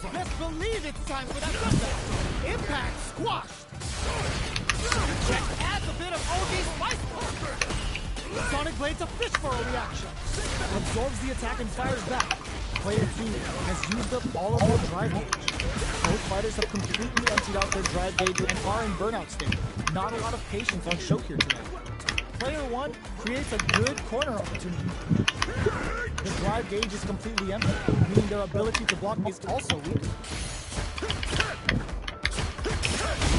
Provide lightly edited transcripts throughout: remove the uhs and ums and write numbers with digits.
Best believe it's time for that comeback. Impact squashed. Check adds a bit of OG spice. Sonic Blade's a fish for a reaction. Absorbs the attack and fires back. Player 2 has used up all of their drive gauge. Both fighters have completely emptied out their drive gauge and are in burnout state. Not a lot of patience on show here today. Player 1 creates a good corner opportunity. The drive gauge is completely empty, meaning their ability to block is also weak.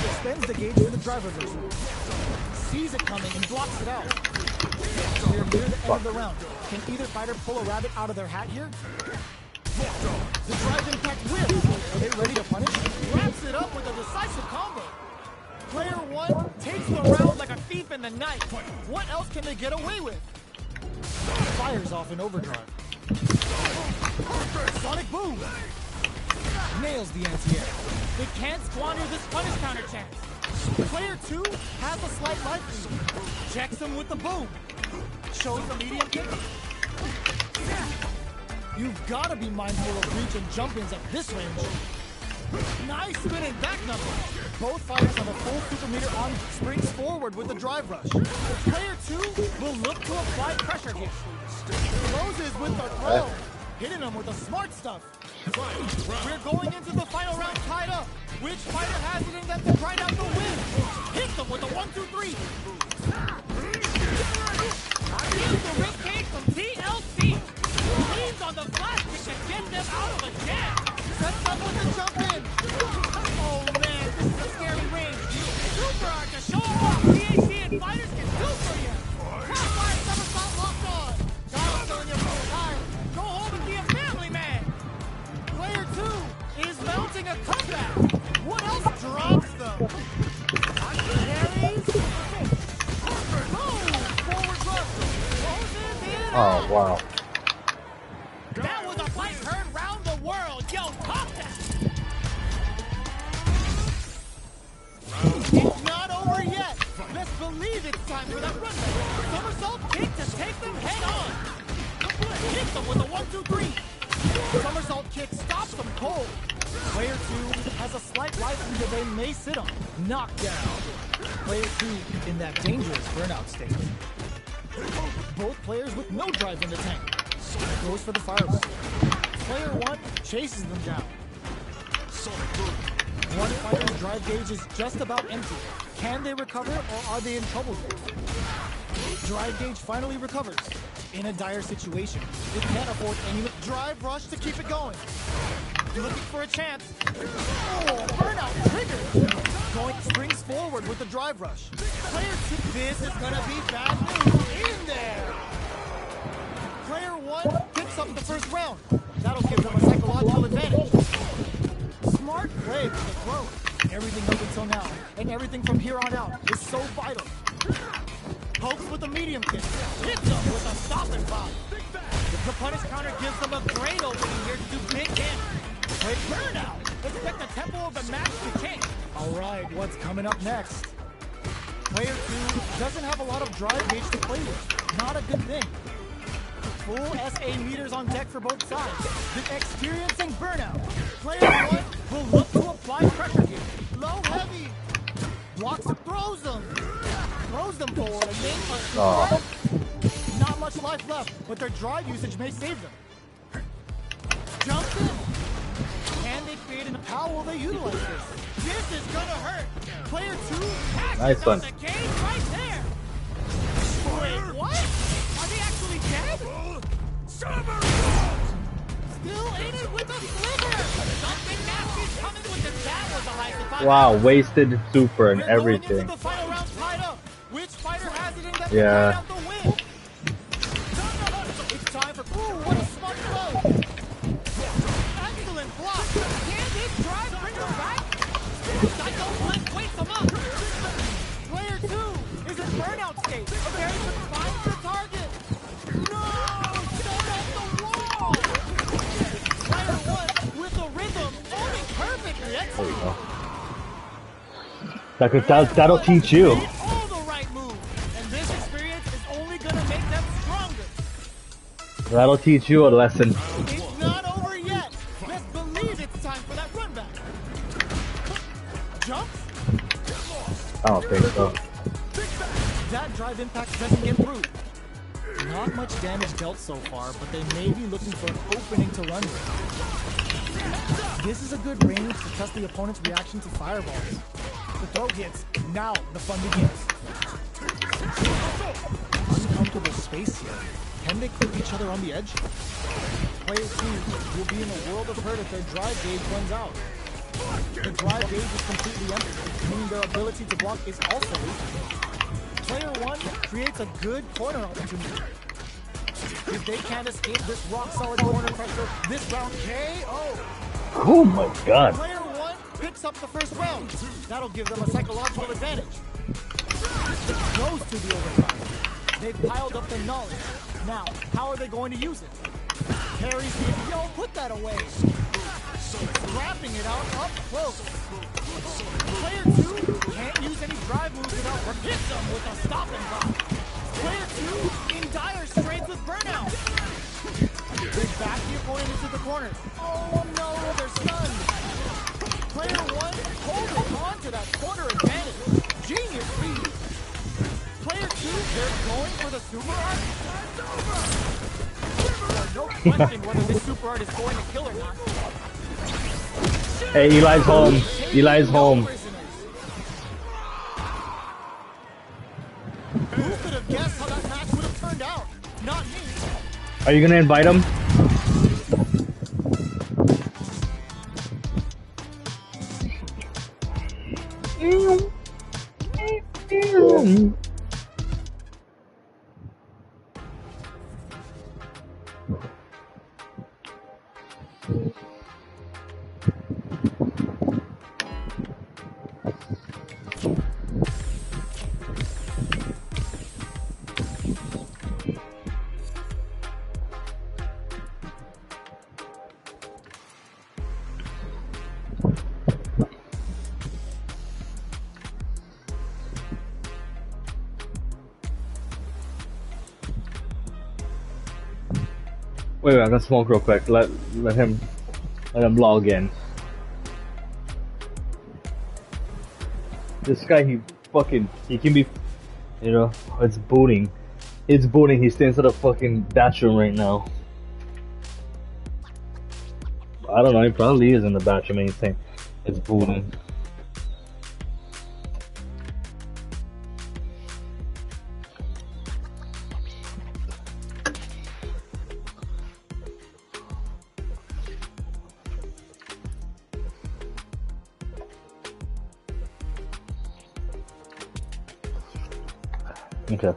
Extends the gauge with the drive reversal. Sees it coming and blocks it out. We are near the end of the round. Can either fighter pull a rabbit out of their hat here? The drive impact whips. Are they ready to punish? Wraps it up with a decisive combo. Player 1 takes the round like a thief in the night. What else can they get away with? Fires off in overdrive. Sonic boom. Nails the anti-air. They can't squander this punish counter chance. Player 2 has a slight life lead. Checks him with the boom. Shows the medium kick. You've got to be mindful of reach and jump-ins at this range. Nice spinning back number. Both fighters have a full super meter on, springs forward with the drive rush. Player 2 will look to apply pressure here. Closes with the throw. Hitting him with the smart stuff. We're going into the final round tied up. Which fighter has it in them to grind out the win? Hits them with a 1-2-3. Here's the rib cage from TLC. Leans on the flash kick to get them out of a jam. Sets up with the jump in. Oh man, this is a scary range. Super hard to show off. PhD and fighters can do for you. Crossfire somersault locked on. Donald's throwing your phone high. Go home and be a family man. Player 2 is mounting a comeback. What else drops them? Carries. Boom! Forward thrust. Oh, wow. That was a fight heard round the world. Yo, pop that! It's not over yet. Best believe it's time for that run. Somersault kick to take them head on. Hit them with a 1-2-3. Somersault kick stops them cold. Player 2 has a slight life lead that they may sit on. Knockdown. Player 2 in that dangerous burnout state. Both players with no drive in the tank. Goes for the fireball. Player 1 chases them down. One fighter's drive gauge is just about empty. Can they recover or are they in trouble here? Drive gauge finally recovers. In a dire situation. They can't afford any drive rush to keep it going. Looking for a chance. Oh, burnout triggered. Going springs forward with the drive rush. Player 2, this is gonna be bad news in there. Player 1 picks up the first round. That'll give them a psychological advantage. Smart play with the throw. Everything up until now, and everything from here on out is so vital. Pokes with a medium kick. Hits them with a stop and pop. The punish counter gives them a great opening here to do big damage. Quick burnout. Expect the tempo of the match to change. Alright, what's coming up next? Player 2 doesn't have a lot of drive gauge to play with. Not a good thing. Full SA meters on deck for both sides. The experiencing burnout. Player 1 will look to apply pressure here. Low heavy. Blocks and throws them. Throws them forward and main punch. Not much life left, but their drive usage may save them. Jump in. Can they create an... How will they utilize this? This is gonna hurt. Player 2 nice one. The game right there. Wait, what? Are they actually dead? Still in it with a sliver. Something nasty's coming with the... That was a high. Wow, wasted super and everything. The final round tied up. Which fighter has it in them yeah. to out the win? It's time for... Ooh, what a smart throw. Excellent block. Can this drive bring her back? Psycho Blink wakes him up. Player 2 is in burnout state. Preparing to find the target. No! Step off the wall! Player 1 with the rhythm owning perfectly. Excellent. That'll teach you. All the right moves. And this experience is only going to make them stronger. That'll teach you a lesson. It's not over yet. Best believe believe it's time for that run back. Jump. I don't think so. That drive impact doesn't get through. Not much damage dealt so far, but they may be looking for an opening to run with. This is a good range to test the opponent's reaction to fireballs. The throw hits. Now the fun begins. Uncomfortable space here. Can they clip each other on the edge? Player 2 will be in a world of hurt if their drive gauge runs out. The drive gauge is completely empty, meaning their ability to block is also weak. Player 1 creates a good corner opportunity. If they can't escape this rock-solid corner pressure, this round KO. Oh my god. Player 1 picks up the first round. That'll give them a psychological advantage. It goes to the overtime. They've piled up their knowledge. Now, how are they going to use it? Carries the... Yo, put that away. Wrapping it out up close. Player 2 can't use any drive moves without hits them with a stop and block. Player 2 in dire straits with burnout. They back the opponent into the corner. Oh no, they're stunned. Player 1 holding on to that corner advantage. Genius read. Player 2, they're going for the super art. There's no question whether this super art is going to kill or not. Hey, Eli's home. Eli's home. Who could have guessed how that match would have turned out? Not me. Are you gonna invite him? Wait, I'm gonna smoke real quick. Let him log in. This guy, he can be, you know, it's booting. It's booting. He stays in the fucking bathroom right now. I don't know. He probably is in the bathroom and he's saying it's booting. Okay.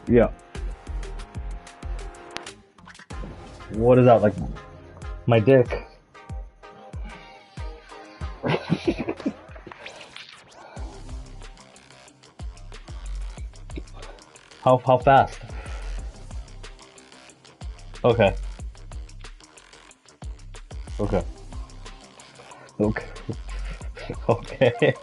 Yeah. What is that, like my dick? How fast? Okay. Okay. Okay. Okay.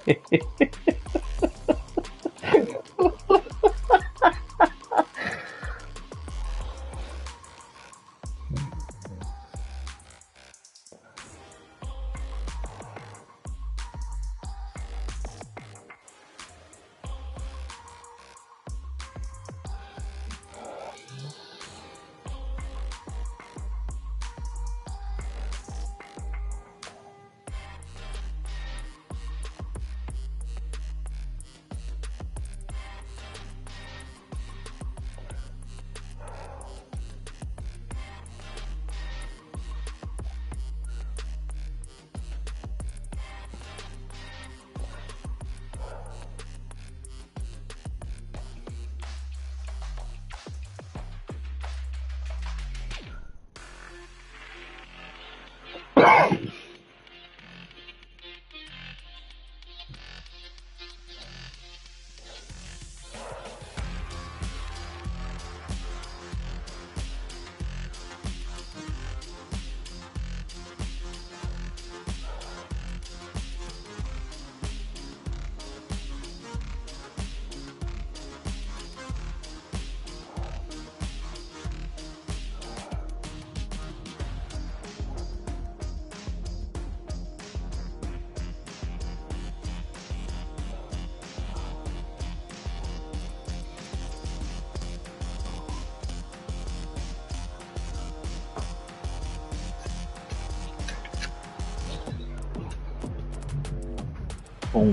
Oh. Here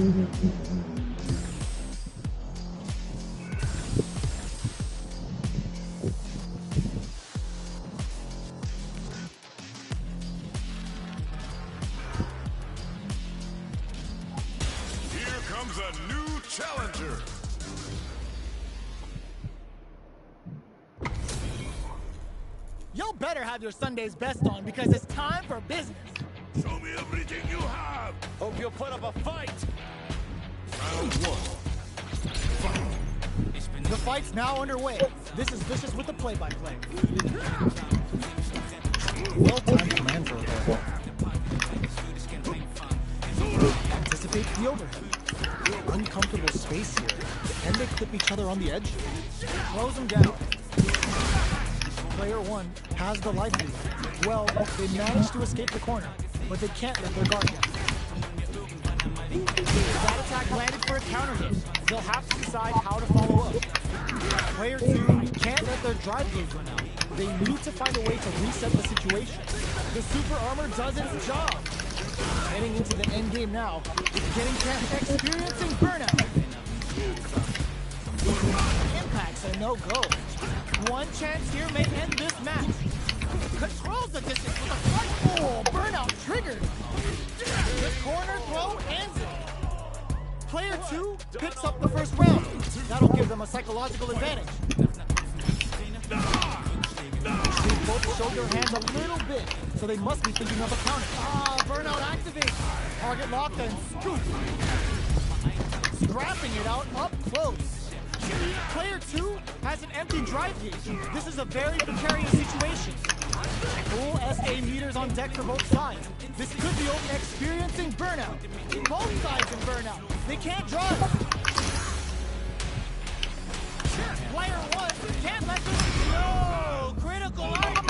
comes a new challenger. Y'all better have your Sunday's best on because it's time for business. Show me everything you have. Hope you'll put up a fight. Round one. The fight's now underway. This is Vicious with the play-by-play. Well-timed command protocol. Anticipates the overhead. Uncomfortable space here. Can they clip each other on the edge? Throws them down. Player one has the life lead. Well, they managed to escape the corner, but they can't let their guard down. That attack landed for a counter hit. They'll have to decide how to follow up. Player two can't let their drive gauge run out. They need to find a way to reset the situation. The super armor does its job. Heading into the end game now, it's getting tense, experiencing burnout. Impact's a no-go. One chance here may end this match. Controls the distance with a front. Oh, burnout triggered. The corner throw ends it. Player two picks up the first round. That'll give them a psychological advantage. They both showed their hands a little bit, so they must be thinking of a counter. Ah, burnout activates. Target locked and scoop. Scrapping it out up close. Player two has an empty drive gauge. This is a very precarious situation. Full SA meters on deck for both sides. This could be open experiencing burnout. Both sides in burnout. They can't drive. Player one can't let this go. Critical line out.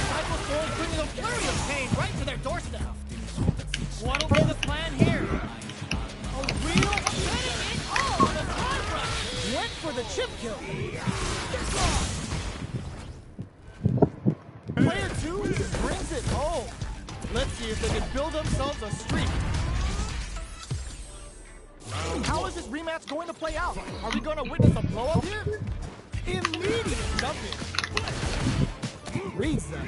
Cycle Storm bringing a flurry of pain right to their doorstep. What'll be the plan here? A real setting it on the contract. Went for the chip kill. Player two brings it home. Let's see if they can build themselves a streak. How is this rematch going to play out? Are we going to witness a blow-up here? Immediate jump in. Reads them.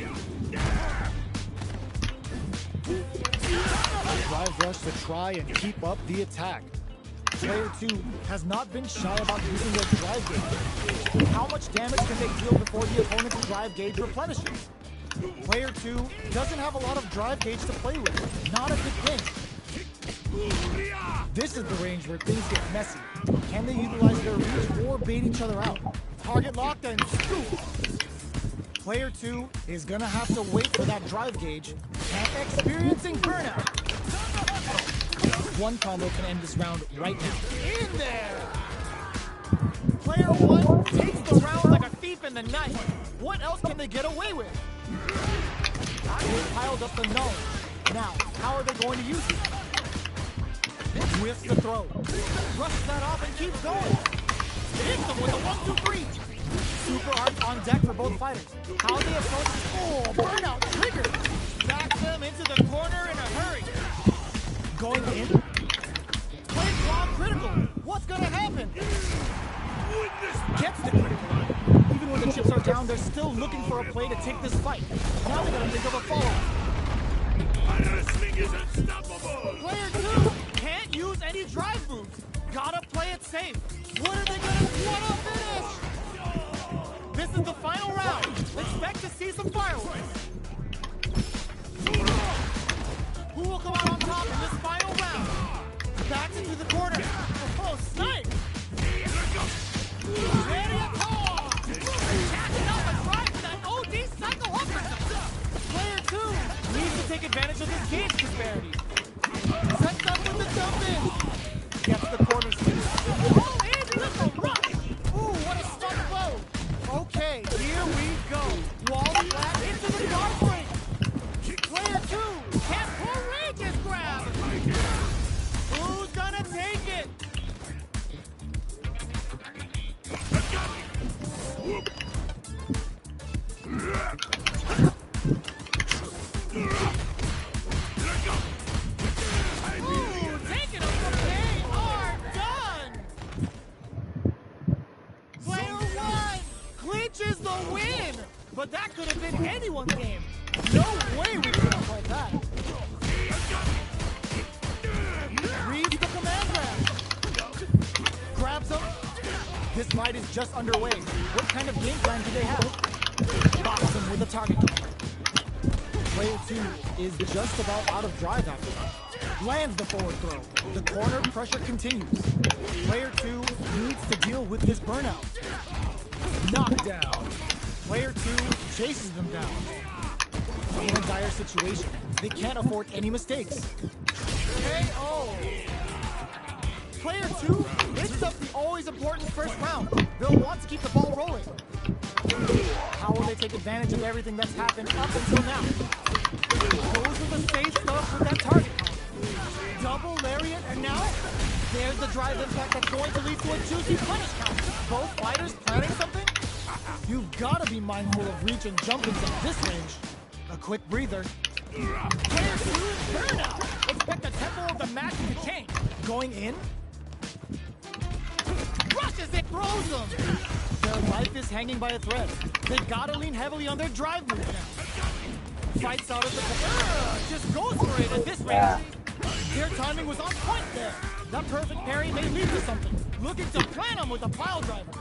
Drive rush to try and keep up the attack. Player two has not been shy about using their drive gauge. How much damage can they deal before the opponent's drive gauge replenishes? Player two doesn't have a lot of drive gauge to play with. Not a good thing. This is the range where things get messy. Can they utilize their reach or bait each other out? Target locked and scoop. Player two is gonna have to wait for that drive gauge. Experiencing burnout. One combo can end this round right now. In there! Player one takes the round like a thief in the night. What else can they get away with? They piled up the null. Now, how are they going to use it? Whiffs the throw. Brushes that off and keeps going. Hits them with a 1-2-3. Super arms on deck for both fighters. How they approach this? Oh, burnout triggered. Backs them into the corner in a hurry. Going in. Play claw critical. What's gonna happen? Gets the critical line. Even when the chips are down, they're still looking for a play to take this fight. Now they gotta think of a follow-up. Wrestling is unstoppable. Player two can't use any drive moves. Gotta play it safe. What are they gonna do? What a finish! This is the final round. Expect to see some fireworks. Who will come out on top in this final round? Backs into the corner. Oh, snipe! Ready to call! Catching up and drive with that OD cycle uppercut. Player two needs to take advantage of this gauge disparity. Sets up with the jump in. Gets the corner spin. Oh, Andy with the rush! Ooh, what a stunt blow! Okay, here we go. Wall flat into the guard break. Player two can't courageous grab. Who's gonna take it? Ooh, take the win! But that could have been anyone's game. No way we could have called that. Reads the command grab. Grabs him. This fight is just underway. What kind of game plan do they have? Box him with a target. Player 2 is just about out of drive after that. Lands the forward throw. The corner pressure continues. Player 2 needs to deal with this burnout. Knockdown. Player 2 chases them down. In a dire situation, they can't afford any mistakes. KO. Player 2 picks up the always important first round. They'll want to keep the ball rolling. How will they take advantage of everything that's happened up until now? Goes with the safe stuff with that target. Double lariat, and now there's the drive impact that's going to lead to a juicy punish count. Both fighters planning something? You've got to be mindful of reach and jumpings at this range. A quick breather. Player 2 burnout. Expect the tempo of the match to change. Going in. Rushes it, throws them. Their life is hanging by a thread. They've got to lean heavily on their drive move now. Fights out of the... just goes for it at this range. Their timing was on point there. That perfect parry may lead to something. Looking to plant him with a pile driver.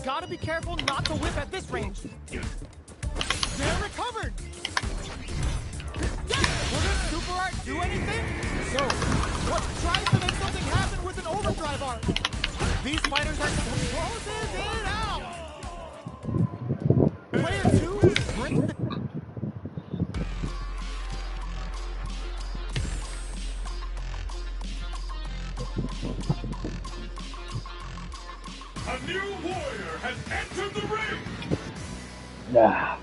Gotta be careful not to whip at this range. They're recovered. Will this super art do anything? So, what tries to make something happen with an overdrive art? These fighters are closing it out. Player 2 brings the... A new warrior has entered the ring! Nah.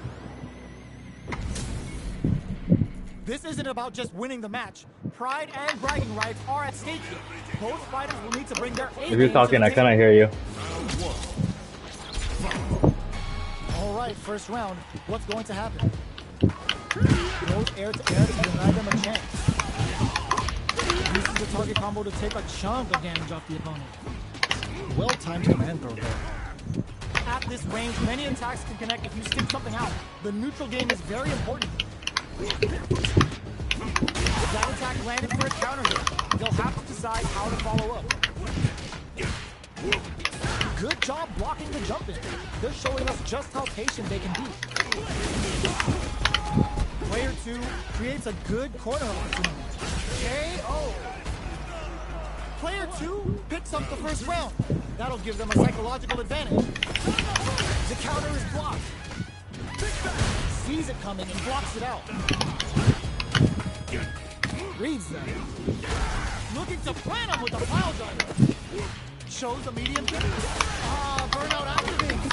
This isn't about just winning the match. Pride and bragging rights are at stake here. Both fighters will need to bring their A If you're talking, I cannot hear you. All right, first round. What's going to happen? Goes air to air to deny them a chance. Uses the target combo to take a chunk of damage off the opponent. Well-timed command throw there. At this range, many attacks can connect if you stick something out. The neutral game is very important. That attack landed for a counter hit. They'll have to decide how to follow up. Good job blocking the jump in. They're showing us just how patient they can be. Player 2 creates a good corner opportunity. KO. Player 2 picks up the first round. That'll give them a psychological advantage. The counter is blocked. Sees it coming and blocks it out. Reads them. Looking to plant him with a pile driver. Shows a medium kick. Burnout activates.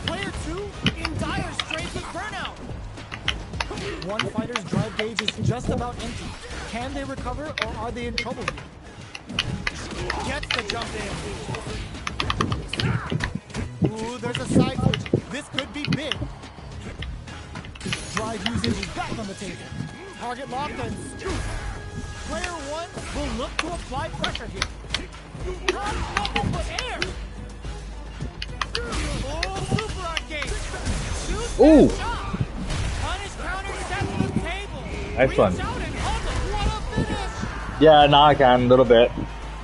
Player 2 in dire straits with burnout. One fighter's drive gauge is just about empty. Can they recover or are they in trouble here? Gets the jump in. Ooh, there's a side switch. This could be big. Drive usage is back on the table. Target locked and scoop. Player 1 will look to apply pressure here. Nothing but air. Oh, super arcade. Shoot. Ooh. Punish counter set to the table. Nice one. Reach out and hug it. What a finish. Yeah, now I can a little bit.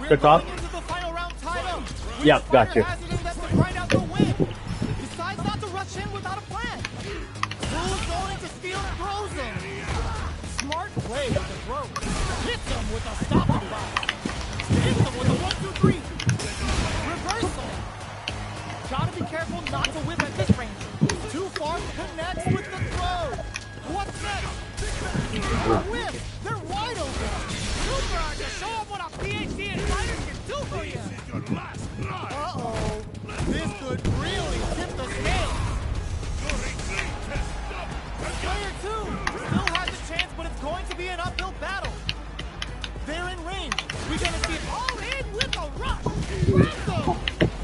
Good talk. Into the final round tied up. Yep, got you. Has it in them to grind out the win. Decides not to rush in without a plan. Who's going to steal and throws him? Smart play with the throw. Hits him with a stop and block. Hits him with a 1, 2, 3. Reversal. Gotta be careful not to whip at this range. Too far, connects with the throw. What's next? Whip. They're wide open. Super hard to show them what a PhD in fighters can do for you. Uh-oh. This could really tip the scale. Player 2 still has a chance, but it's going to be an uphill battle. They're in range. We're going to see it all in with a rush. Random.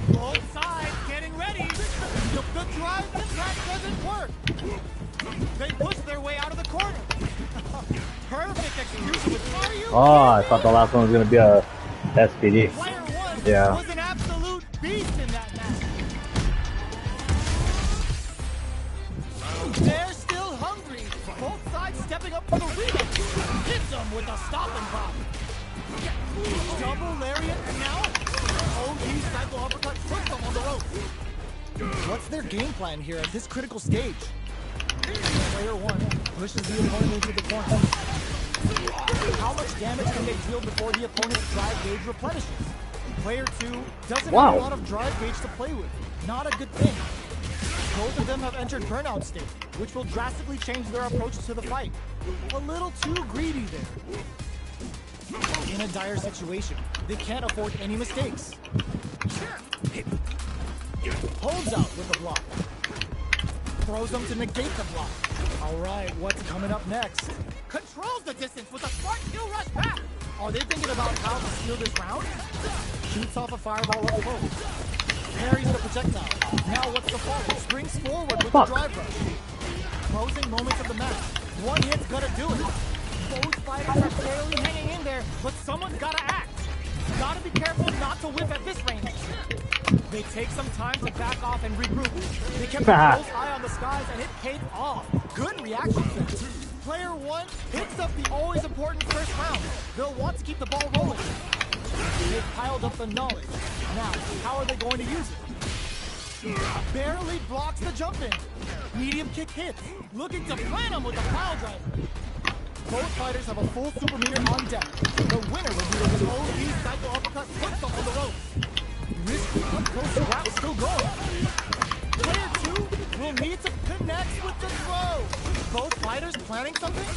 Both sides getting ready. The drive impact doesn't work. They push their way out of the corner. Perfect execution with Mario. Oh, I thought the last one was going to be a SPD. Player 1 Yeah. was an absolute beast in that match. They're still hungry. Both sides stepping up for the rematch. Hits them with a stop and pop. Double lariat, and now OG cycle uppercut puts them on the rope. What's their game plan here at this critical stage? Player 1 pushes the opponent into the corner. How much damage can they deal before the opponent's drive gauge replenishes? Player 2 doesn't have a lot of drive gauge to play with. Not a good thing. Both of them have entered burnout state, which will drastically change their approach to the fight. A little too greedy there. In a dire situation, they can't afford any mistakes. Holds out with a block. Throws them to negate the block. Alright, what's coming up next? Controls the distance with a front heel rush back. Are they thinking about how to steal this round? Shoots off a fireball up close. Parries the projectile. Now what's the follow? Springs forward with the drive rush. Closing moments of the match. One hit's gonna do it. Both fighters are barely hanging in there, but someone's gotta act. Gotta be careful not to whip at this range. They take some time to back off and regroup. They kept a close eye on the skies and it paid off. Good reaction set. Player 1 picks up the always important first round. They'll want to keep the ball rolling. They've piled up the knowledge. Now, how are they going to use it? Barely blocks the jump in. Medium kick hits. Looking to plant him with the pile driver. Both fighters have a full super meter on deck. The winner will be the OG cycle uppercut puts them on the ropes. Risky up close scrap still going. Player 2 will need to connect with the throw. Both fighters planning something?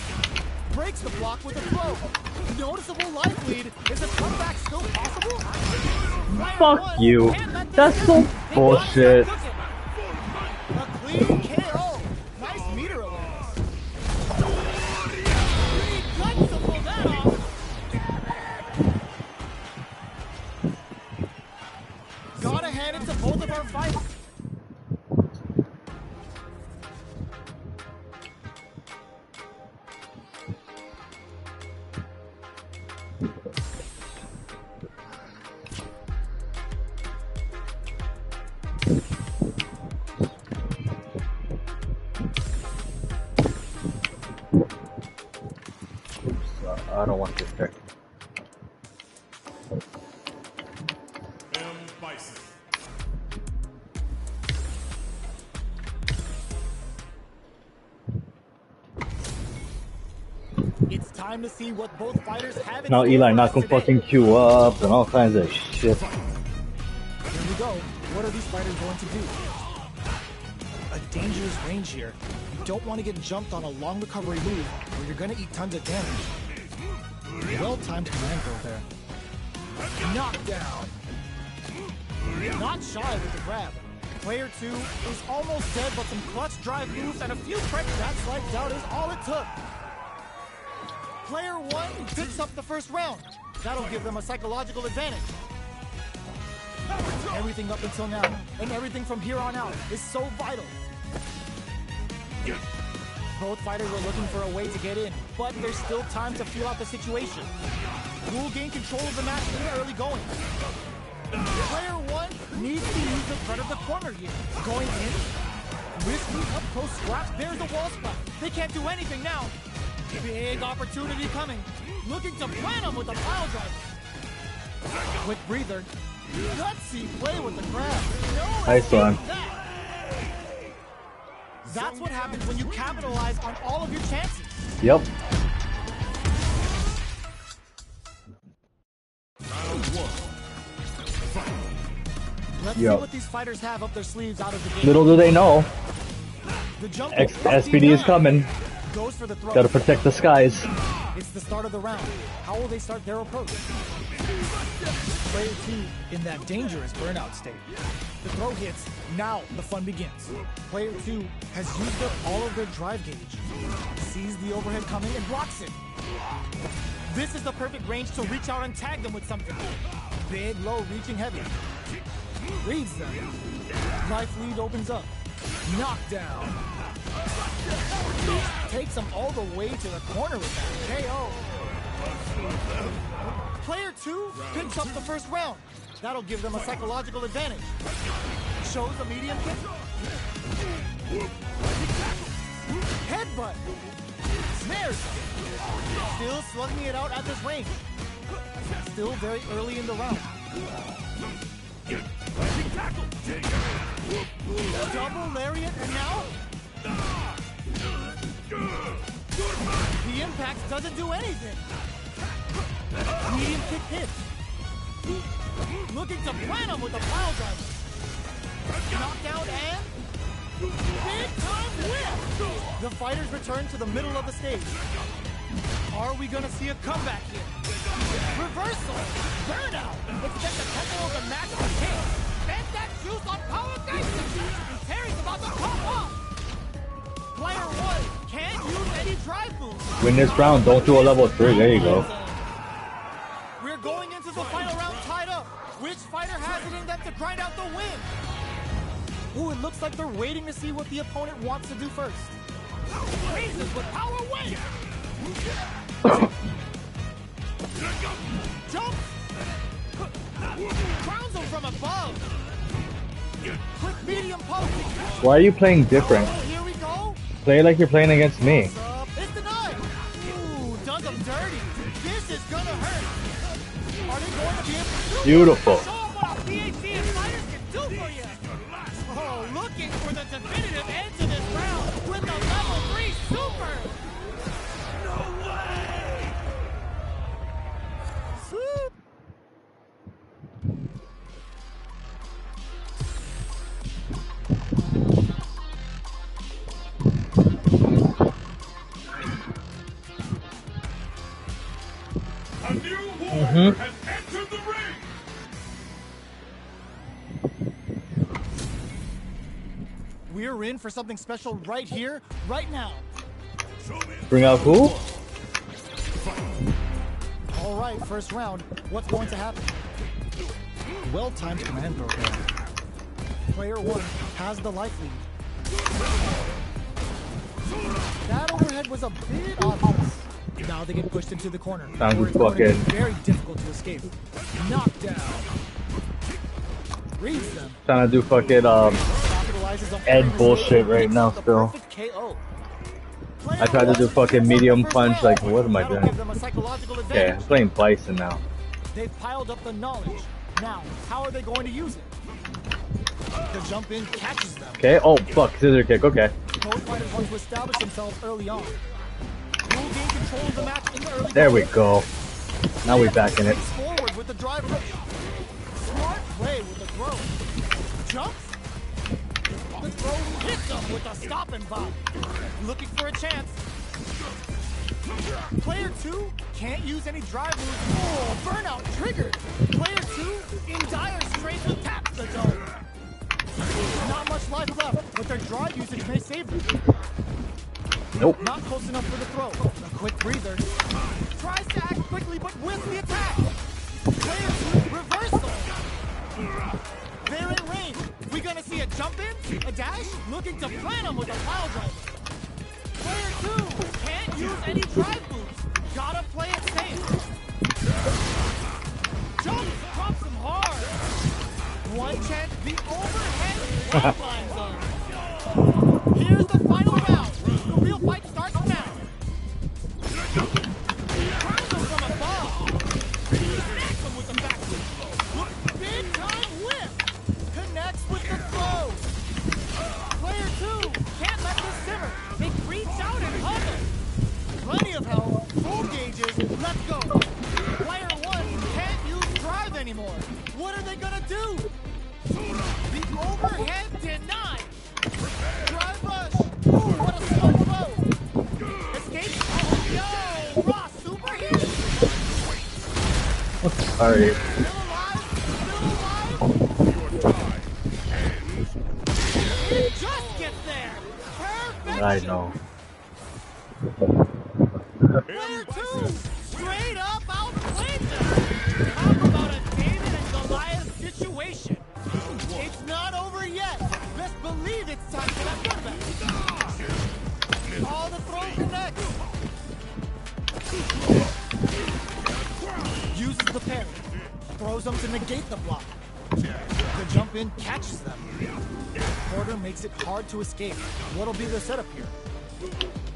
Breaks the block with a throw. Noticeable life lead. Is a comeback still possible? Fuck you. That's so bullshit. A clean KO. Nice meter awareness. He cuts to pull that off. Gotta hand it to both of our fighters. I don't want this deck. It's time to see what both fighters have in Now store Eli for not us gonna today. fucking queue up and all kinds of shit. Here we go. What are these fighters going to do? A dangerous range here. You don't want to get jumped on a long recovery move where you're going to eat tons of damage. Well-timed command throw there. Knockdown. Not shy with the grab. Player 2 is almost dead, but some clutch drive moves and a few prep that slides out is all it took. Player 1 picks up the first round. That'll give them a psychological advantage. Everything up until now, and everything from here on out, is so vital. Both fighters are looking for a way to get in, but there's still time to feel out the situation. Who will gain control of the match in the early going? Player 1 needs to use the front of the corner here. Going in, risky up close scraps, there's the wall spot. They can't do anything now. Big opportunity coming. Looking to plant him with a pile driver. Quick breather. Gutsy play with the grab. Nice one. That's what happens when you capitalize on all of your chances. Yep. Let's see what these fighters have up their sleeves out of the game. Little do they know, The jump SPD is coming. goes for the throw. Gotta protect the skies. It's the start of the round. How will they start their approach? Player 2 in that dangerous burnout state. The throw hits. Now the fun begins. Player 2 has used up all of their drive gauge. Sees the overhead coming and blocks it. This is the perfect range to reach out and tag them with something. Big, low, reaching heavy. Reads them. Life lead opens up. Knockdown. Takes them all the way to the corner with that KO. Player 2 picks up the first round. That'll give them a psychological advantage. Shows a medium kick. headbutt. Snares. Still slugging it out at this range. Still very early in the round. Double lariat, and now the impact doesn't do anything. Medium kick hit. Looking to plant him with a pile driver. Knockdown and big time whip. The fighters return to the middle of the stage. Are we gonna see a comeback here? Reversal, burnout. Expect the tempo of the match to change. Spend that juice on power gangster. And Terry's about to pop off. Player 1 can't use any drive moves. Win this round, don't do a level 3. There you go. We're going into the final round tied up. Which fighter has it in them to grind out the win? Ooh, it looks like they're waiting to see what the opponent wants to do first. Raises with power weight. Jump. Crowns him from above. Quick medium post. Why are you playing different? Oh, here we go. Play like you're playing against me. It's denied. Ooh, does them dirty. This is gonna hurt. Are they going to be able to do Beautiful. Show them what our PhD and fighters can do for you. Oh, looking for the definitive end to this round with a level 3 super. No way. Swoop. A new warrior has entered the ring. We're in for something special right here, right now. Bring out who? All right, first round. What's going to happen? Well-timed command program. Player 1 has the life lead. That overhead was a bit obvious. Now they get pushed into the corner. Sounds where it's going to be fucking- very difficult to escape. Knockdown. Reads them. Trying to do fucking Capitalizes on Ed every bullshit mistake, right hits now the still. perfect KO. I tried to do fucking medium punch, like what am I That'll doing? give them a psychological Okay, advantage. I'm playing Bison now. They've piled up the knowledge. Now, how are they going to use it? The jump in catches them. Okay, oh fuck, scissor kick, okay. Both fighters want to establish themselves early on. Who will gain control of the match in the early There we going? go. Now we back in it. Moves forward with the drive rush. Smart play with the throw. Jumps. The throw hits him with a stop and bomb. Looking for a chance. Player 2 can't use any drive moves. Oh, burnout triggered. Player 2 in dire straits with taps the dome. Not much life left, but their drive usage may save them. Nope. Not close enough for the throw. A quick breather. Tries to act quickly, but whiffs the attack. Player 2 reversal. They're in range. We gonna see a jump in, a dash, looking to plant him with a pile driver. Player 2 can't use any drive moves. Gotta play it safe. Jumps, drops him hard. One chance, the overhead line zone. Here's the final round. The real fight starts now. Crowns him from above. Snacks him with the back flip. Big time whip. Connects with the throw. Player 2 can't let this simmer. They reach out and hug him. Plenty of help. Full gauges. Let's go. Player 1 can't use drive anymore. What are they gonna do? The overhead denied. Drive rush. Ooh, what a slow throw. Escape. Oh, yo, Ross, super hit. Sorry. Still alive. Still alive. It just gets there. Perfect. I know. Player 2 straight up outplayed them. Talk about a David and Goliath situation. It's not over yet. Best believe it's time for that comeback. All the throw connects. Uses the parry. Throws them to negate the block. The jump in catches them. Porter makes it hard to escape. What'll be the setup here?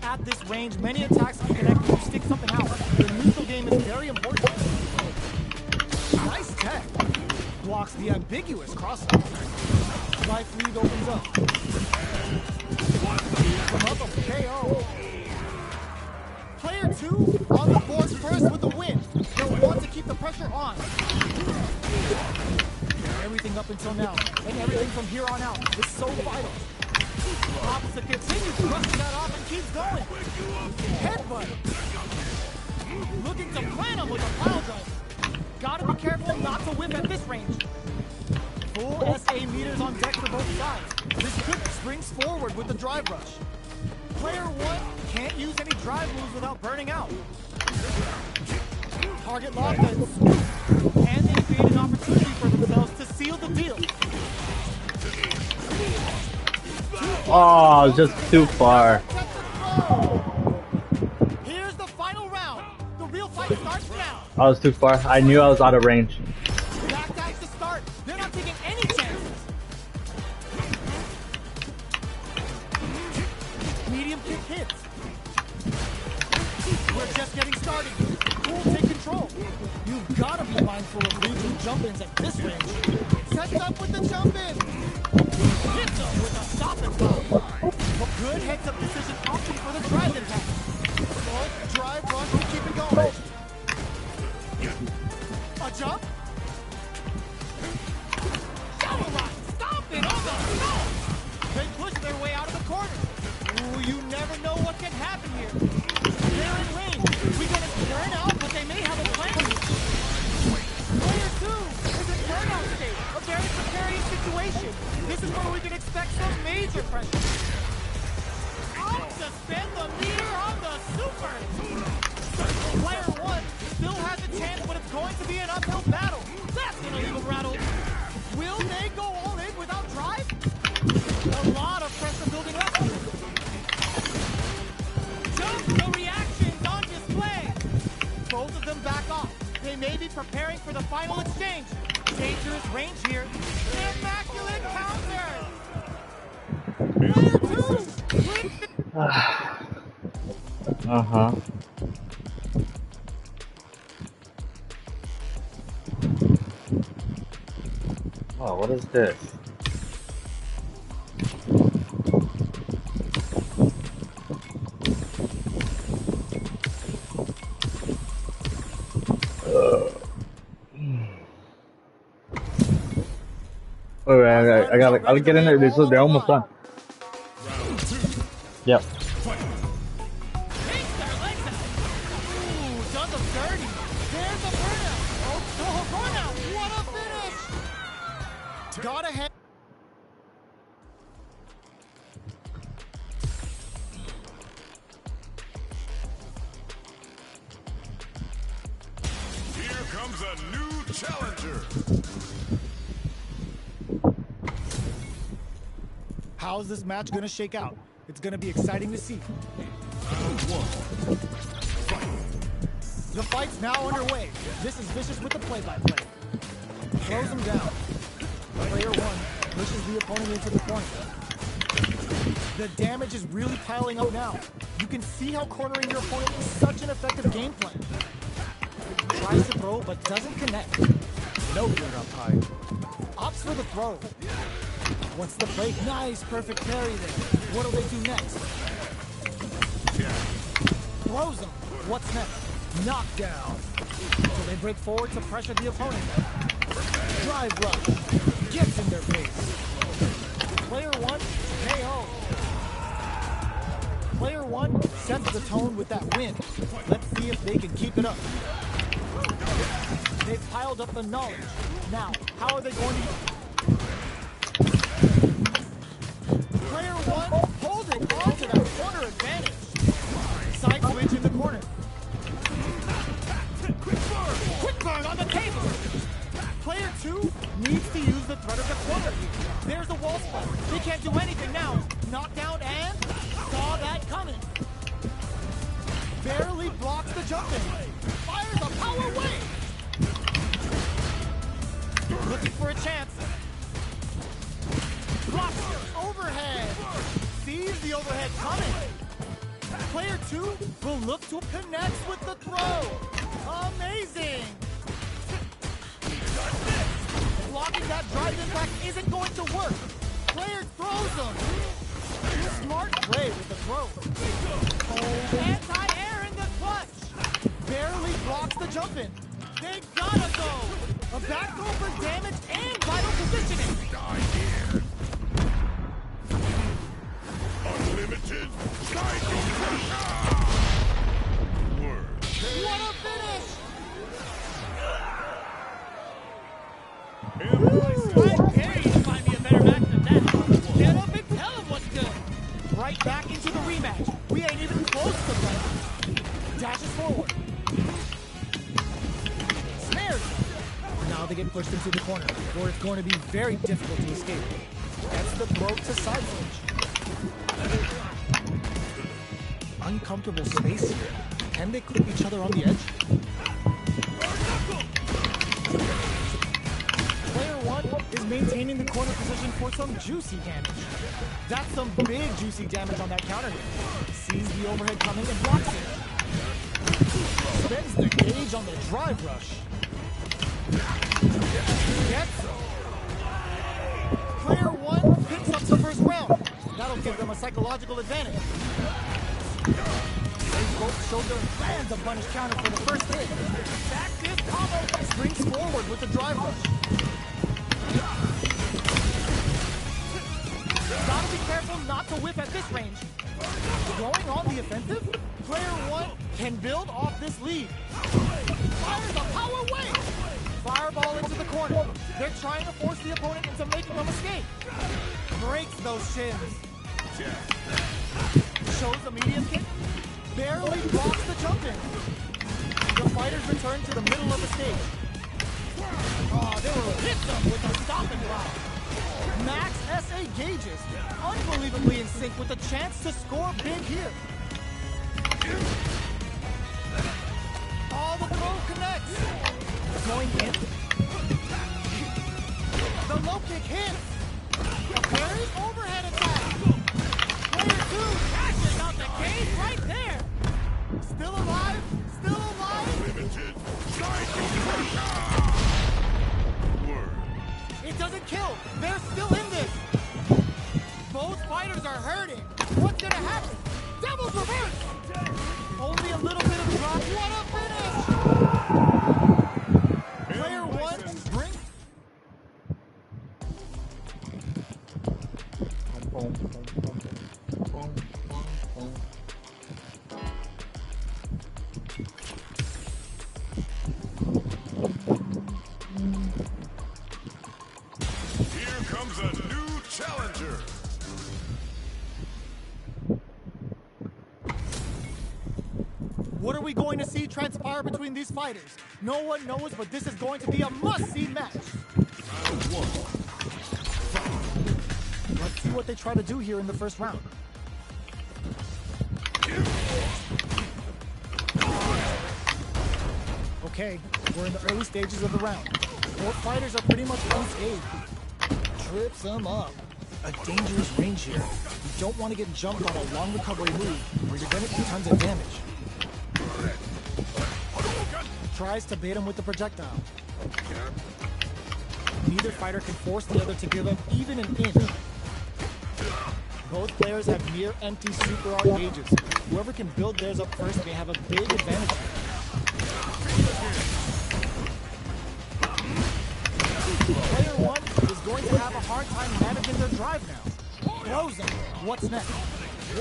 At this range, many attacks can connect when you stick something out. The neutral game is very important. Nice tech. Blocks the ambiguous crossover. Life lead opens up. Another KO. Player 2 on the board first with the win. They'll want to keep the pressure on. Everything up until now, and everything from here on out is so vital. Opposite continues brushing that off and keeps going. Headbutt. Looking to plan him with a pile drive. Gotta be careful not to whip at this range. Full SA meters on deck for both sides. This quick springs forward with the drive rush. Player 1 can't use any drive moves without burning out. Target locked and swoop. And they create an opportunity for themselves to seal the deal. Oh, just too far. Here's the final round. The real fight starts now. I was too far. I knew I was out of range. Backdash to start. They're not taking any chances. Medium kick hits. We're just getting started. Cool, take control. You've got to be mindful of leading jump-ins at this range. Sets up with the jump-in. Hits him with a stop and pop. A good heads-up decision option for the drive impact. Well, drive rush to keep it going. A jump. Shower rock. Stop it on the stop. They push their way out of the corner. Ooh, you never know what can happen here. They're in range. We're going to burn out, but they may have a plan. Player 2 is in burnout state. A very precarious situation. This is where we can expect some major pressure. Up to spend the meter on the super. Player 1 still has a chance, but it's going to be an uphill battle. That's going to leave him rattled. Will they go all in without drive? A lot of pressure building up. Just the reactions on display. Both of them back off. They may be preparing for the final exchange. Dangerous range here. Immaculate counter. Player 2. Uh-huh. Oh, what is this? Alright, I'll get in there. They're almost done. Yep. Takes their legs out. Ooh, does them dirty. There's a burnout. Oh, burnout. What a finish. Got ahead. Here comes a new challenger. How's this match gonna shake out? It's gonna be exciting to see. The fight's now underway. This is Vicious with the play-by-play. Throws him down. Player 1 pushes the opponent into the corner. The damage is really piling up now. You can see how cornering your opponent is such an effective game plan. Tries to throw, but doesn't connect. No good up high. Opts for the throw. What's the break? Nice, perfect parry there. What'll they do next? Throws him. What's next? Knockdown. So they break forward to pressure the opponent. Drive rush. Gets in their face. Player 1, KO. Player 1 sets the tone with that win. Let's see if they can keep it up. They've piled up the knowledge. Now, how are they going to... Player 1 holding on to that corner advantage. Side switch in the corner. Quick burn on the table. Player 2 needs to use the threat of the corner. There's the wall spot. They can't do anything now. Knockdown and saw that coming. Barely blocks the jump in. Fires a power wave. Looking for a chance. Blocks overhead. Sees the overhead coming. Player 2 will look to connect with the throw. Amazing! Blocking that drive impact isn't going to work. Player throws him. Smart play with the throw. Oh, anti-air in the clutch. Barely blocks the jump in. They gotta go. A back throw for damage and vital positioning. Die here. Unlimited Psycho Crusher! Word. What a finish! I dare you to find me a better match than that. Get up and tell him what's good. Right back into the rematch. We ain't even close to playing. Dashes forward. Snares. Now they get pushed into the corner, where it's going to be very difficult to escape. That's the throw to side switch. Uncomfortable space here. Can they clip each other on the edge? Player 1 is maintaining the corner position for some juicy damage. That's some big juicy damage on that counter hit. Sees the overhead coming and blocks it. Spends the gauge on the drive rush. Gets him. Player 1 picks up the first round. That'll give them a psychological advantage. They both shoulder lands a punish counter for the first hit. Back this combo springs forward with the drive rush. Gotta be careful not to whip at this range. Going on the offensive, player 1 can build off this lead. Fires a power wave. Fireball into the corner. They're trying to force the opponent into making a mistake. Breaks those shins. Shows a medium kick. Barely blocks the jump in. The fighters return to the middle of the stage. Oh, they will hit them with a stop and drop. Max SA gauges, unbelievably in sync with a chance to score big here. Oh, the throw connects. Going in. The low kick hits. A parry overhead attack. Player 2 catches out the cage right there. Still alive. Still alive. Limited Psycho Crusher! Word. It doesn't kill. They're still in this. Both fighters are hurting. What's gonna happen? Devil's reverse. Only a little bit of drop. What a finish! Player 1 brings. Here comes a new challenger. What are we going to see transpire between these fighters? No one knows, but this is going to be a must-see match. Round 1. Let's see what they try to do here in the first round. Okay, we're in the early stages of the round. Both fighters are pretty much unscathed. Trips them up. A dangerous range here. You don't want to get jumped on a long recovery move, or you're going to do tons of damage. Tries to bait him with the projectile. Neither fighter can force the other to give up even an inch. Both players have near empty super art gauges. Whoever can build theirs up first may have a big advantage. Player 1 is going to have a hard time managing their drive now. Throws him. What's next?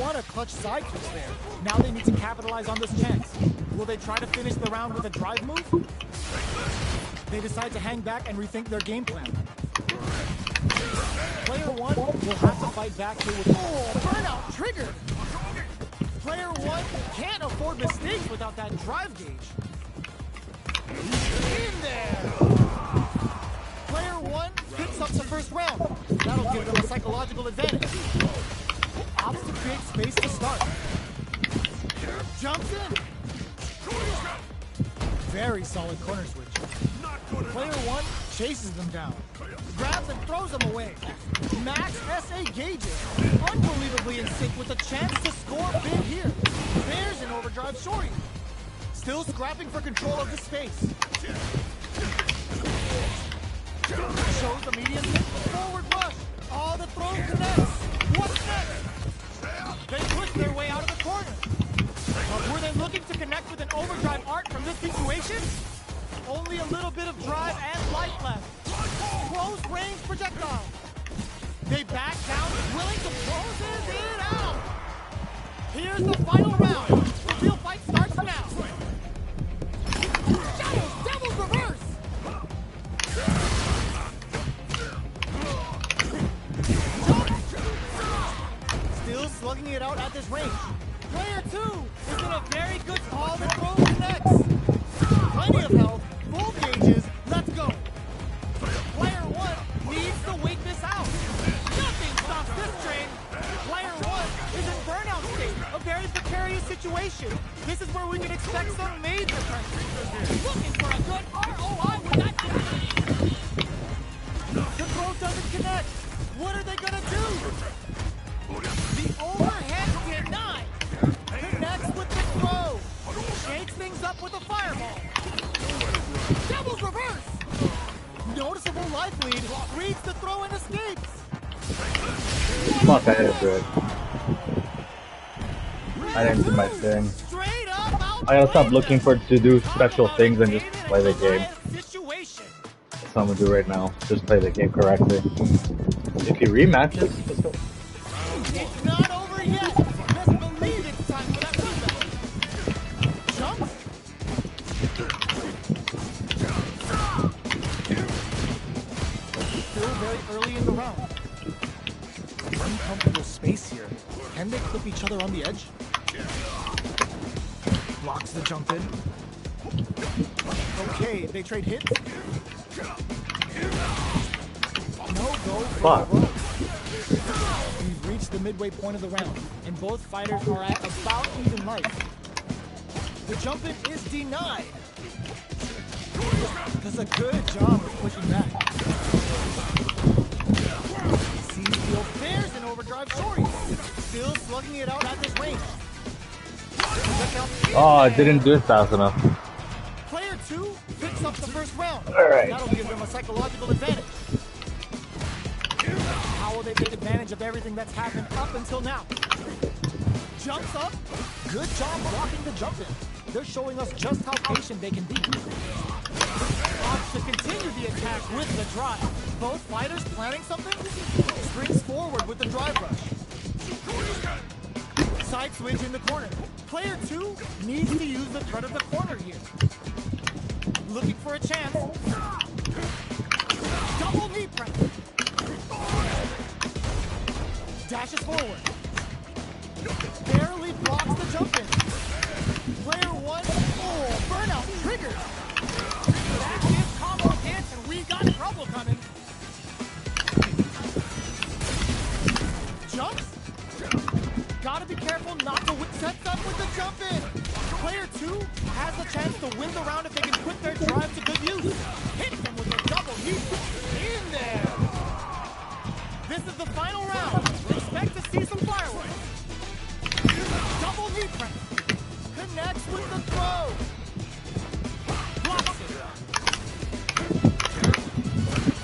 What a clutch side kick there. Now they need to capitalize on this chance. Will they try to finish the round with a drive move? They decide to hang back and rethink their game plan. Player 1 will have to fight back here with... Oh, burnout triggered! Player 1 can't afford mistakes without that drive gauge. In there! Player 1 picks up the first round. That'll give them a psychological advantage. Opts to create space to start. Jumps in. Very solid corner switch. Player 1 chases them down. Grabs and throws them away. Max SA gauges. Unbelievably in sync with a chance to score big here. overdrive shorty. Still scrapping for control of the space. Shows the medium forward rush. Oh, the throw connects. What's next? They push their way out of the corner. Were they looking to connect with an overdrive art from this situation? Only a little bit of drive and life left. Close range projectile. They back down, willing to close it out. Here's the final round. The real fight starts now. Shadows, Devil's reverse. Still slugging it out at this range. Player 2 is in a very good call to throw connects. Plenty of health, full gauges, let's go. Player 1 needs to wait this out. Nothing stops this train. Player 1 is in burnout state, a very precarious situation. This is where we can expect some major pressure. Looking for a good ROI with that guy. The throw doesn't connect. What are they gonna do? The overhead denied. Connects with the throw. Shakes things up with a fireball. Devil's reverse. Noticeable life lead. Reads the throw and escapes. Fuck, I didn't do it. I didn't do my thing. Straight up out. I gotta stop looking for it to do special things and just play the game. That's what I'm gonna do right now. Just play the game correctly. If he rematches, let's go. It's not over yet. Best believe it's time for that rematch. Jump. Still very early in the round. Uncomfortable space here. Can they clip each other on the edge? Blocks the jump in. Okay, they trade hits. No go for Fuck. the rope. We've reached the midway point of the round, and both fighters are at about even life. The jump in is denied. Does a good job of pushing back. Sees the affairs in overdrive shorty. Still slugging it out at this range. Oh, I didn't do it fast enough. Player 2 picks up the first round. Alright. That'll give them a psychological advantage. How will they take advantage of everything that's happened up until now? Jumps up. Good job blocking the jump in. They're showing us just how patient they can be. Opts to continue the attack with the drive. Both fighters planning something? Springs forward with the drive rush. Side switch in the corner. Player 2 needs to use the threat of the corner here. Looking for a chance. Double knee press. Dashes forward. Barely blocks the jump in. Player 1, oh, burnout triggered. That gives combo hits and we got trouble coming. Jumps. Gotta be careful not to sets up with the jump in. Player 2 has a chance to win the round if they can put their drive to good use. Hits them with a double knee in there. This is the final round. Expect to see some fireworks. Double knee press. Connects with the throw. Blocks it.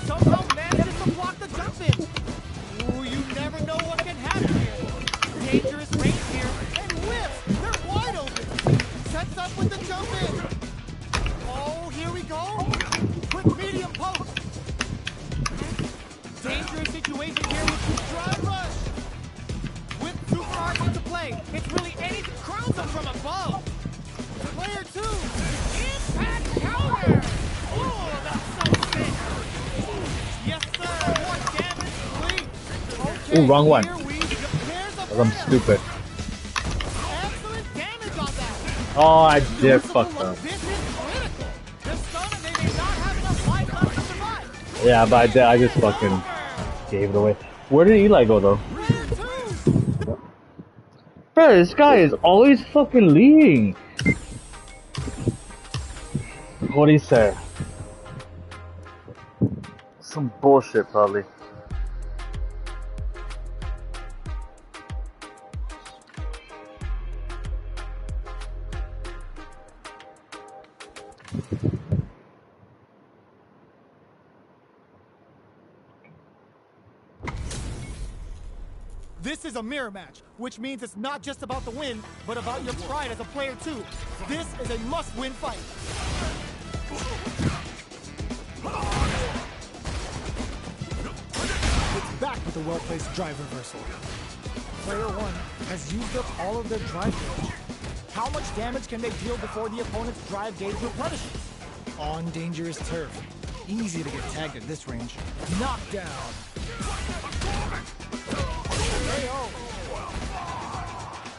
Somehow manages to block the jump in. Ooh, you never know what can happen here. Dangerous range here. And whiffs. They're wide open. Sets up with the jump in. Oh, here we go. Quick medium poke. Dangerous situation here with drive rush. With super arts into play. It's really anything. Crowns them from above. Player 2. Impact counter. Oh, that's so sick. Yes, sir. More damage, please. Okay, Ooh, wrong one. here we go. There's a I'm burnout. stupid. Excellent damage on that. Oh, I did fuck up. This is critical. The stun, they may not have enough life left to survive. Yeah, but I did. I just fucking gave it away. Where did Eli go though? Player 2. Bro, this guy is always fucking leading. What do you say? Some bullshit, probably. This is a mirror match, which means it's not just about the win, but about your pride as a player too. This is a must-win fight. It's back with a well-placed drive reversal. Player one has used up all of their drive gauge. How much damage can they deal before the opponent's drive gauge replenishes? On dangerous turf. Easy to get tagged at this range. Knockdown.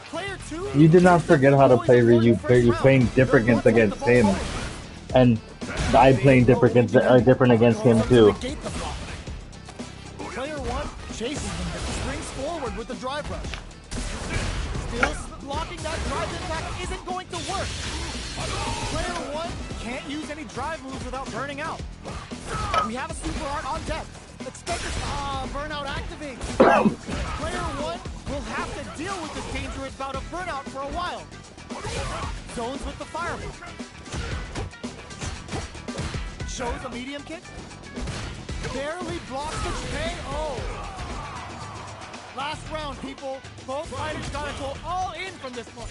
Player two. You did not forget how to play Ryu. You're playing different against him, and I playing different against him too. Player one chases him, but springs forward with the drive rush. Still blocking that drive impact isn't going to work. Player one can't use any drive moves without burning out. We have a super art on deck. Expect this burnout activate. Player one will have to deal with this dangerous bout of burnout for a while. Zones with the fireball. Shows a medium kick. Barely blocks the KO. Last round, people. Both fighters gotta go all in from this point.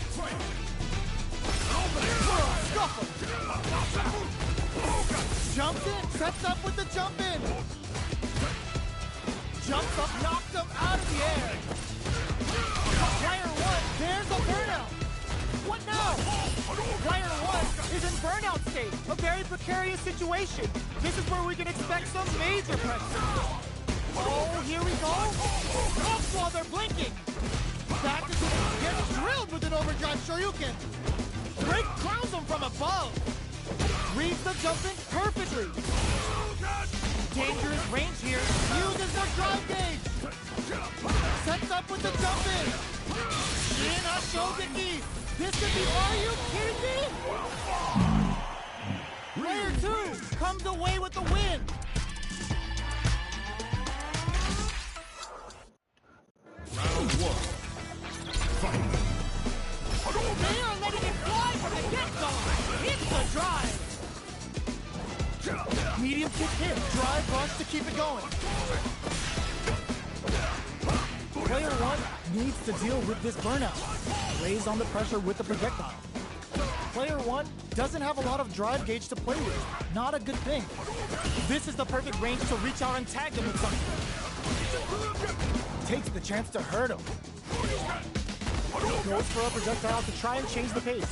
Scuffle. Jumps in, sets up with the jump in. Jumps up, knocks him out of the air. Player one, there's a burnout. What now? Player one is in burnout state, a very precarious situation. This is where we can expect some major pressure. Oh, here we go. Up while they're blinking. Back to gets drilled with an overdrive Shoryuken. Break crowns him from above. Reads the jump in perfectly. Dangerous range here. Uses their drive gauge. Sets up with the jump in. In a Shogeki. This could be. Are you kidding me? Player two comes away with the win. Round one. Fight. They are letting it fly from the get-go. Hits the drive. Medium kick hit. Drive rush to keep it going. Player one needs to deal with this burnout. Lays on the pressure with the projectile. Player one doesn't have a lot of drive gauge to play with. Not a good thing. This is the perfect range to reach out and tag them with something. Takes the chance to hurt him. Goes for a projectile to try and change the pace.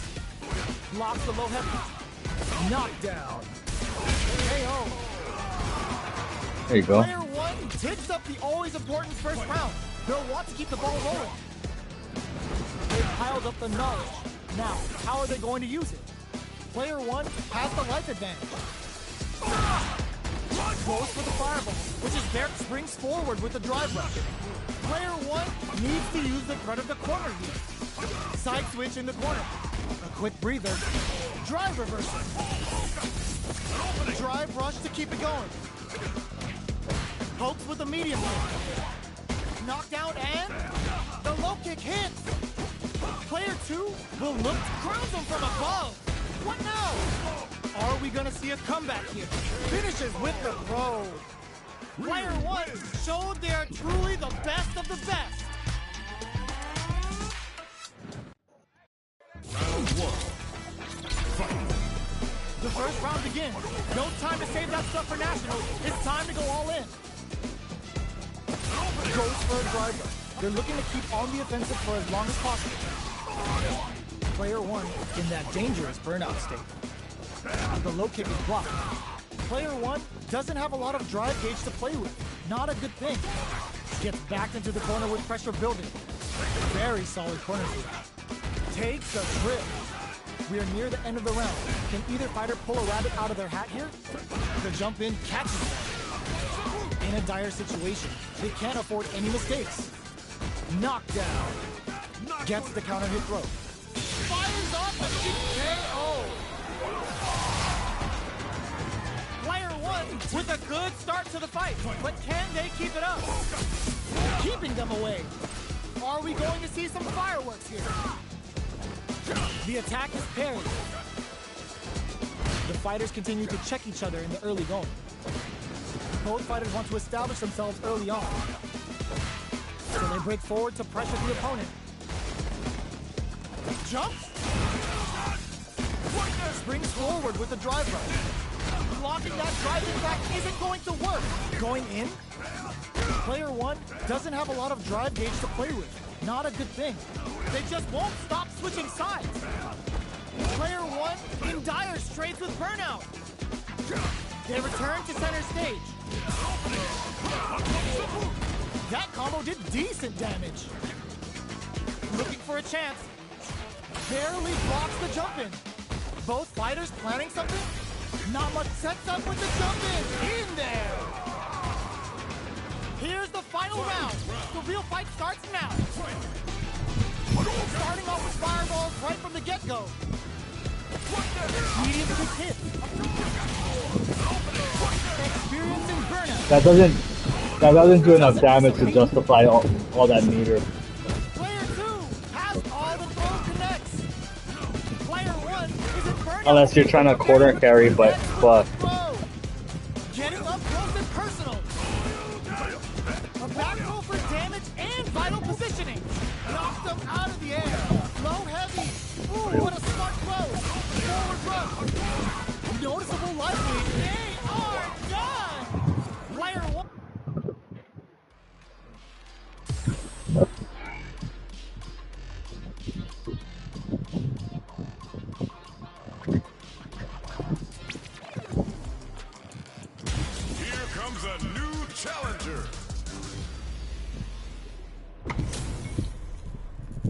Blocks the low heavy. Knockdown. KO. There you go. Player one takes up the always important first round. They'll want to keep the ball rolling. They've piled up the knowledge. Now, how are they going to use it? Player one has the life advantage. Goes for the fireball, which is there, springs forward with the drive rush. Player one needs to use the threat of the corner here. Side switch in the corner. A quick breather. Drive reversal. Drive rush to keep it going. Pokes with a medium kick. Knockdown and the low kick hits. Player two will look to crowns him from above. What now? Are we gonna see a comeback here? Finishes with the throw. Player one showed they are truly the best of the best. Round one. Fight. The first round begins. No time to save that stuff for nationals. It's time to go all in. Goes for a driver. They're looking to keep on the offensive for as long as possible. Player one in that dangerous burnout state. The low kick is blocked. Player one doesn't have a lot of drive gauge to play with. Not a good thing. Gets backed into the corner with pressure building. Very solid corner switch. Takes a trip. We are near the end of the round. Can either fighter pull a rabbit out of their hat here? The jump in catches them. In a dire situation, they can't afford any mistakes. Knockdown. Gets the counter hit throw. Fires off a KO. Player one with a good start to the fight, but can they keep it up? Keeping them away. Are we going to see some fireworks here? The attack is parried. The fighters continue to check each other in the early going. Both fighters want to establish themselves early on. So they break forward to pressure the opponent. Jumps. Springs forward with the drive rush. Blocking that driving back isn't going to work. Going in. Player 1 doesn't have a lot of drive gauge to play with. Not a good thing. They just won't stop switching sides. Player 1 in dire straits with burnout. They return to center stage. That combo did decent damage. Looking for a chance. Barely blocks the jump in. Both fighters planning something? Not much sets up with the jump in there. Here's the final round. The real fight starts now. Starting off with fireballs right from the get-go. Medium kick hit. Experiencing burnout. That doesn't do enough damage to justify all that meter. Player 2 has all the throw connects. Player 1 is in burnout. Unless you're trying to corner carry, but fuck. Getting up close and personal. A back throw for damage and vital positioning. Knocked them out of the air. Low heavy. Ooh, what a smart throw. Forward run. Noticeable life lead. They are done. Player 1. Here comes a new challenger.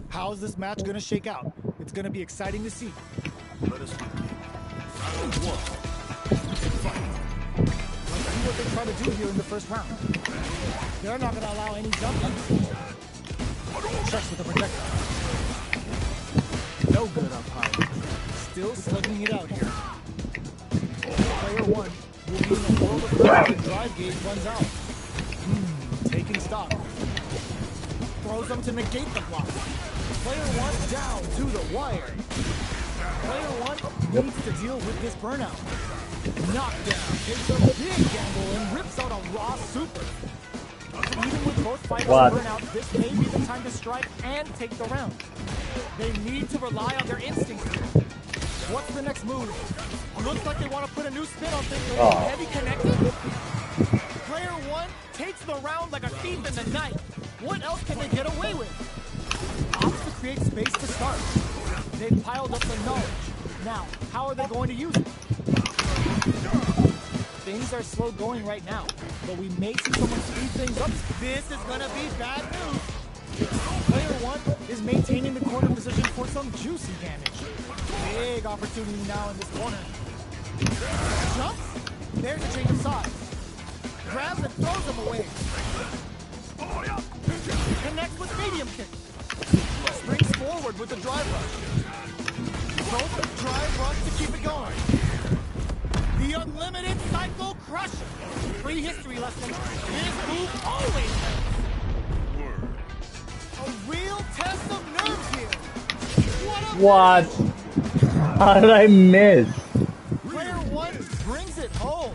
How's this match gonna shake out? It's gonna be exciting to see. Let us begin. Round 1. Let's see what they try to do here in the first round. They're not gonna allow any jumping. Checks with the projectile. No good up high. Still slugging it out here. Player 1 will be in the world of hurt when the drive gauge runs out. Taking stock. Throws them to negate the block. Player 1 down to the wire. Player 1 needs to deal with this burnout. Knockdown takes a big gamble and rips out a raw super. Even with both fighters on burnout, this may be the time to strike and take the round. They need to rely on their instincts here. What's the next move? Looks like they want to put a new spin on things. Heavy connected. Player 1 takes the round like a thief in the night. What else can they get away with? Opts to create space to start. They've piled up the knowledge. Now, how are they going to use it? Things are slow going right now, but we may see someone speed things up. This is gonna be bad news. Player 1 is maintaining the corner position for some juicy damage. Big opportunity now in this corner. Jumps. There's a change of size. Grabs and throws him away. Connects with medium kick. Springs forward with the drive rush. Both drive rush to keep it going. The unlimited cycle crusher. Free history lesson. This move always hurts. A real test of nerves here. What? How did I miss? Player 1 brings it home.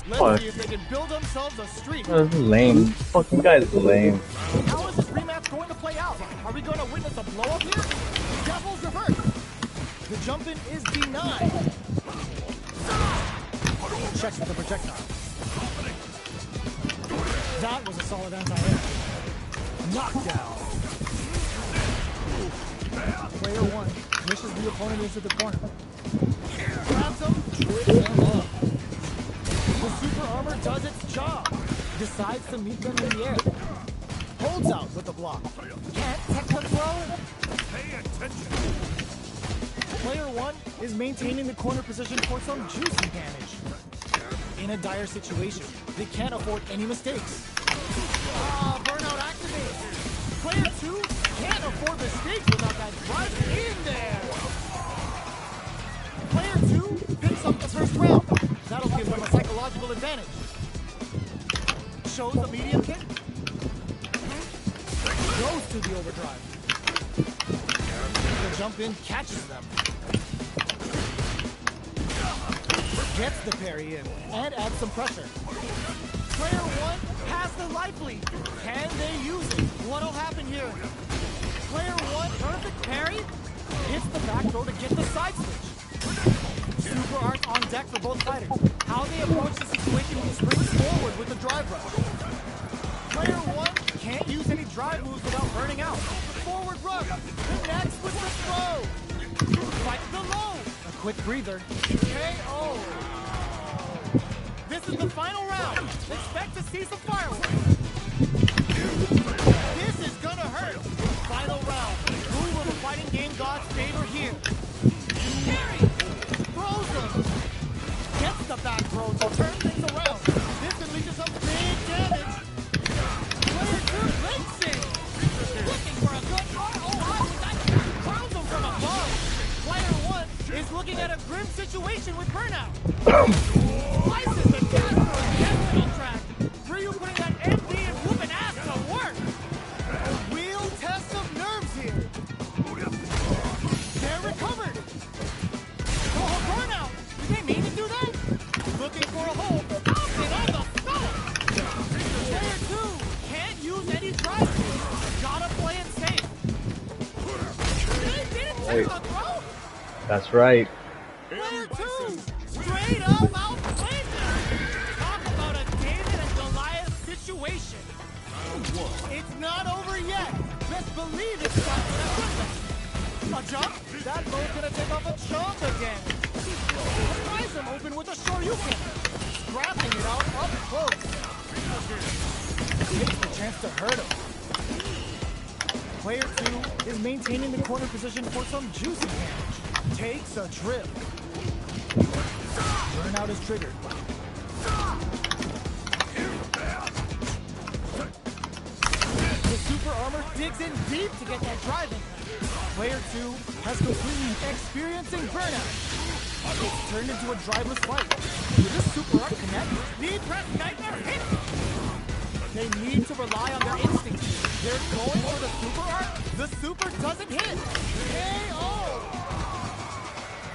Let's see if they can build themselves a streak. That's lame. Fucking guy's lame. How is this rematch going to play out? Are we going to witness a blow up here? Devil's reverse. The jump in is denied. Checks with the projectile. That was a solid anti-air. Knockdown. Player 1 pushes the opponent into the corner. Grabs him and up. The super armor does its job. Decides to meet them in the air. Holds out with the block. Can't tech the throw. Pay attention. Player 1 is maintaining the corner position for some juicy damage. In a dire situation, they can't afford any mistakes. Burnout activates. Player 2 can't afford mistakes without that drive in there. Player 2 picks up the first round. That'll give them a psychological advantage. Shows a medium kick. Goes to the overdrive. The jump in catches them. gets the parry in and adds some pressure. Player 1 has the life lead. Can they use it? What'll happen here? Player 1, perfect parry, hits the back throw to get the side switch. Super art on deck for both fighters. How they approach the situation with springs forward with the drive rush. Player 1 can't use any drive moves without burning out. Forward rush, connects with the throw. Fight the low. A quick breather. KO. This is the final round. Expect to see some fireworks. This is gonna hurt. Final round. Who will the fighting game gods favor here? Carry. Throws him. Gets the back throw to turn things around. This could lead to some big damage. Player 2 links it. Looking for a good that crowns him from above. Player 1 is looking at a grim situation with burnout. Slices the gas for a death track. Ryu putting that MD and whooping ass to work. A real test of nerves here. They're recovered. Oh, burnout. Did they mean to do that? Looking for a hole. Stomping on the skull. Player 2 can't use any drive. Gotta play it safe. They didn't take the throw. That's right. Player 2 straight up outplayed them. Talk about a David and Goliath situation. It's not over yet. Best believe it's not. A jump? That bow's gonna take off a chunk again. Surprise him open with a Shoryuken. Scrapping it out up close. Takes the chance to hurt him. Player 2 is maintaining the corner position for some juicy damage. Takes a trip. Burnout is triggered. The super armor digs in deep to get that drive in. Player 2 has completely experiencing burnout. It's turned into a driveless fight. With this super art connect, Need Press Nightmare hit! They need to rely on their instincts. They're going for the super art. The super doesn't hit. KO!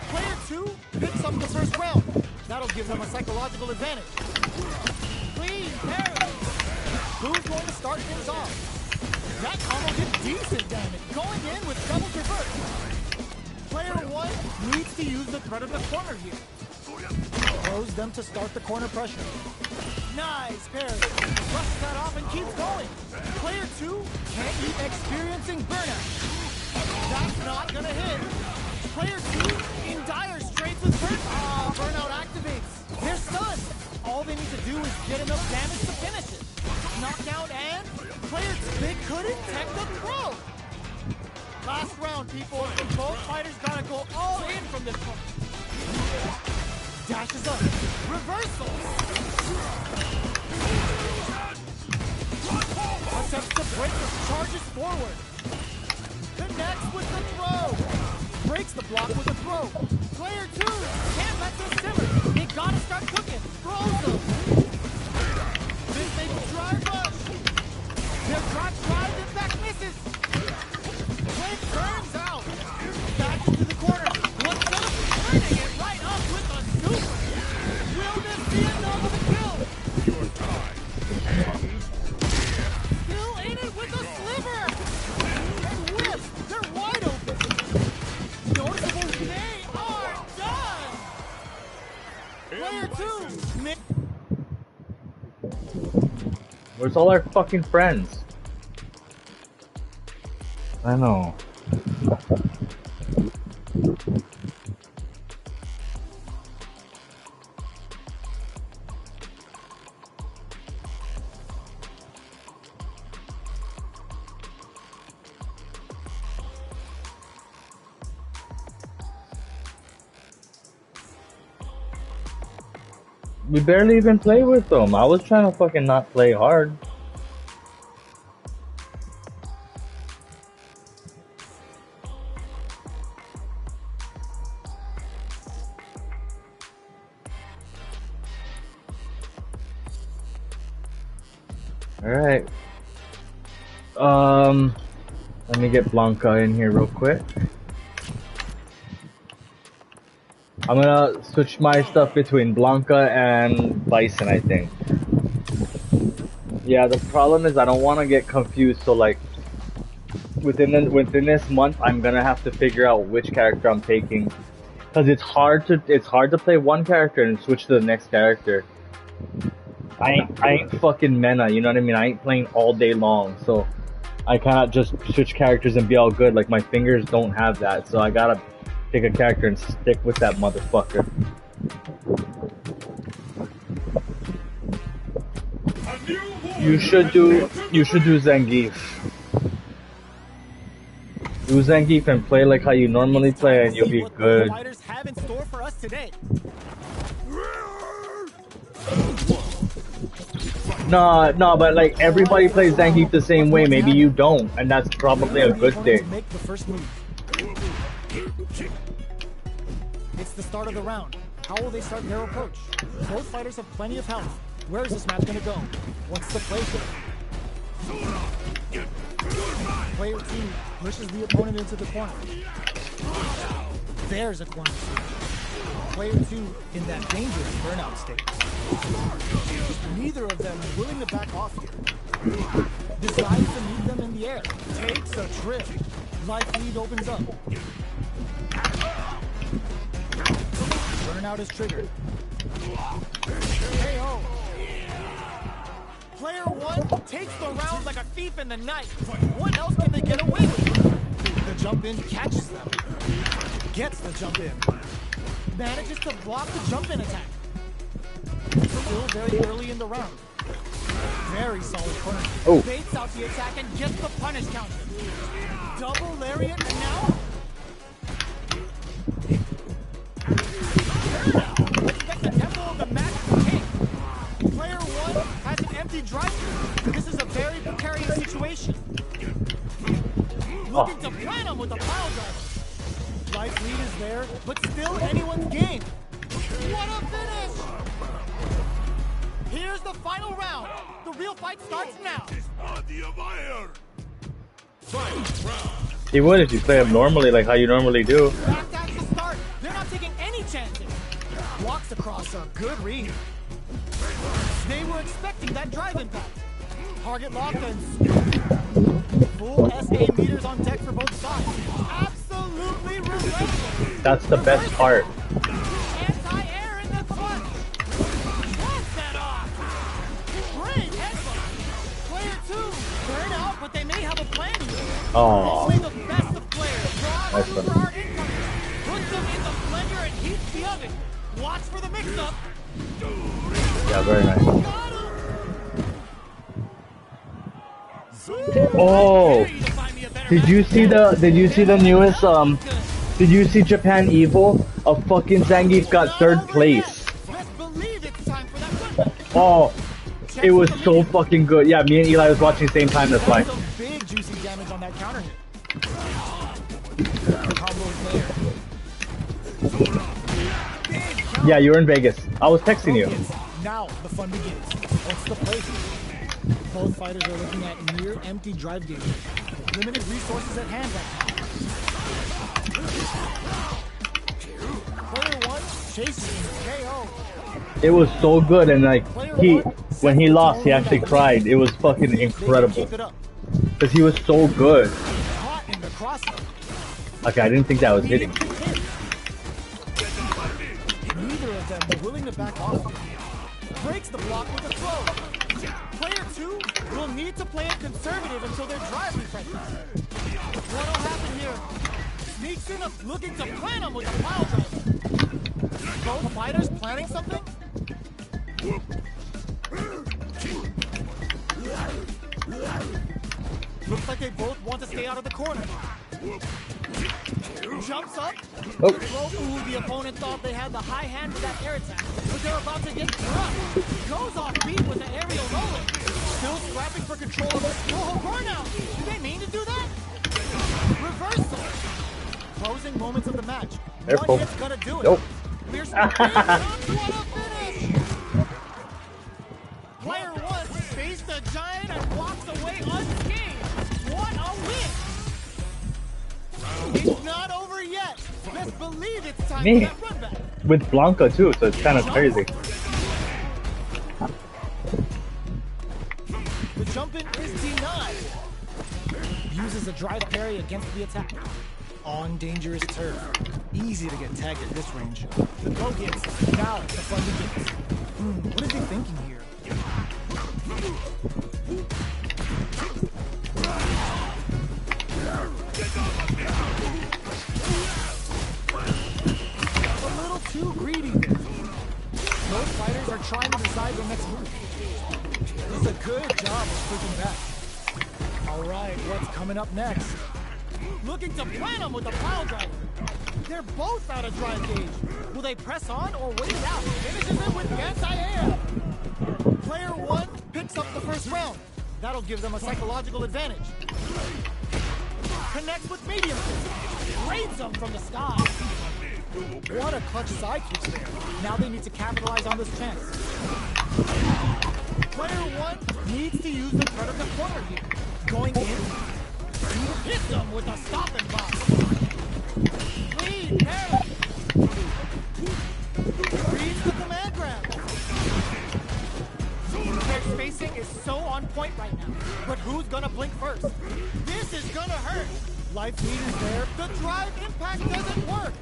Player 2 picks up the first round. That'll give them a psychological advantage. Clean parry. Who's going to start things off? That combo did decent damage, going in with double reverse. Player 1 needs to use the threat of the corner here. Throws them to start the corner pressure. Nice parry. Brushes that off and keeps going. Player 2 can't be experiencing burnout. That's not gonna hit. Player 2 in dire straits with burnout. Burnout activates. They're stunned. All they need to do is get enough damage to finish it. Knockdown and player 2, they couldn't tech the throw. Last round, people. Both fighters gotta go all in from this one. Dashes up. Reversal. Attempts to break the charges forward. Connects with the throw. Breaks the block with the throw. Player 2 can't let this simmer. They gotta start cooking. Throws them. This makes a drive rush. Their drive in back misses. Blade turns out. Back into the corner. What's up? Turning it right up with a super. Will this be enough of a kill? Still in it with a sliver. And whips. They're wide open. Noticeable, they are done. Player 2. Where's all our fucking friends? I know. We barely even play with them. I was trying to fucking not play hard. Alright. Let me get Blanca in here real quick. I'm gonna switch my stuff between Blanca and Bison, I think. Yeah, the problem is I don't want to get confused, so like within this month I'm gonna have to figure out which character I'm taking. Cause it's hard to play one character and switch to the next character. I ain't fucking Mena, you know what I mean? I ain't playing all day long, so I cannot just switch characters and be all good. Like my fingers don't have that, so I gotta pick a character and stick with that motherfucker. You should do Zangief. Do Zangief and play like how you normally play, and you'll be good. Fighters have in store for us today. No, but like everybody plays Zangief the same way. Maybe you don't, and that's probably a good thing. Make the first move. It's the start of the round. How will they start their approach? Both fighters have plenty of health. Where is this match going to go? What's the play here? Player 2 pushes the opponent into the corner. There's a corner switch. Player 2 in that dangerous burnout state. Neither of them willing to back off here. Decides to meet them in the air. Takes a trip. Life lead opens up. Burnout is triggered. KO. Player 1 takes the round like a thief in the night. What else can they get away with? The jump in catches them. Gets the jump in. Manages to block the jump in attack. Still very early in the round. Very solid corner. Oh. Baits out the attack and gets the punish counter. Double lariat and now. Expect the tempo of the match to take. Player 1 has an empty drive-thru. This is a very precarious situation. Looking to plan him with a pile driver. Life lead is there, but still anyone's game. What a finish! Here's the final round. The real fight starts now. He would if you play him normally, like how you normally do. Back at the start. They're not taking any chances. Walks across a good read. They were expecting that drive impact. Target locked and full SA meters on deck for both sides. Absolutely relentless. That's the best part. Anti-air in the front. What's that off? Great headbutt. Player 2 burn out, but they may have a plan here. Oh. Only the best of players. Draw Nice for one. our incomers. Puts them in the blender and heats the oven. Watch for the mix-up. Yeah, very nice. Got him. Oh, did you see the newest did you see Japan Evil? A fucking Zangief got 3rd place. Best believe it's time for that one. Oh, it was so fucking good. Yeah, me and Eli was watching the same time, that's why. Some big juicy damage on that counter hit. Combo's there. Yeah, you were in Vegas. I was texting you. Now the fun begins. What's the play? Both fighters are looking at near empty drive gauges. Limited resources at hand right now. Player 1 chases KO. It was so good, and like when he lost, he actually cried. It was fucking incredible because he was so good. Caught in the crossover. Okay, I didn't think that was hitting. Neither of them were willing to back off. Breaks the block with a throw. Player 2 will need to play it conservative until their drive refreshes. What'll happen here? Sneaks in looking to plan him with a pile driver. Both fighters planning something? Looks like they both want to stay out of the corner. Jumps up. Oh. Ooh, the opponent thought they had the high hand for that air attack, but they're about to get crushed. Goes off beat with the aerial roller. Still scrapping for control of this burnout. Did they mean to do that? Reversal. Closing moments of the match. Careful. One hit's gonna do it. Nope. Here's what a finish. Player 1 faced the giant and walks away unscathed. What a win! It's not over yet. Let's believe it's time for that run back. with Blanca too, so it's kind of crazy. The jump in is denied. Uses a drive parry against the attack. On dangerous turf. Easy to get tagged at this range. The go gets. Now the fun begins. What is he thinking here? A little too greedy there. Both fighters are trying to decide their next move. Does a good job of pushing back. Alright, what's coming up next? Looking to plant him with the pile driver. They're both out of drive gauge. Will they press on or wait it out? Finishes it with the anti-air. Player 1 picks up the first round. That'll give them a psychological advantage. Connects with medium. Raids them from the sky. What a clutch side switch there. Now they need to capitalize on this chance. Player 1 needs to use the front of the corner here. Going in. Hit them with a stopping box. Lead parry. Reads the command grab. Their spacing is so on point right now. But who's gonna blink first? This is gonna hurt. Life lead is there. The drive impact doesn't work.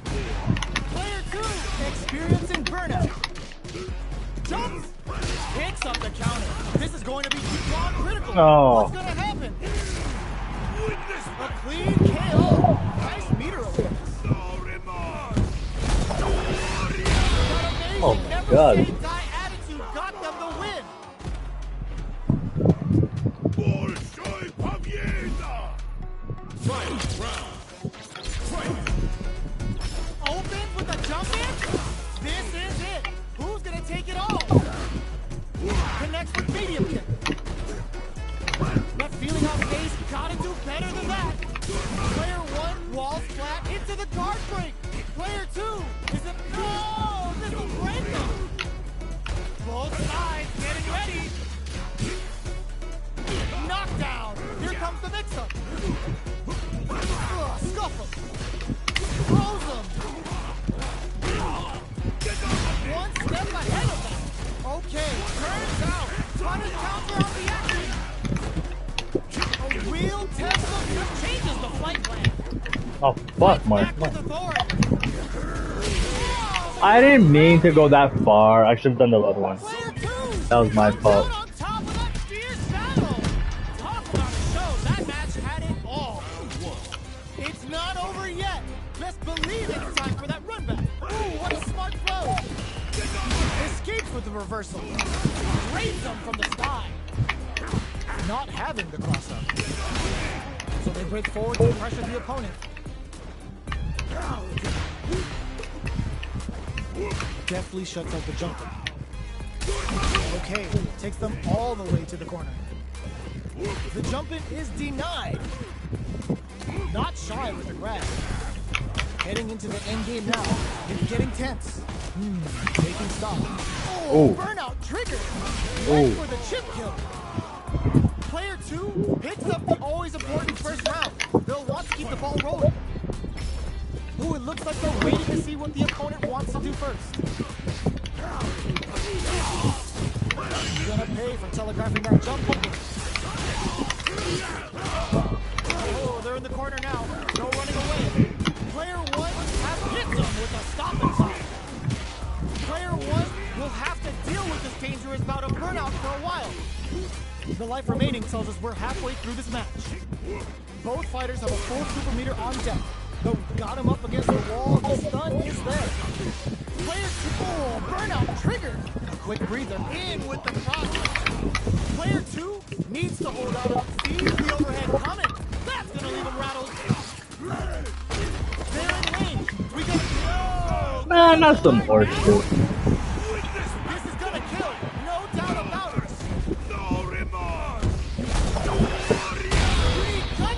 Player 2 experiencing burnout. Jumps. Picks up the counter. This is going to be strong critical. Oh. What's gonna happen? A clean KO. Nice meter awareness. Oh my god. Never say die attitude got them the win. Opens with a jump in. This is it. Who's gonna take it all? Connects with medium kick. That feeling out base gotta do better than that. Player 1 walls flat into the guard break. Player 2 is it? No, this will break them. Both sides getting ready. Knockdown. Here comes the mix-up. Scuffle. Throws him. One step ahead of them. Okay, turns out. Trying to counter on the action. A real test of changes the flight plan. Oh fuck, Mark. Back with authority. I didn't mean to go that far. I should have done the other one. Player 2. That was my fault. On top of that fierce battle. Talk about a show. That match had it all. It's not over yet. Best believe it's time for that run back. Ooh, what a smart throw. Escapes with the reversal. Raids them from the sky. Not having the cross up. So they break forward to pressure the opponent. Deftly shuts out the jumper. Okay, takes them all the way to the corner. The jump in is denied. Not shy with the grab. Heading into the end game now. It's getting tense. Taking stop. Oh, burnout triggered. Went for the chip kill. Player 2 picks up the always important first round. They'll want to keep the ball rolling. Ooh, it looks like they're waiting to see what the opponent wants to do first. You're gonna pay for telegraphing that jump. Oh, they're in the corner now. No running away. Player 1 has hit them with a stopping shot. Player 1 will have to deal with this dangerous bout of burnout for a while. The life remaining tells us we're halfway through this match. Both fighters have a full super meter on deck. Though got him up against the wall, the stun is there. Player 2, burnout triggered. A quick breather in with the cross. Player 2 needs to hold out and sees the overhead coming. That's gonna leave him rattled. They're in range. We got Man, that's some horse shit. This is gonna kill, no doubt about it.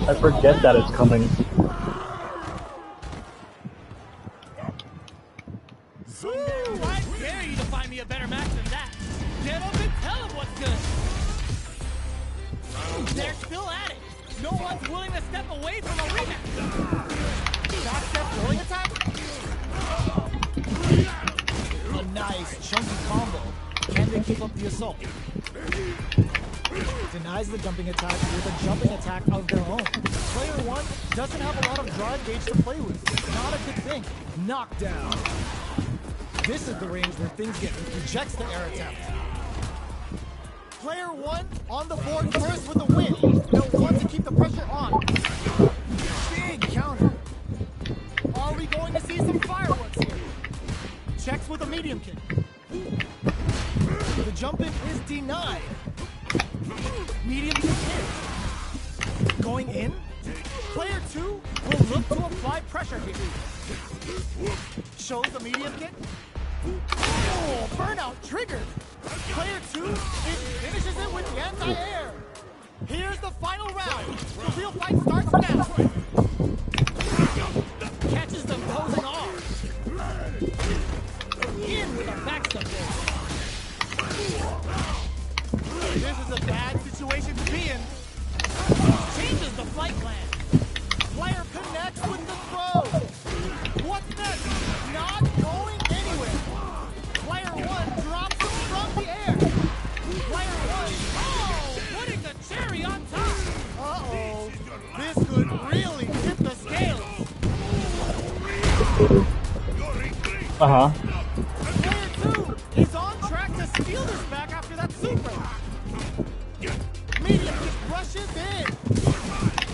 I forget that it's coming. Ooh, I dare you to find me a better match than that. Get up and tell them what's good. They're still at it. No one's willing to step away from a rematch. Back step rolling attack. Nice chunky combo. Can they keep up the assault? Denies the jumping attack with a jumping attack of their own. Player 1 doesn't have a lot of drive gauge to play with. Not a good thing. Knockdown. This is the range where things get rejects the air attempt. Player 1 on the board first with the win. They'll want to keep the pressure on. Big counter. Are we going to see some fireworks here? Checks with a medium kick. The jump in is denied. Medium kick hit. Going in. Player 2 will look to apply pressure here. Shows the medium kick. Oh, burnout triggered. Player 2 finishes it with the anti-air. Here's the final round. The real fight starts now. Catches them posing off. In with a backstep there. This is a bad situation to be in. Changes the flight plan. Player connects with the throw. What's next? Not going anywhere. Player 1 drops him from the air. Player 1, oh, putting the cherry on top. Uh-oh. This could really tip the scales. Uh-huh. Player 2 is on track to steal this back after that super. Medium just rushes in.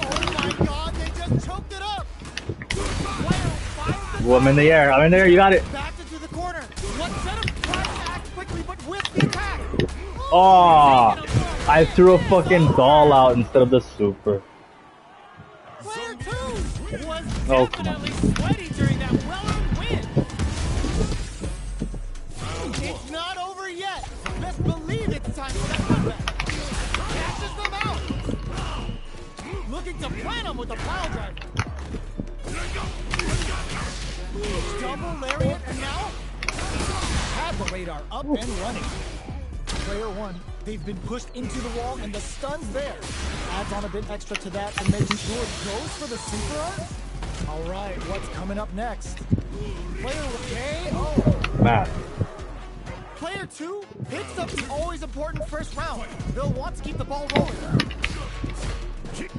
Oh my god, they just choked it up. Player 5 Well, I'm in the air. I'm in there. You got it. backed into the corner. What set up tries to act quickly, but with the attack. Oh, I threw a fucking doll out instead of the super. Player 2 was Oh, come on. definitely sweaty during that well-earned win. It's not over yet. Best believe it's time for that comeback. Catches them out. Looking to plant them with a pile driver. Double lariat and now have the radar up and running. Player 1, they've been pushed into the wall and the stun's there. Adds on a bit extra to that to make sure it goes for the super art. All right, what's coming up next? Player KO. Matt. Player 2 picks up the always important first round. They'll want to keep the ball rolling.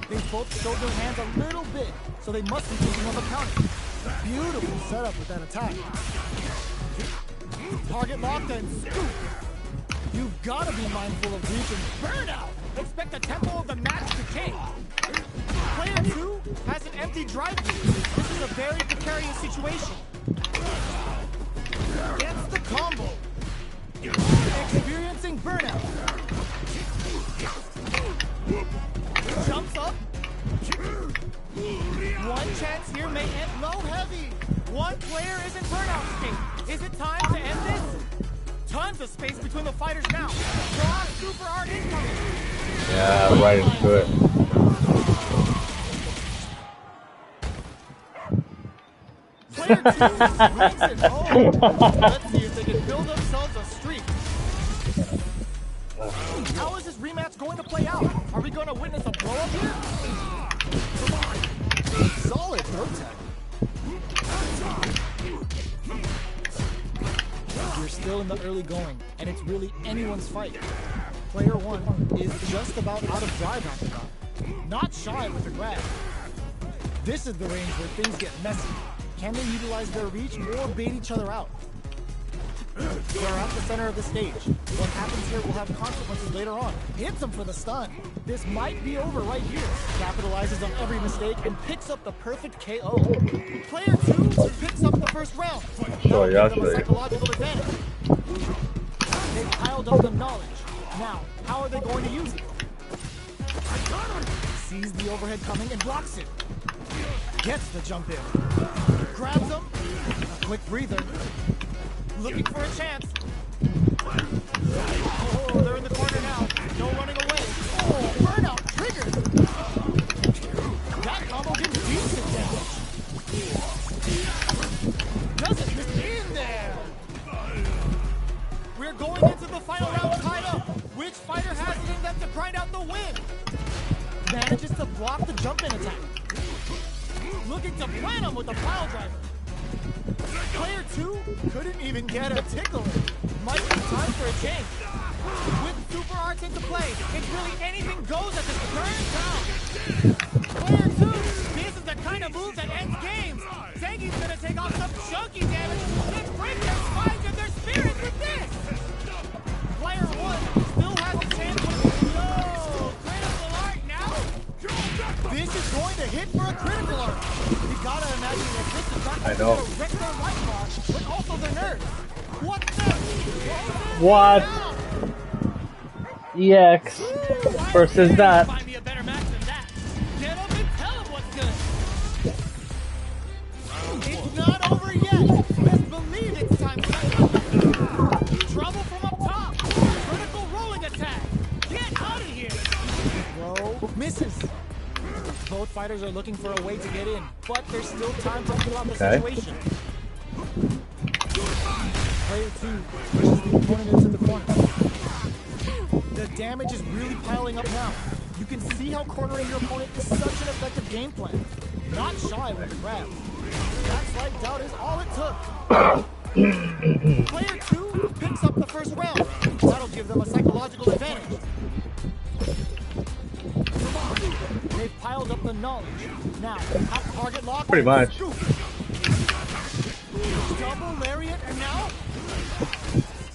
They both showed their hands a little bit, so they must be taking on the counter. Beautiful setup with that attack. Target locked and scoop. You've got to be mindful of reach and burnout. Expect the tempo of the match to change. Player 2 has an empty drive gauge. This is a very precarious situation. Gets the combo. Experiencing burnout. Jumps up. One chance here may end low heavy. One player is in burnout state. Is it time to end this? Tons of space between the fighters now. Raw super art incoming. Yeah, right into it. Player 2 brings it home. Let's see if they can build themselves a streak. How is this rematch going to play out? Are we going to witness a blow-up here? Solid throw tag. You're still in the early going, and it's really anyone's fight. Player 1 is just about out of drive after that. Not shy with the grab. This is the range where things get messy. Can they utilize their reach or bait each other out? They're at the center of the stage. What happens here will have consequences later on. Hits him for the stun. This might be over right here. Capitalizes on every mistake and picks up the perfect KO. Player 2 picks up the first round. Oh, yeah, Gives them a psychological advantage. They've piled up the knowledge. Now, how are they going to use it? Sees the overhead coming and blocks it. Gets the jump in. Grabs him. A quick breather. Looking for a chance. Oh, they're in the corner now. No running away. Oh, burnout triggered. That combo did decent damage. Doesn't miss in there. We're going into the final round tied up. Which fighter has it in them to grind out the win? Manages to block the jump-in attack. Looking to plant him with the pile driver. Player 2 couldn't even get a tickle in. Might be time for a change. With super arts into play, it's really anything goes at this turn down. Player 2, this is the kind of move that ends games. Zengi's gonna take off some chunky damage, then break their spines and their spirits with this. Player 1 still has a chance with critical art now. This is going to hit for a critical art. You gotta imagine that this is not only gonna wreck their life bar, but also their nerves. What's this? What? EX versus that. Find me a better match than that. Get up and tell him what's good. It's not over yet. Best believe it's time for that. Trouble from up top. Critical rolling attack. Get out of here. Throw misses. Both fighters are looking for a way to get in, but there's still time to fill out the situation. Player 2 pushes the opponent into the corner. The damage is really piling up now. You can see how cornering your opponent is such an effective game plan. Not shy with the grab. That slight doubt is all it took. Player 2 picks up the first round. That'll give them a psychological advantage. They've piled up the knowledge. Now, out target lock. Pretty much. Double lariat, and now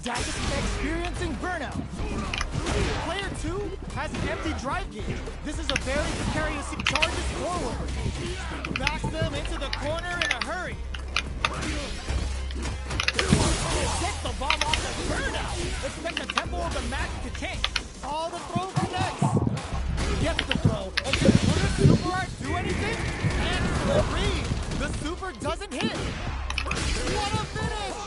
Dash is experiencing burnout. Player 2 has an empty drive gauge. This is a very precarious charges forward. Backs them into the corner in a hurry. Gets the bomb off the burnout. Expect the tempo of the match to change. All the throws connects. Gets the throw. And can Twitter super art do anything? And read. The super doesn't hit. What a finish!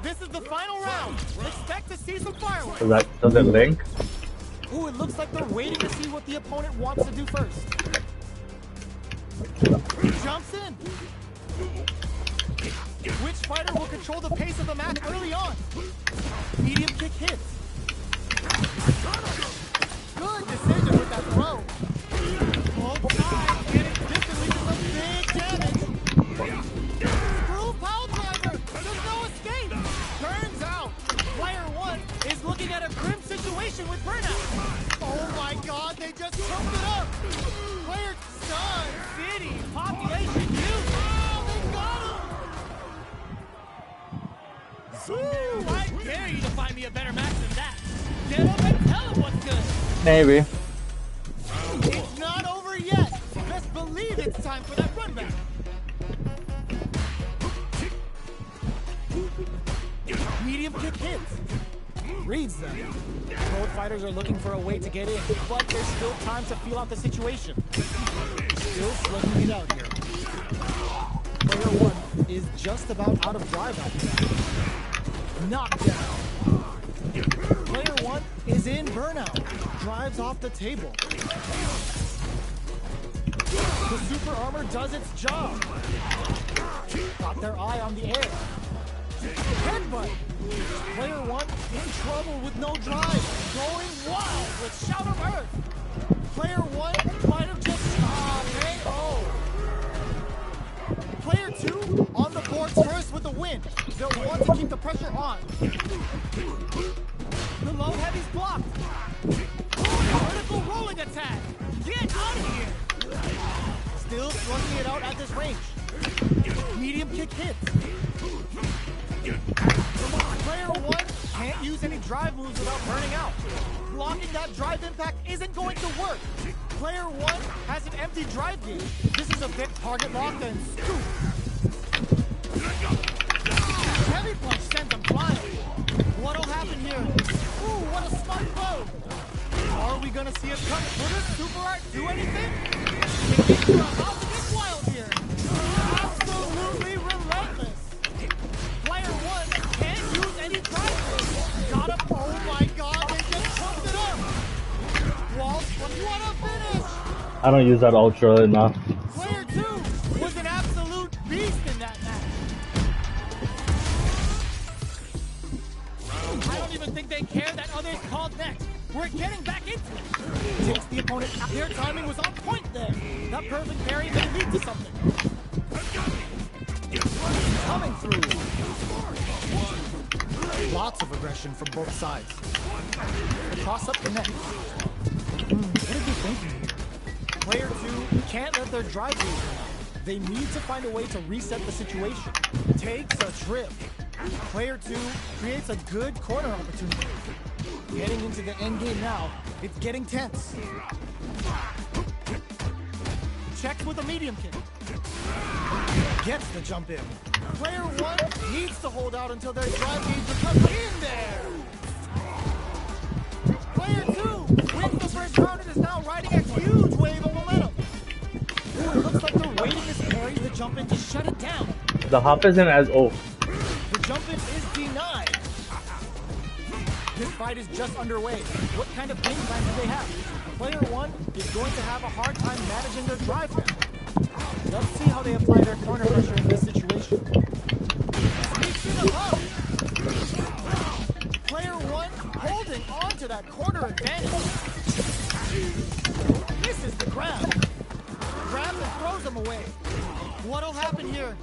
This is the final round. Expect to see some fireworks. Does it link? Ooh, it looks like they're waiting to see what the opponent wants to do first. Jumps in. Which fighter will control the pace of the match early on? Medium kick hits. Good decision with that throw. Both sides getting distantly to some big damage. Screw pile driver. There's no escape. Turns out, player 1 is looking at a grim situation with burnout. Oh my god, they just choked it up. Player Sun, City, population, you. Oh, they got him. Ooh, I dare you to find me a better match than that. Get up and tell him what's good. Maybe. It's not over yet. Best believe it's time for that run back. Medium kick hits. Reads them. Both fighters are looking for a way to get in, but there's still time to feel out the situation. Still slugging it out here. Player 1 is just about out of drive after that. Knockdown. Player 1 is in burnout. Drives off the table. The super armor does its job. Got their eye on the air. Headbutt. Player 1 in trouble with no drive. Going wild with Shout of Earth. Player 1 might have just KO. Player 2 on the board first with the win. They'll want to keep the pressure on. The low heavy's blocked. Vertical rolling attack. Get out of here. Still slugging it out at this range. Medium kick hits. Player 1 can't use any drive moves without burning out. Blocking that drive impact isn't going to work. Player 1 has an empty drive gauge. This is a big target lock and scoop. Heavy punch sends him flying. What'll happen here? Ooh, what a smart blow. Are we gonna see a cut? Will this super art do anything? Things are about to get wild here. Absolutely relentless. Player 1 can't use any drive moves. Got him. Oh my god, they just choked it up. Walsh, what a finish. I don't use that ultra enough. Player 2 was an absolute beast in that match. I don't even think they care that others called next. We're getting back into it. Takes the opponent out. Their timing was on point there. That perfect parry may lead to something. Coming. going through. Lots of aggression from both sides. The toss-up connects. What are they thinking here? Player 2 can't let their drive gauge run out. They need to find a way to reset the situation. Takes a trip. Player 2 creates a good corner opportunity. Getting into the end game now, it's getting tense. Checks with a medium kick. Gets the jump in. Player 1 needs to hold out until their drive gauge becomes in there. Player 2 wins the first round and is now riding a huge wave of momentum. Ooh, it looks like they're waiting to parry the jump in to shut it down. The hop isn't as oh. The jump in is denied. This fight is just underway. What kind of game plan do they have? Player 1 is going to have a hard time managing their drive now. Let's see how they apply their corner pressure in this situation. Sneaks in above. Player 1 holding on to that corner advantage. Misses the grab. Grabs and throws him away. What'll happen here?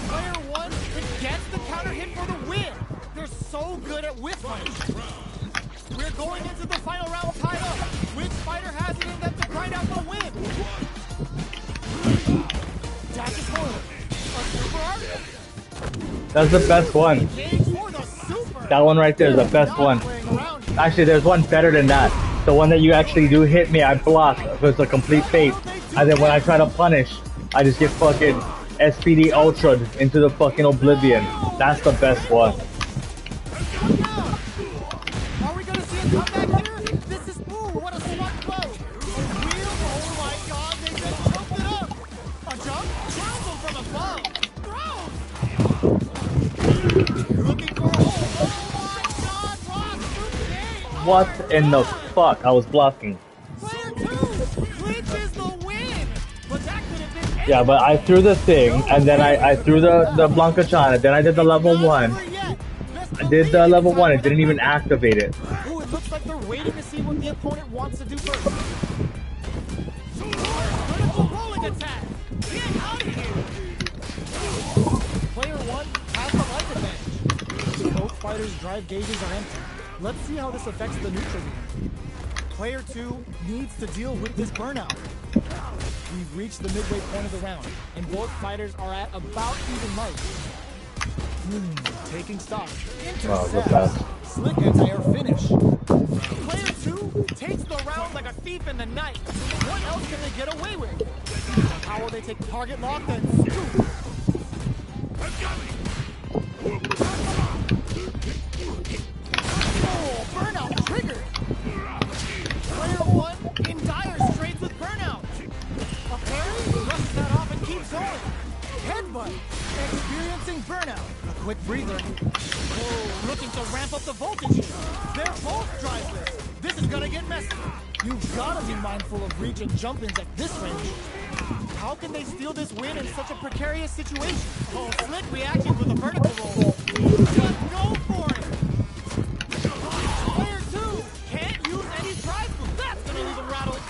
Player 1 gets the counter hit for the win. They're so good at whip punch. We're going into the final round tied up. Which fighter has it in them to grind out the win? Dash is forward. A super art? That's the best one. Engage for the super. That one right there is the best one. Actually, there's one better than that. The one that you actually do hit me, I block. It's a complete fake. And then when I try to punish, I just get fucking SPD Ultra'd into the fucking oblivion. That's the best one. Are we gonna see a comeback here? This is ooh, what a smart blow. A wheel, oh my god, they just choked it up. A jump, travel from above. Looking for a hole. Oh my god, Ross, good game. What in the fuck? I was blocking. Player 2 clinches the win. But that could have been Yeah, but I threw the thing, and then I threw the Blanca Chan, and then I did the level 1. I did the level 1, it didn't even activate it. Ooh, it looks like they're waiting to see what the opponent wants to do first. Critical rolling attack! Get out of here! Player 1 has the life advantage. Both fighters' drive gauges are empty. Let's see how this affects the neutral game. Player 2 needs to deal with this burnout. We've reached the midway point of the round, and both fighters are at about even marks. Taking stock. Intercept. Slick anti-air finish. Player 2 takes the round like a thief in the night. What else can they get away with? How will they take target lock and scoop? Oh, burnout triggered. Player 1 in dire straits with burnout. A parry brushes that off and keeps going. Headbutt. Experiencing burnout. A quick breather. Oh, looking to ramp up the voltage here. They're both driveless. This is gonna get messy. You've gotta be mindful of reach and jump-ins at this range. How can they steal this win in such a precarious situation? Oh, slick reaction with a vertical roll. Just go for it. Player 2 can't use any drive move. That's gonna leave him rattled.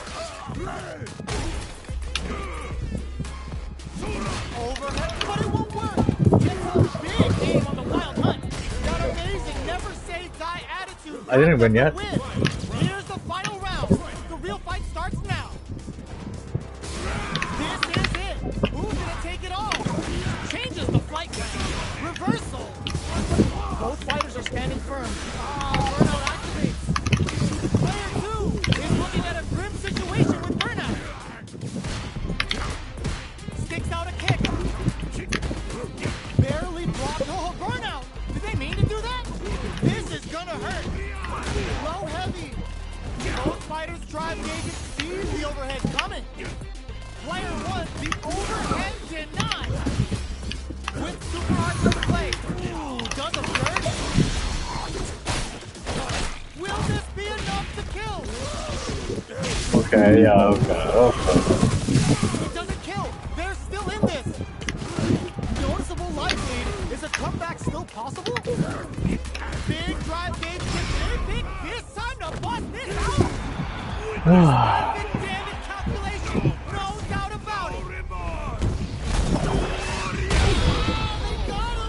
Overhead, but it won't work. Gets a big game on the wild hunt. That amazing, never say die attitude. I didn't win yet. Here's the final round. The real fight starts now. This is it. Who's gonna take it all? Changes the flight plan. Reversal. Both fighters are standing firm. Burnout activates. Player 2 is looking at a grim situation with burnout. Sticks out a kick. Barely blocked. Oh, burnout! Did they mean to do that? This is gonna hurt. Low heavy. Both fighters drive gauges see the overhead coming. Player 1, the overhead denied. With super hard to play. Ooh, does a third. Will this be enough to kill? Okay, yeah, okay. It doesn't kill. They're still in this. Noticeable life lead. Is a comeback still possible? Big drive gauge gets very big. This time to bust this out. Big damn it calculation. No doubt about it. Oh, they got him.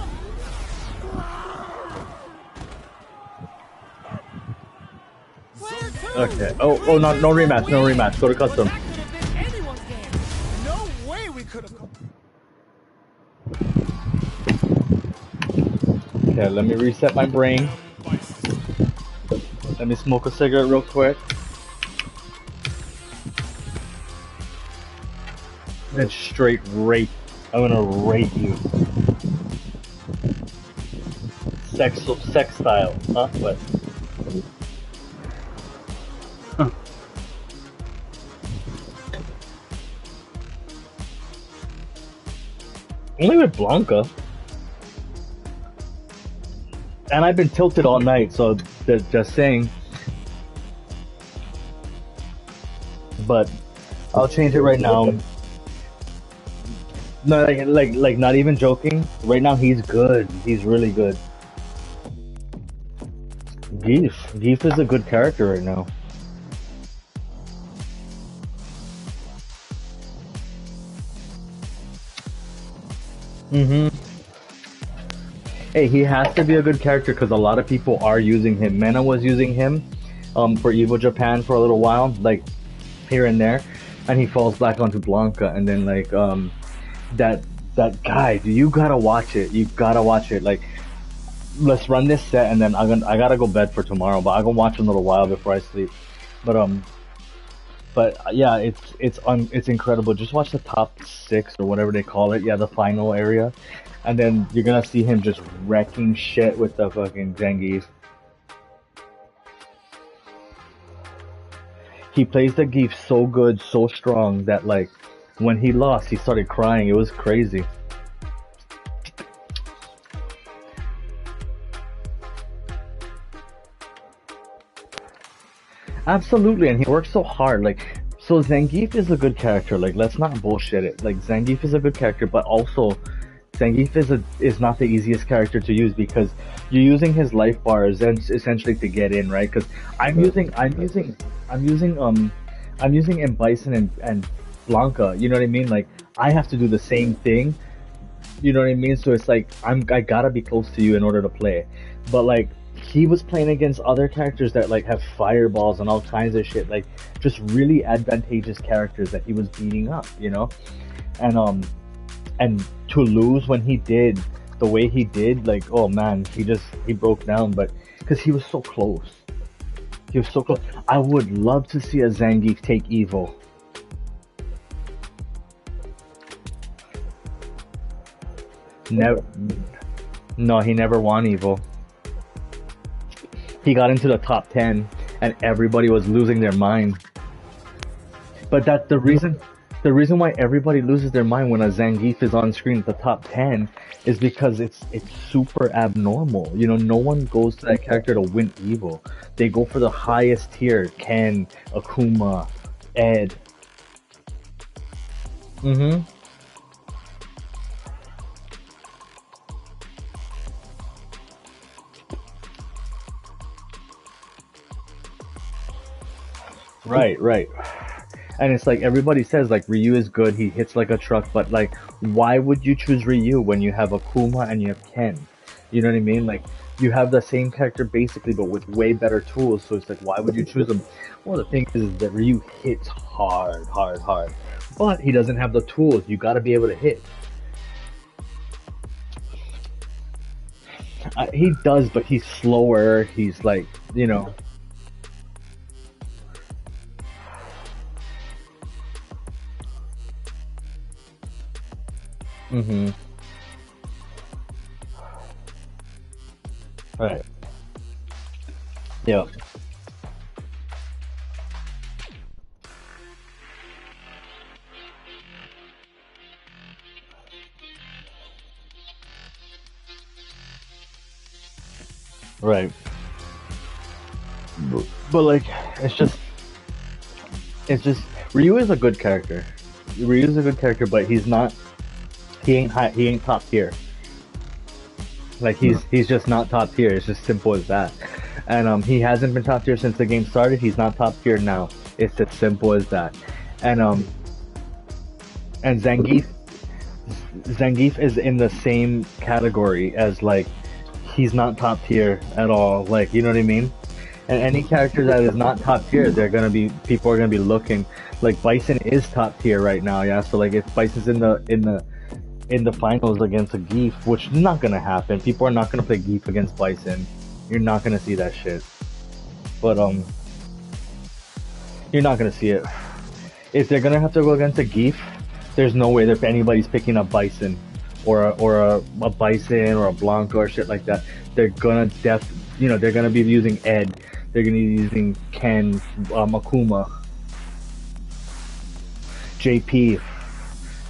Okay. Oh, no rematch, no rematch. Go to custom. That could have been anyone's game. No way we could have. Okay, let me reset my brain. Let me smoke a cigarette real quick. Then straight rape. I'm gonna rape you. Sex style, huh? What? Huh. Only with Blanca. And I've been tilted all night, so just saying. But I'll change it right now. No, like, not even joking. Right now, he's good. He's really good. Geef is a good character right now. Mm-hmm. Hey, he has to be a good character because a lot of people are using him. Mena was using him for Evo Japan for a little while, like here and there, and he falls back onto Blanca, and then like that guy, you gotta watch it. You gotta watch it. Like, let's run this set, and then I gotta go bed for tomorrow, but I'm gonna watch it in a little while before I sleep. But yeah, it's incredible. Just watch the top 6 or whatever they call it. Yeah, the final area. And then you're gonna see him just wrecking shit with the fucking Zangief. He plays the Geef so good, so strong that like when he lost, he started crying. It was crazy. Absolutely, and he works so hard. Like, so Zangief is a good character. Like, let's not bullshit it. Like, Zangief is a good character, but also Zangief is not the easiest character to use because you're using his life bars and essentially to get in, right? Because I'm using M Bison and Blanca. You know what I mean? Like, I have to do the same thing. You know what I mean? So it's like I gotta be close to you in order to play. But like, he was playing against other characters that like have fireballs and all kinds of shit, like just really advantageous characters that he was beating up, you know? And to lose when he did, the way he did, like, oh man, he broke down, but because he was so close. He was so close. I would love to see a Zangief take Evo. Never. No, he never won Evo. He got into the top 10 and everybody was losing their mind. But that's the reason why everybody loses their mind when a Zangief is on screen at the top 10 is because it's super abnormal. You know, no one goes to that character to win Evo. They go for the highest tier, Ken, Akuma, Ed. Mm-hmm. Right. And it's like everybody says like Ryu is good, he hits like a truck, but like why would you choose Ryu when you have Akuma and you have Ken? You know what I mean? Like you have the same character basically but with way better tools, so it's like why would you choose him? Well, the thing is that Ryu hits hard. But he doesn't have the tools. You gotta be able to hit. He does, but he's slower, he's like, you know. Mm-hmm. Right. Yeah. Right. But like, it's just Ryu is a good character. Ryu is a good character, but he's not. He ain't top tier. Like he's just not top tier. It's just simple as that. And he hasn't been top tier since the game started. He's not top tier now. It's as simple as that. And Zangief is in the same category as like he's not top tier at all. Like, you know what I mean? And any character that is not top tier, people are gonna be looking. Like Bison is top tier right now, yeah. So like if Bison's in the finals against a Geef, which is not gonna happen. People are not gonna play Geef against Bison. You're not gonna see that shit. But you're not gonna see it. If they're gonna have to go against a Geef, there's no way that anybody's picking up Bison or a Bison or a Blanca or shit like that. They're gonna they're gonna be using Ed. They're gonna be using Ken, Akuma, JP.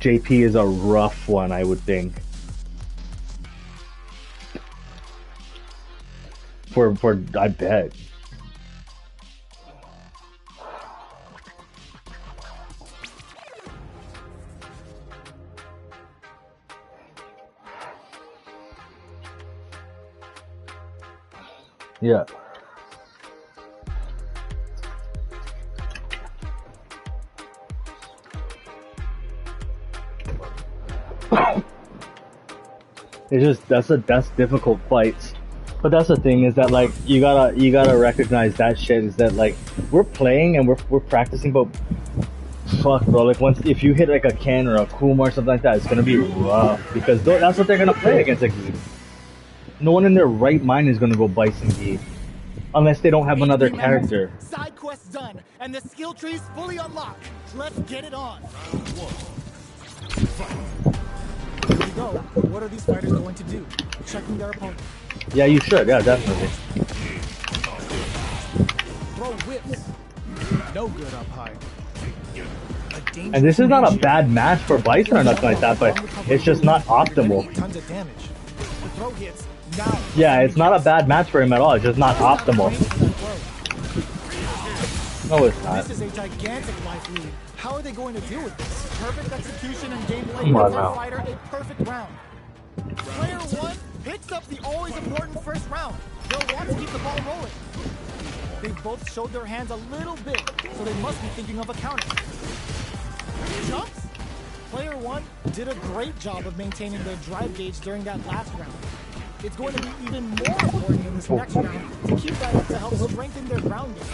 JP is a rough one, I would think. For I bet. Yeah. It's just that's difficult fights. But that's the thing is that like you gotta recognize that shit is that like we're playing and we're practicing, but fuck bro, like if you hit like a Ken or a Kuma or something like that, it's gonna be rough because that's what they're gonna play against a Geef. No one in their right mind is gonna go Bison Geef unless they don't have another character. Side quest done, and the skill tree's fully unlocked. Let's get it on. Here we go. What are these fighters going to do? Checking their opponent. Yeah, you should. Yeah, definitely. Throw whips. No good up high. And this is not a bad match for Bison or nothing like that, but it's just not optimal. Tons of damage. The throw hits. Now. Yeah, it's not a bad match for him at all. It's just not optimal. No, it's not. This is a gigantic life lead. How are they going to deal with this? Perfect execution and gameplay Come on gives now. our fighter a perfect round. Player 1 picks up the always important first round. They'll want to keep the ball rolling. They both showed their hands a little bit, so they must be thinking of a counter. Jumps? Player 1 did a great job of maintaining their drive gauge during that last round. It's going to be even more important in this next round to keep that up to help strengthen their ground game.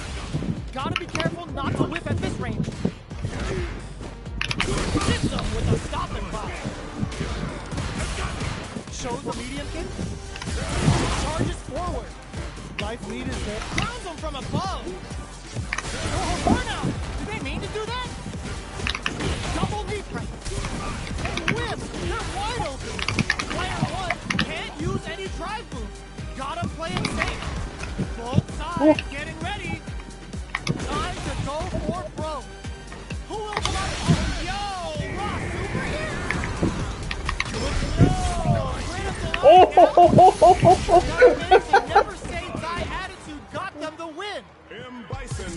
Gotta be careful not to whiff at this range. Hits them with a stop and pop. Shows the medium kick. Charges forward. Life lead is there. Crowns them from above. Oh, burnout. Did they mean to do that? Double knee press. And whip. They're wide open. Player 1 can't use any drive moves. Gotta play it safe. Both sides getting ready. Time to go for broke. Who will come out? Oh, yo! Rock super here! Never say thy attitude got them the win.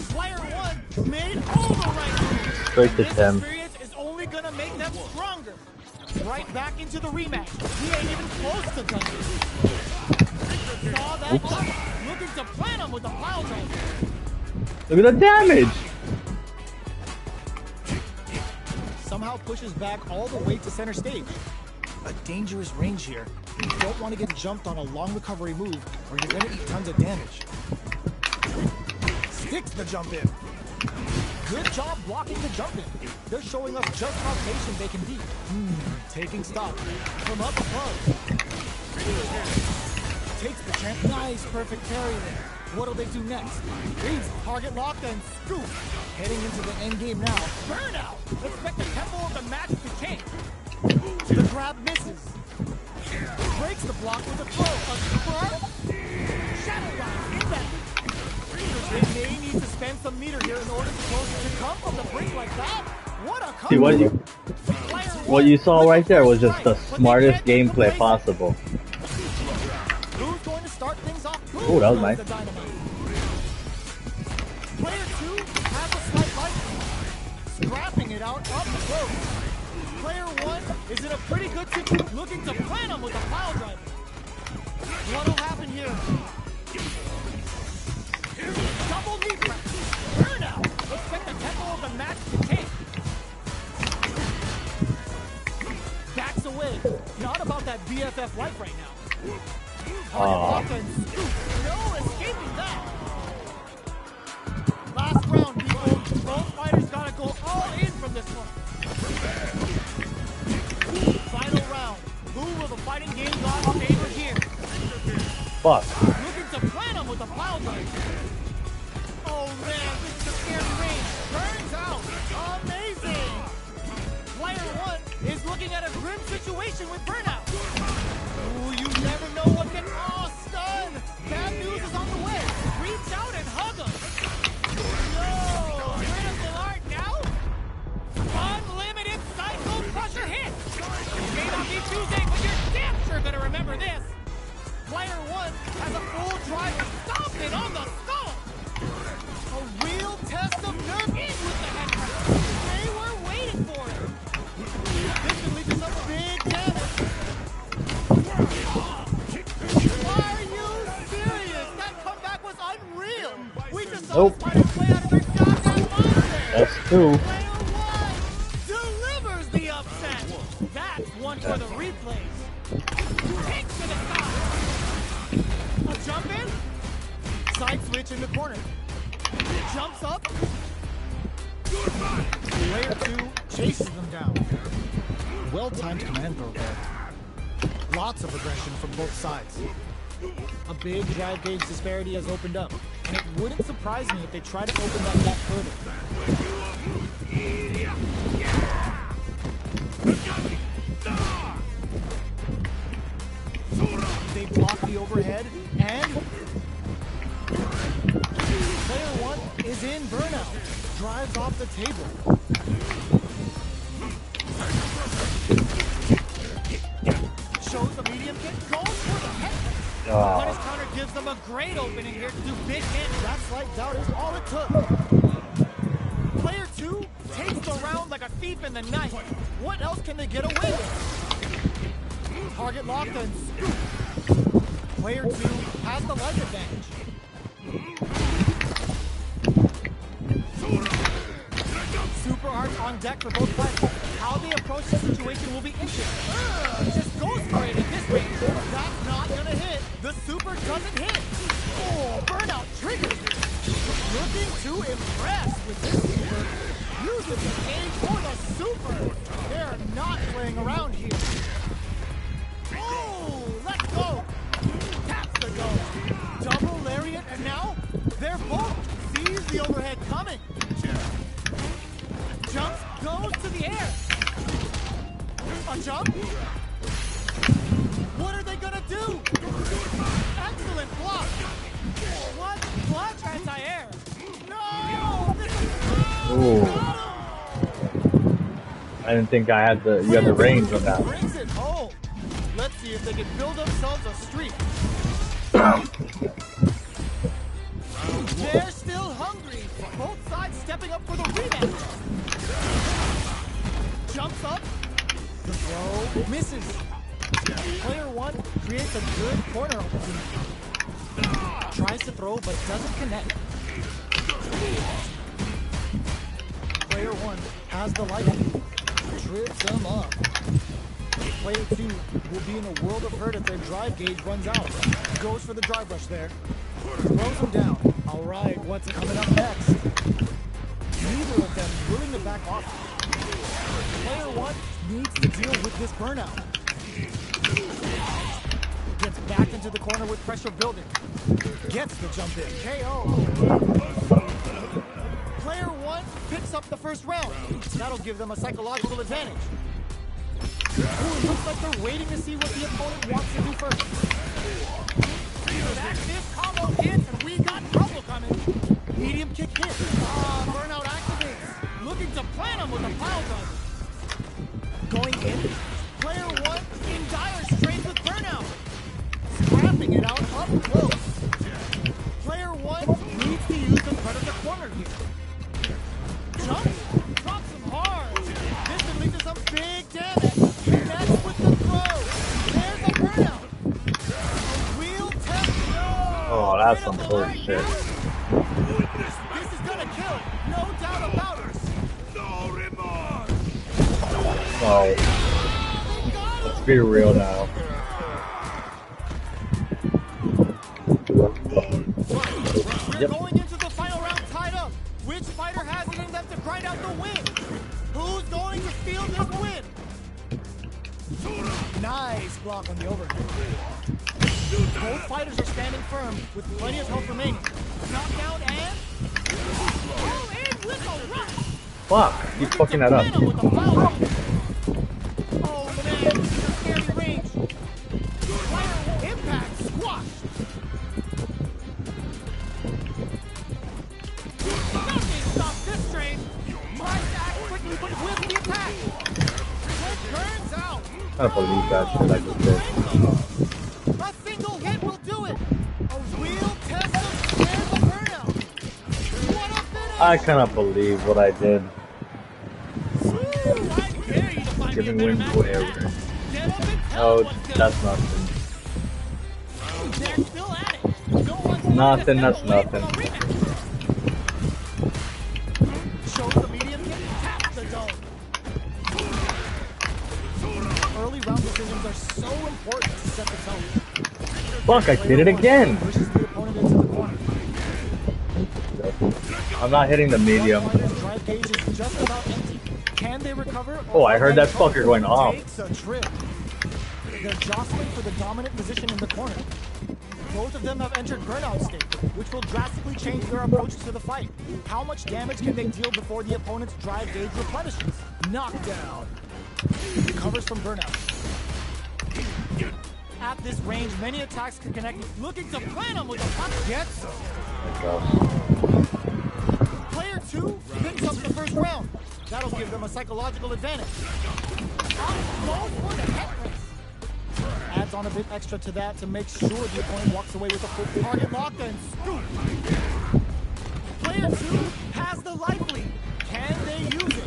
Player 1 made all the right moves. Straight to This 10. experience is only gonna make them stronger. Right back into the rematch. He ain't even close to done. Saw that block. Looking to plant him with a pile driver. Look at the damage! Somehow pushes back all the way to center stage. A dangerous range here. You don't want to get jumped on a long recovery move, or you're going to eat tons of damage. Sticks the jump in. Good job blocking the jump in. They're showing us just how patient they can be. Taking stock from up above. Takes the chance. Nice, perfect parry there. What'll they do next? Reads target locked and scoop. Heading into the end game now. Burnout! Expect the tempo of the match to change. The grab misses. Breaks the block with a throw. A super. Shadow rise inbound. They may need to spend some meter here in order to come from the brink like that. What a comeback. See what you saw right there was just the smartest gameplay possible. Who's going to start things off? Oh, that was nice. Player 2 has a slight light. Scrapping it out up close. Player 1 is in a pretty good situation, looking to plant him with a pile driver. What'll happen here? Double knee press. Burnout. Expect the tempo of the match to change. Backs away. Not about that BFF life right now. No escaping that. Both fighters gotta go all in from this one. Final round. Who will the fighting game gods favor here? Fuck. Looking to plan him with a plow gun. Oh man, this is a scary range. Turns out, amazing. Player 1 is looking at a grim situation with burnout. Ooh, you never know what can... Oh, stun! Bad news is on the way. Reach out and hug him. No! Critical art now? Unlimited Psycho Crusher hit! It may not be Tuesday, but you're damn sure gonna remember this. Player 1 has a full drive and stomped it on the skull. A real test of nerve in with the head pressure. They were waiting for it. This could lead to some big damage. Are you serious? That comeback was unreal. We just saw the fighters play out of their goddamn monster. That's two. Player 1 delivers the upset. That's one for the replays. Kick to the side. A jump in. Side switch in the corner. Jumps up. Player 2 chases them down. Well-timed command throw there. Lots of aggression from both sides. A big drive gauge disparity has opened up, and it wouldn't surprise me if they try to open that gap further. They block the overhead, and player 1 is in burnout. Drives off the table. Shows the medium kick, goes for the head. Punish counter gives them a great opening here to do big hit. That slight doubt is all it took. Player 2 takes the round like a thief in the night. What else can they get away with? Target locked and scoop. Player 2 has the life advantage. Super arts on deck for both players. How they approach the situation will be interesting. Just goes for it in this range. That's not gonna hit. The super doesn't hit. Oh, burnout triggers. Looking to impress with this super. Uses the gauge for the super. They're not playing around here. Oh, let's go. Taps the go. Double lariat, and now they're both sees the overhead coming. Jumps, goes to the air. A jump? What are they gonna do? Excellent block. What? Clutch anti-air. No! This is... Ooh. I didn't think I had the... You had the range on that. Brings it home. Let's see if they can build themselves a streak. They're still hungry. Both sides stepping up for the rematch. Jumps up. The throw misses. Player 1 creates a good corner opportunity. Tries to throw, but doesn't connect. Player 1 has the light. Trips him up. Player 2 will be in a world of hurt if their drive gauge runs out. Goes for the drive rush there. Throws him down. All right, what's coming up next? Neither of them willing to back off. Player 1 needs to deal with this burnout. Gets back into the corner with pressure building. Gets the jump in. KO. Player 1 picks up the first round. That'll give them a psychological advantage. Ooh, it looks like they're waiting to see what the opponent wants to do first. That this combo hits, and we got trouble coming. Medium kick hit. Burnout activates. Looking to plan him with a pile gun. Going in. Player 1 in dire straits with burnout. Scrapping it out up close. Player 1 needs to use the front of the corner here. Jump. Drops him hard. This could lead to some big damage. Connects with the throw. There's a burnout. A real test. No. Oh, that's some bullshit. This is gonna kill. No doubt about it. No remorse. Oh, let's be real now. We're going into the final round tied up. Which fighter has it in them block on the overhead. Both fighters are standing firm with plenty of health remaining. Knockdown and... Oh, and with a rush! Fuck, keep fucking that up. With a foul. Oh man, this is a scary range. Fire impact squash. Nothing stops this train. Tries to act quickly, but with the attack. It turns out. I don't believe that shit I just did. A single hit will do it. A real test of stand the burnout. What a finish. I cannot believe what I did. Giving win to error. Oh, that's nothing. They're still at it. No one's Nothing, that's nothing. Shows the medium kick, taps the dome. Early round decisions are so important to set the tone. Fuck, I did it again. Pushes the opponent into the corner. I'm not hitting the medium. Drive gauge is just about empty. Can they recover? Oh, I heard that fucker going off. Takes a trip. They're jostling for the dominant position in the corner. Both of them have entered burnout state, which will drastically change their approach to the fight. How much damage can they deal before the opponent's drive gauge replenishes? Knockdown. Recovers from burnout. At this range, many attacks can connect. Looking to plan them with a pop. Gets some. Player 2 picks up the first round. That'll give them a psychological advantage. Goes for the head press. Adds on a bit extra to that to make sure the opponent walks away with a full target lock and scoop. Player 2 has the life lead. Can they use it?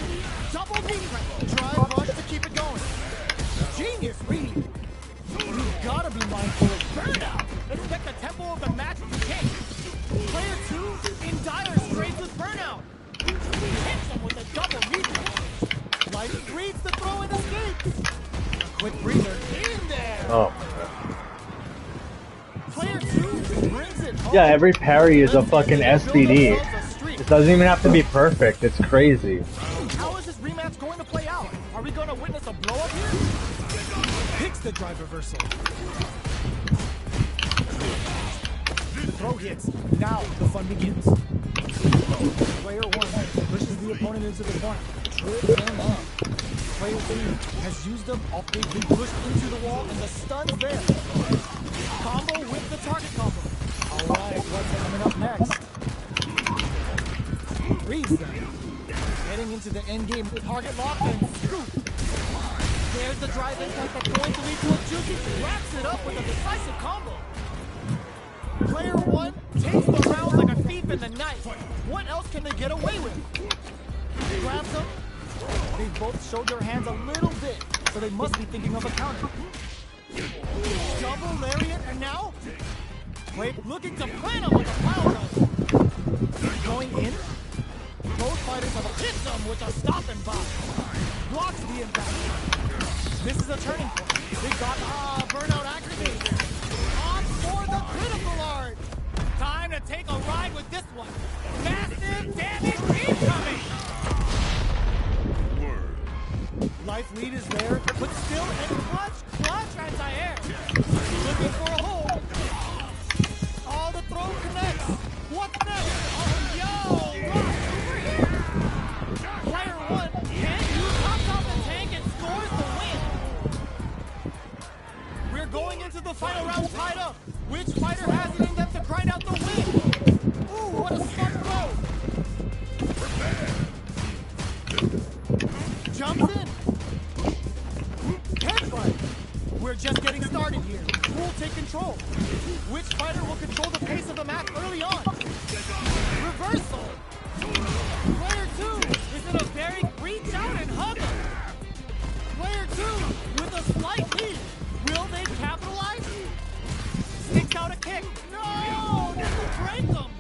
Double knee press. Drive rush to keep it going. Genius read. You've got to be mindful of burnout. Expect the tempo of the match to change. Player 2 in dire straits with burnout. Hits him with a double knee press. Light reads the throw and escapes. A quick breather in there. Oh. Player 2 brings it home. Yeah, every parry is a fucking SBD. It doesn't even have to be perfect. It's crazy. How is this rematch going to play out? Are we going to witness a blow up here? Picks the drive reversal. Throw hits. Now the fun begins. Player 1 pushes the opponent into the corner. Trip them up. Player 2 has used them off. They've been pushed into the wall and the stun's there. Combo with the target combo. Alright, what's coming up next? Reads them. Heading into the end game. Target lock and scoop. There's the drive-in point that's going to lead to a juicy. Wraps it up with a decisive combo. Player 1 takes the round like a thief in the night. What else can they get away with? Grabs them. They both showed their hands a little bit, so they must be thinking of a counter. Double lariat, and now? Wait, looking to plan him with a power up. Going in. Both fighters have hit them with a stop and pop. Blocks the impact. This is a turning point. They got burnout activated. On for the critical art. Time to take a ride with this one. Massive damage incoming. Life lead is there, but still in clutch anti-air. Looking for a hold. All the throw connects. What's next? Oh, yo! Rock over here. Player 1 can use top the tank and scores the win. We're going into the final round tied up. Which fighter has it in them to grind out the win? Ooh, what a smart throw. Jumps in. Headbutt. We're just getting started here. Who will take control? Which fighter will control the pace of the match early on? Reversal. Player 2 is in a very reach out and hug him. Player 2 with a slight lead. Will they capitalize? Sticks out a kick. No! This will break them.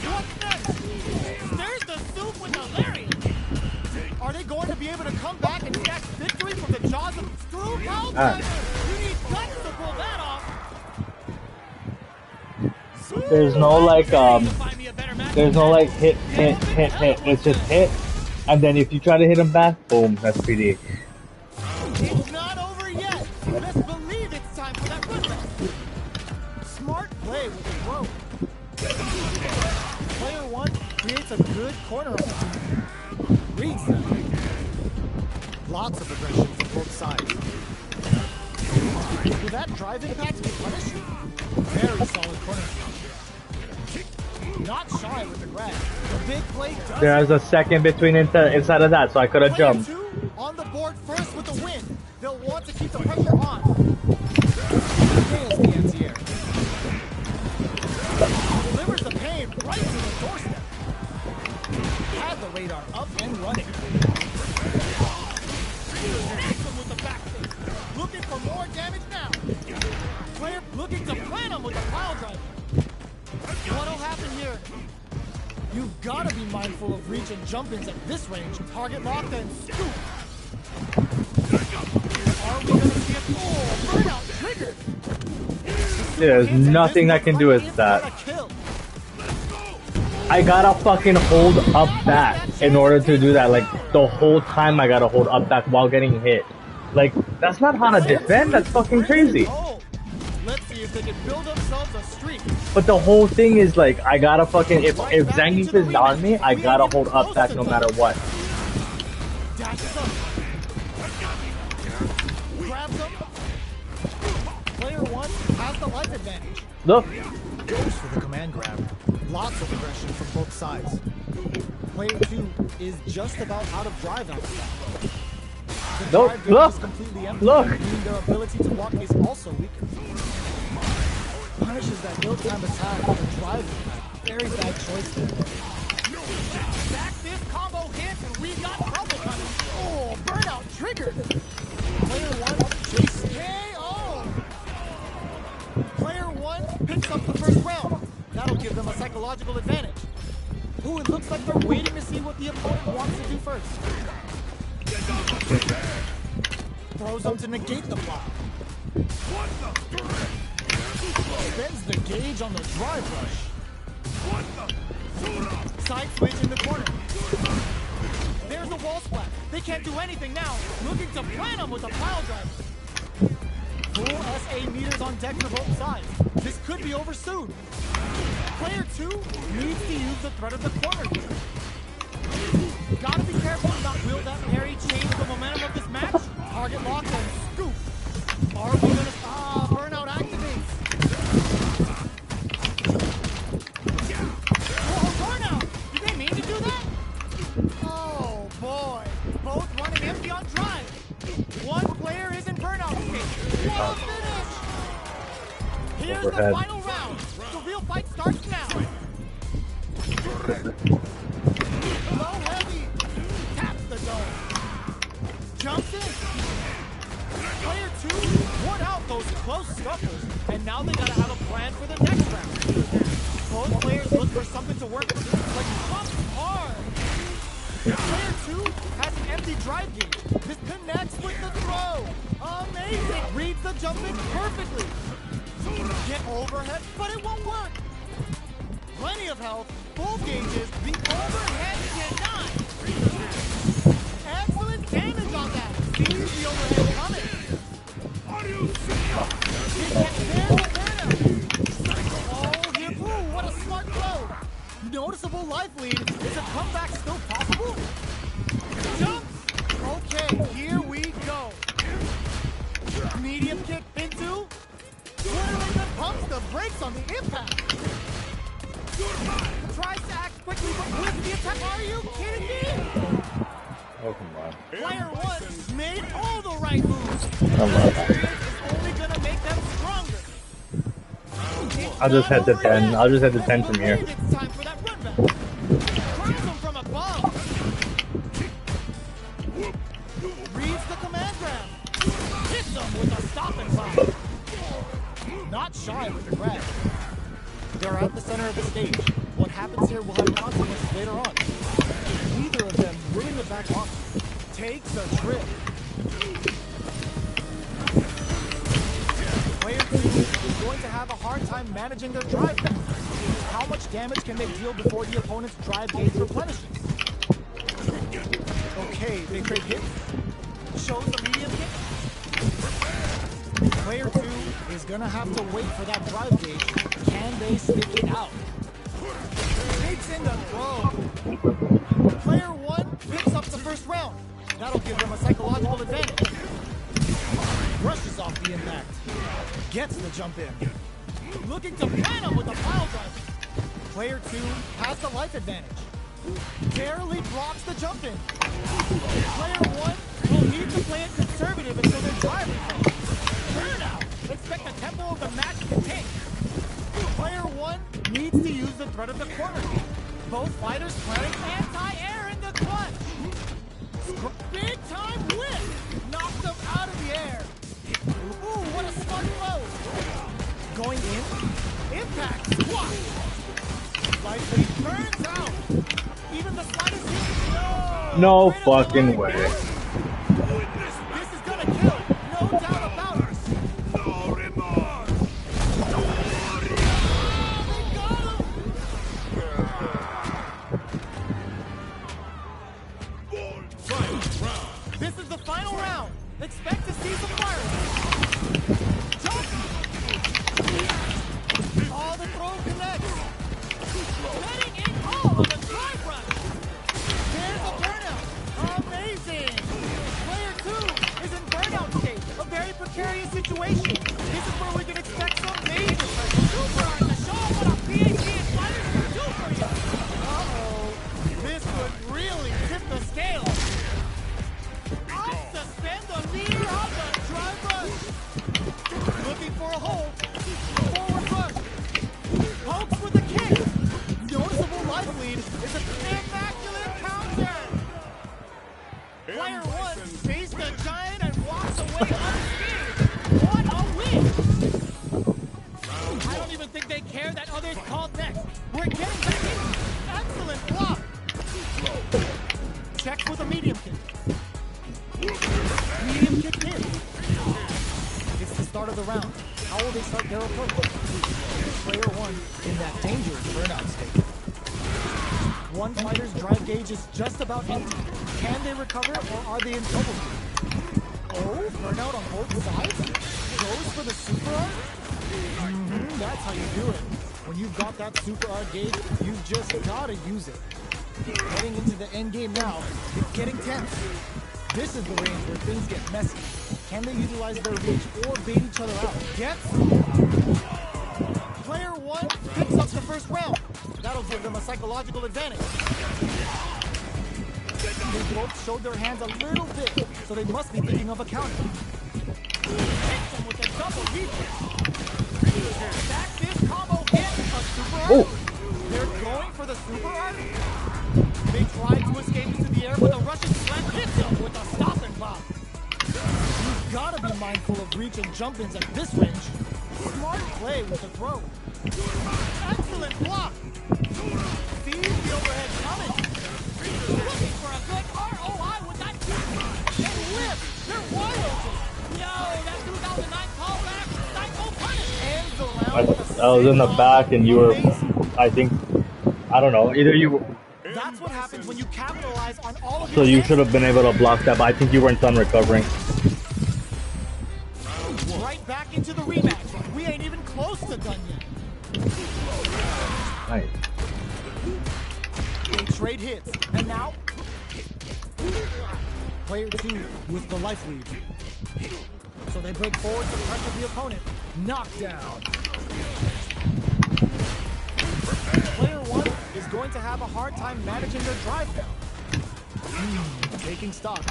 What's next? There's the soup with the lariat. Are they going to be able to come back and snatch victory from the jaws of Screw Power? You need guts to pull that off. There's no like there's no like hit. It's just hit, and then if you try to hit him back, boom, that's PD. It's not over yet. Best believe corner opportunity. Reads them. Lots of aggression from both sides. Will that drive impact be punished? Very solid corner. Not shy with the grab. The big play does. There's a second between inside of that, so I could have Player jumped. 2 on the board first with the win. They'll want to keep the pressure on. Nails the anti-air. Delivers the pain right to the doorstep. Had the radar up and running. Hits him with the back fist. Looking for more damage now. Player looking to plant him with the pile driver. What'll happen here? You've got to be mindful of reach and jump-ins at this range. Target locked and scoop. Are we going to see a burnout triggered? There's nothing I can do with that. I gotta fucking hold up back in order to do that. Like, the whole time I gotta hold up back while getting hit. Like, that's not how to defend, that's fucking crazy. Let's see if they can build themselves a streak. But the whole thing is like, I gotta fucking, if Zangief is on me, I gotta hold up back no matter what. Dashes up. Grabs him. Player 1 has the life advantage. Look. Goes for the command grab. Lots of aggression from both sides. Player 2 is just about out of drive out. The drive gauge is completely empty, meaning their ability to block is also weaker. Punishes that no-time attack with a drive impact. Very bad choice there. Back this combo hit and we got trouble coming. Oh, burnout triggered. Player 1 just KO. Player 1 picks up the first round. That'll give them a psychological advantage. Ooh, it looks like they're waiting to see what the opponent wants to do first. Throws them to negate the block. Spends the gauge on the drive rush. Side switch in the corner. There's the wall splat. They can't do anything now. Looking to plant them with a pile driver. Full SA meters on deck for both sides. This could be over soon. Player 2 needs to use the threat of the corner here. Gotta be careful not will that parry change the momentum of this match. Target lock and scoop. Are we gonna burnout activates? Oh, burnout! Did they mean to do that? Oh boy. Both running empty on drive. One player is in burnout state. What a finish! Here's the final round. The real fight starts now. Low heavy. Taps the dome. Jumps in. Player 2 won out those close scuffles, and now they gotta have a plan for the next round. Both players look for something to work with, like pump hard. Player 2 has an empty drive gauge. This connects with the throw. Amazing. Reads the jump in perfectly. Get overhead, but it won't work. Plenty of health, full gauges, the overhead cannot. Excellent damage on that. Sees the overhead coming. He gets there with burnout. Oh, here, ooh, what a smart throw. Noticeable life lead. Is a comeback still possible? Jumps. Okay, here we go. Medium kick into. Literally the pumps the brakes on the impact. Tries to act quickly, but with the attack. Are you kidding me? Oh, come on. Player 1 made all the right moves. I love that. It's only gonna make them stronger. I'll just head to 10. I'll just head to 10 from here. It's time for that run back. Grabs him from above. Reads the command grab. Hits him with a stop and pop. Not shy with the grab. They're at the center of the stage. What happens here will have consequences later on. Neither of them willing to back off. Takes a trip. Player 2 is going to have a hard time managing their drive back. How much damage can they deal before the opponent's drive gauge replenishes? Okay, they trade hits. Shows the medium hit. Player 2 is gonna have to wait for that drive gauge. Can they stick it out? Takes in the throw. Player 1 picks up the first round. That'll give them a psychological advantage. Brushes off the impact. Gets the jump in. Looking to plan him with a pile driver. Player 2 has the life advantage. Barely blocks the jump in. Player 1 will need to play it conservative until their driver comes. Burnout! Expect the tempo of the match to tank. Player 1 needs to use the threat of the corner. Both fighters planning anti-air in the clutch. Big time whip! Knocks them out of the air. Ooh, what a smart blow! Going in. Impact. Squash. Life lead burns out. Even the slightest hit. No fucking way. This is gonna kill. No doubt about it. This is the final round. Expect to see some fireworks. All the throw connects. Letting it all on the drive rush. There's a burnout. Amazing. Player 2 is in burnout state. A very precarious situation. This is where we can expect some major pressure. Super hard to show off what a PhD and fighters can do for you. Uh-oh. This could really tip the scale. Suspend the leader of the drive rush. Looking for a hole. Forward rush. Pokes with a kick. Noticeable life lead is an immaculate counter. Player 1 faced the giant and walks away unscathed. What a win! I don't even think they care that others called next. We're getting back in. Excellent block. Checks with a medium kick. Medium kick in. It's the start of the round. How will they start their approach? Player 1 in that dangerous burnout state. One fighter's drive gauge is just about empty. Can they recover or are they in trouble? Oh, burnout on both sides? Goes for the super art? That's how you do it. When you've got that super art gauge, you've just gotta use it. Heading into the end game now, it's getting tense. This is the range where things get messy. Can they utilize their reach or bait each other out? Gets. Player 1 picks up the first round. That'll give them a psychological advantage. They both showed their hands a little bit, so they must be thinking of a counter. Hits them with a double defense. That this combo hits a super art. They're going for the super art. They try to escape into the air, but the Russian slam hits them with a stop and pop. You've gotta be mindful of reach and jump-ins at this range. Smart play with the throw. Excellent block. Sees the overhead coming. Looking for a good ROI with that kick. They whip. They're wide open. Yo, that 2009 callback. Psycho punish. Ends the round with a I was in the back and you were, I think, I don't know, either you were, that's what happens when you capitalize on all of so your you should have been able to block that, but I think you weren't done recovering. Right back into the rematch. We ain't even close to done yet. Nice. They trade hits, and now player 2 with the life lead. So they break forward to pressure the opponent. Knockdown. Player 1 is going to have a hard time managing their drive down. Taking stock.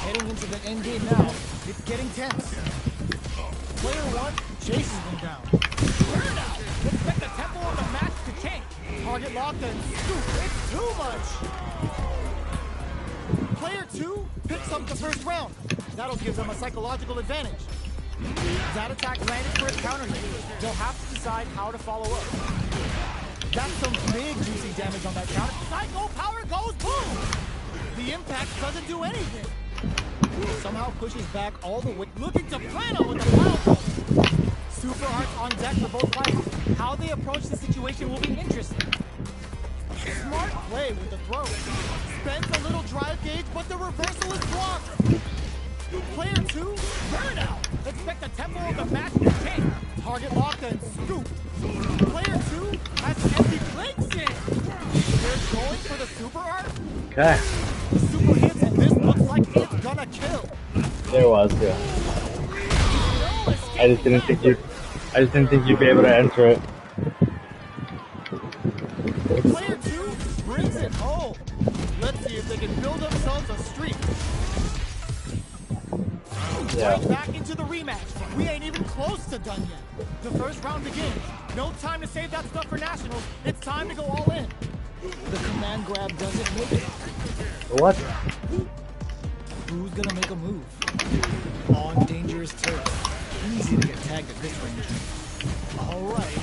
Heading into the end game now. It's getting tense. Player 1 chases them down. Burnout! Expect the tempo of the match to change. Target locked and scoop. It's too much! Player 2 picks up the first round. That'll give them a psychological advantage. That attack landed for a counter hit. They'll have to decide how to follow up. That's some big juicy damage on that counter. Psycho power goes boom! The impact doesn't do anything. Somehow pushes back all the way, looking to plan on with the pile driver. Super arts on deck for both fighters. How they approach the situation will be interesting. Smart play with the throw. Spends a little drive gauge, but the reversal is blocked. Player 2, burnout. Expect the tempo of the match to change. Target locked and scoop. Player 2 has empty plate sin. Going for the super art? Okay. The super hits, and this looks like it's gonna kill. There was, yeah. No escape. I just didn't think you'd be able to enter it. Player 2 brings it home. Let's see if they can build themselves a streak. Yeah. Right back into the rematch. We ain't even close to done yet. The first round begins. No time to save that stuff for nationals. It's time to go all in. The command grab doesn't make it. What? Who's gonna make a move? On dangerous turf. Easy to get tagged at this range. All right.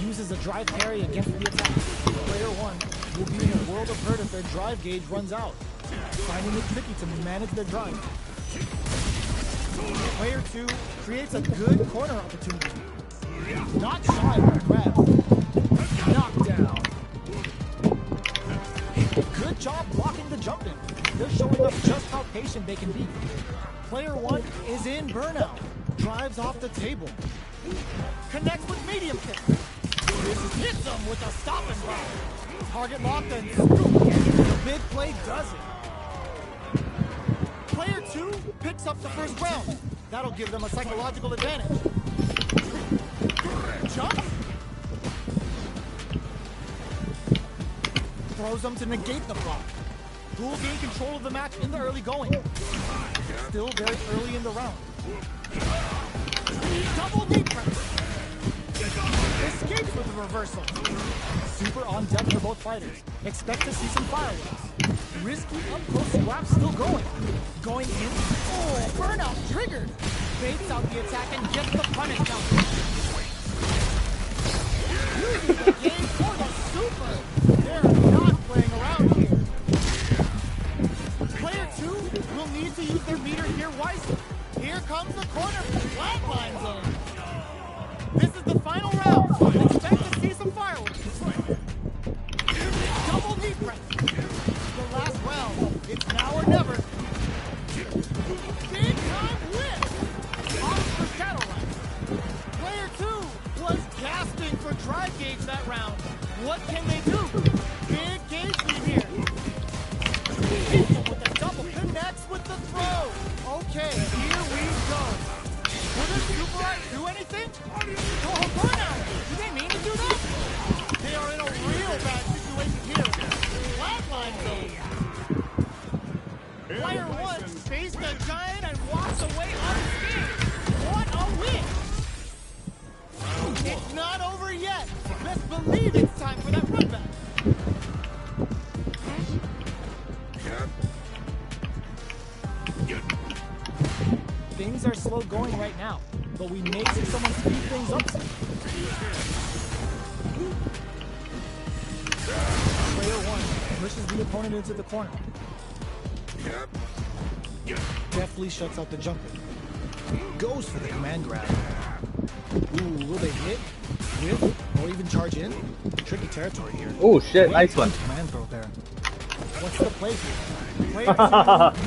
Uses a drive parry against the attack. Player 1 will be in a world of hurt if their drive gauge runs out, finding it tricky to manage their drive. Player 2 creates a good corner opportunity. Not shy of the grab. Knockdown. Good job blocking the jump in. They're showing us just how patient they can be. Player 1 is in burnout. Drives off the table. Connects with medium kick. This hits him with a stop and block. Target locked and scoop. The big play does it. Player 2 picks up the first round. That'll give them a psychological advantage. Jump. Throws them to negate the block. Who will gain control of the match in the early going? Still very early in the round. Double knee press. Escapes with the reversal. Super on deck for both fighters. Expect to see some fireworks. Risky up close scrap still going. Going in. Oh, burnout triggered. Baits out the attack and gets the punish counter. Using the game for the super. They're not playing around here. Player 2 will need to use their meter here wisely. Here comes the corner flatline zone. This is the final round. Expect to see some fireworks. Double knee press. The last round. It's now or never. Big time win. Off for Shadow Line. Player 2 was gasping for drive gauge that round. What can they do? Big gauge lead here. Hits him with the double. Connects with the throw. Okay, here we go. Will the super art do anything? Oh, burnout! Did they mean to do that? They are in a real bad situation here. Flatline zone. Player 1 faced a giant and walks away unscathed. What a win! It's not over yet. Best believe it's time for that run back. Things are slow going right now, but we may see someone speed things up soon. Player 1 pushes the opponent into the corner. Deftly shuts out the jumper. Goes for the command grab. Ooh, will they hit, whip, or even charge in? Tricky territory here. Oh shit, nice one. Command throw there. What's the play here? Player 2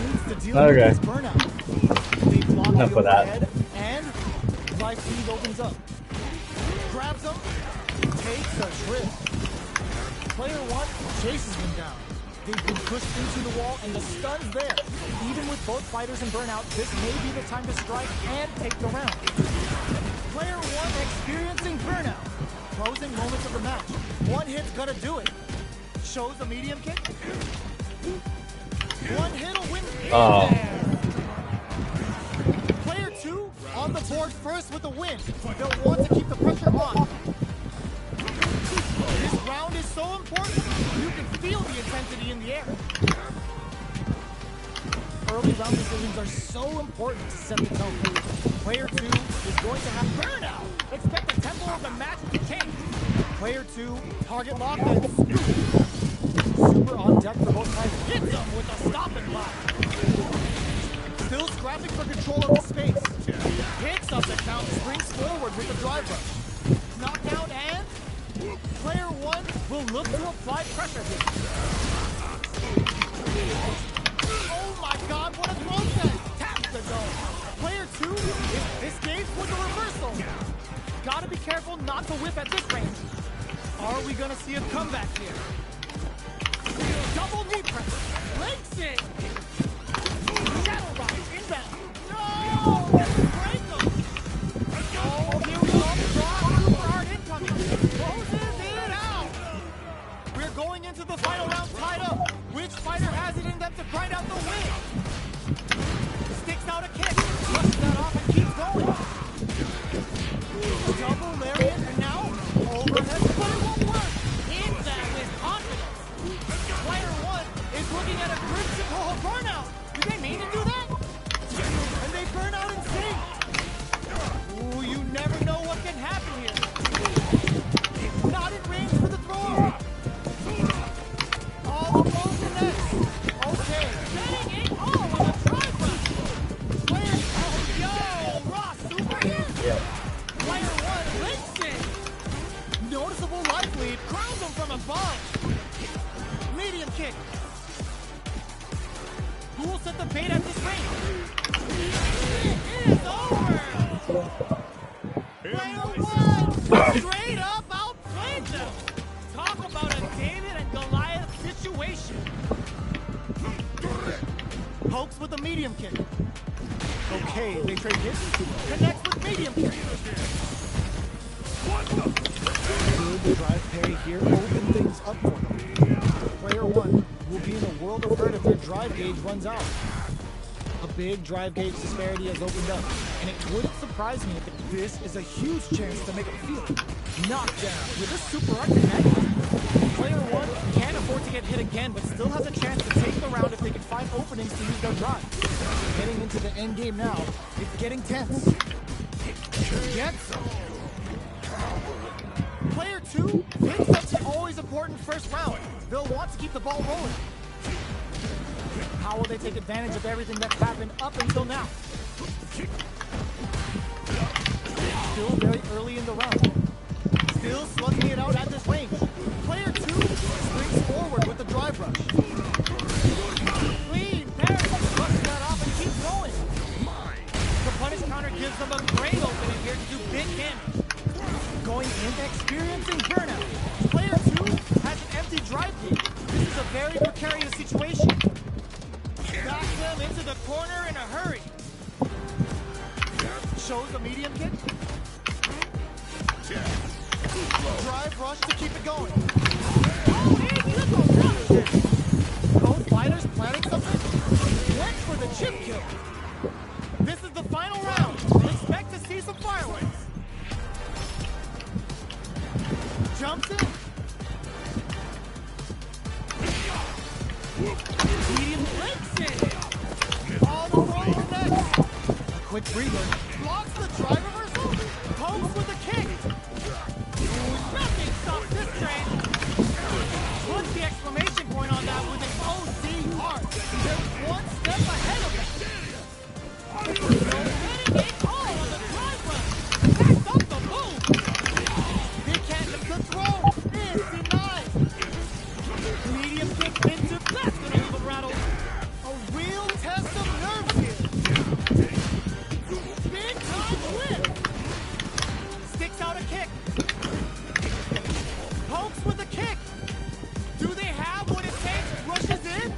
needs to deal with this burnout. They block Enough the of that. overhead, and life feed opens up. Grabs him, takes a trip. Player 1 chases him down. They've been pushed into the wall, and the stun's there. Even with both fighters in burnout, this may be the time to strike and take the round. Player 1 experiencing burnout. Closing moments of the match. One hit's gonna do it. Shows the medium kick. One hit'll win there. Player 2 on the board first with a win. They'll want to keep the pressure on. This round is so important. You can feel the intensity in the air. Early round decisions are so important to set the tone. Player 2 is going to have burnout. Expect the tempo of the match to change. Player 2, target lock and scoop. Super on deck for both sides. Hits him with a stop and block. Still scrapping for control of the space. Picks up the count, springs forward with the drive rush. Knockdown and player 1 will look to apply pressure here. Oh my god, what a throw set! Taps the zone. Player 2 is escapes with a reversal. Gotta be careful not to whip at this range. Are we gonna see a comeback here? Double knee press. Links it. Shadow box inbound. No! Break them. Oh, here we go. Super hard incoming. Closes it out. We're going into the final round tied up. Which fighter has it in them to grind out the win? Sticks out a kick. Flushes that off and keeps going. Double lariat and now overhead, but it won't work. Hits that with confidence. Player 1 is looking at a crimson burnout. Did they mean to do that? And they burn out in sync. Ooh, you never know what can happen here. Not in range for the throw. All the blows in this. Okay. Setting it all with a drive rush. Player, oh, yo, Ross, super here. Yeah. Player 1 links it. Noticeable life lead, crowns him from above. Medium kick. Who will set the bait at this range? It is over. Player 1 straight up outplayed them. Talk about a David and Goliath situation. Pokes with a medium kick. Okay, they trade hits. Connects with medium kick. Good drive parry here. Open things up for them. Player 1 will be in a world of hurt if their drive gauge runs out. A big drive gauge disparity has opened up, and it wouldn't surprise me if this is a huge chance to make a feel. Knockdown with a super art connect. Player 1 can't afford to get hit again, but still has a chance to take the round if they can find openings to use their drive. Getting into the end game now, it's getting tense. Gets him. Player 2 picks up the always important first round. They'll want to keep the ball rolling. How will they take advantage of everything that's happened up until now? Still very early in the round. Still slugging it out at this range. Player 2 springs forward with the drive rush. Clean parry, flushes that off and keeps going. The punish counter gives them a great opening here to do big damage. Going in, experiencing burnout. Player 2 has an empty drive gauge. This is a very precarious situation. Back them into the corner in a hurry. Shows a medium kick. Drive rush to keep it going. Oh, man, you go rush. Both fighters planning something. Went for the chip kill. This is the final round. Expect to see some fireworks. Jumps in. Medium links it. All the throws next. A quick breather. Blocks the drive reversal. Pokes with a kick. Nothing stops this train. Puts the exclamation point on that with an OC hard. They're one step ahead of them. Getting it all on the drive run. Backs up the move. They can't miss the throw. It's denied. Medium kick into. That's gonna leave a rattle. A real test of nerves here. Big time whip. Sticks out a kick. Pokes with a kick. Do they have what it takes? Rushes in.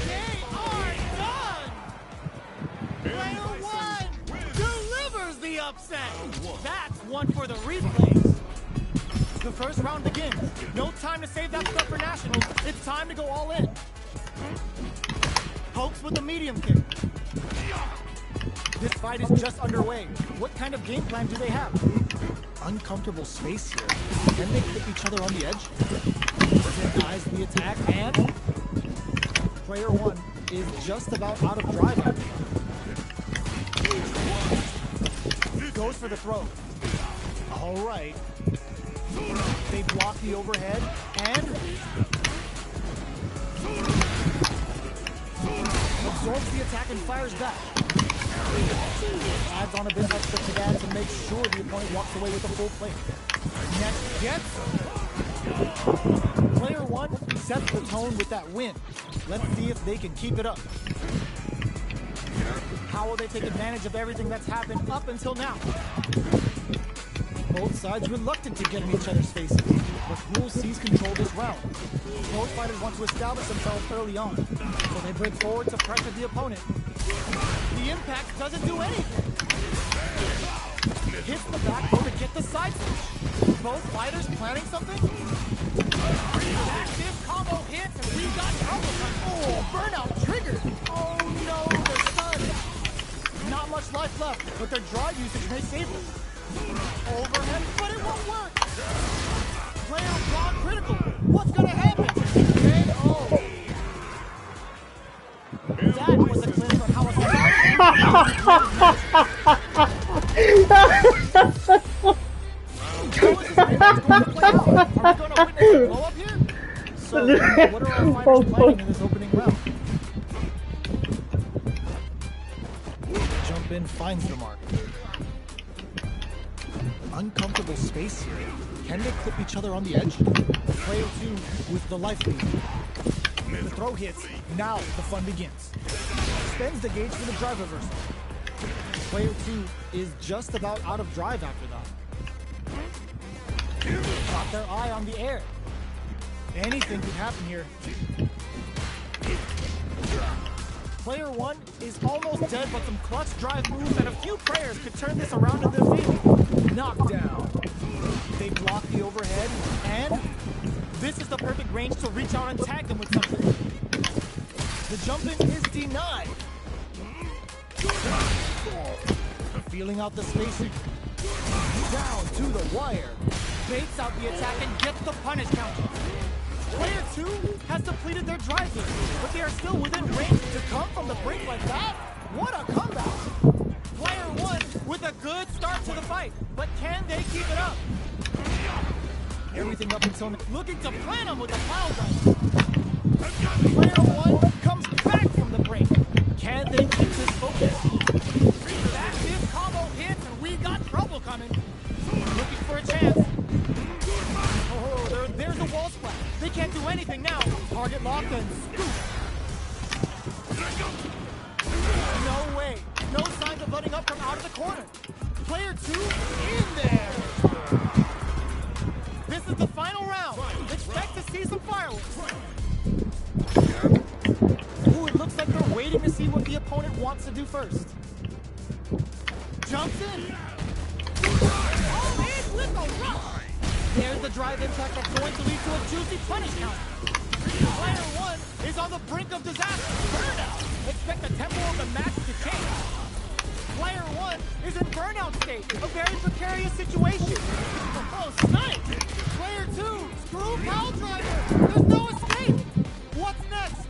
They are done. Player 1 delivers the upset. That's one for the replays. The first round begins. No time to save that stuff for nationals. It's time to go all in. Pokes with a medium kick. This fight is just underway. What kind of game plan do they have? Uncomfortable space here. Can they flip each other on the edge? Denies the attack, and player 1 is just about out of drive. Goes for the throw. All right. They block the overhead, and absorbs the attack and fires back. Adds on a bit extra to that to make sure the opponent walks away with a full plate. Next gets. Player 1 sets the tone with that win. Let's see if they can keep it up. How will they take advantage of everything that's happened up until now? Both sides reluctant to get in each other's faces, but Rule sees control this round. Both fighters want to establish themselves early on, so they break forward to pressure the opponent. The impact doesn't do anything. Hits the back row to get the side switch. Both fighters planning something? Active combo hits and we got trouble. Oh, burnout triggered. Oh no, they're stunned. Not much life left, but their drive usage may save them. Overhead, but it won't work. Player gone critical. What's gonna happen? KO. That was a clinic on how a How is this match going to play out? Are we going to witness a blow up here? So, what are our fighters planning in this opening round? Jump in finds the mark. Uncomfortable space here. Can they clip each other on the edge? Player 2 with the life lead. The throw hits. Now the fun begins. Spends the gauge for the drive reversal. Player 2 is just about out of drive after that. Got their eye on the air. Anything could happen here. Player 1 is almost dead, but some clutch drive moves and a few prayers could turn this around in their favor. Knockdown. They block the overhead, and this is the perfect range to reach out and tag them with something. The jumping is denied. Feeling out the spacing. Down to the wire. Baits out the attack and gets the punish counter. Player 2 has depleted their drive here, but they are still within range to come from the brink like that. What a comeback! Player 1 with a good start to the fight, but can they keep it up? Everything up until now. Looking to plan them with a pile drive. Player 1 comes back from the brink. Can they keep this focus? Active combo hits and we got trouble coming. Looking for a chance. Oh, there's a wall splash. They can't do anything now. Target locked and scoop. No way. No signs of letting up from out of the corner. Player 2 in there. This is the final round. Expect to see some fireworks. Ooh, it looks like they're waiting to see what the opponent wants to do first. Jumps in. Oh, in with a rush. There's the drive impact that's going to lead to a juicy punish count. Player 1 is on the brink of disaster. Burnout. Expect the tempo of the match to change. Player 1 is in burnout state. A very precarious situation. Oh, snipe. Player 2, screw pile driver. There's no escape. What's next?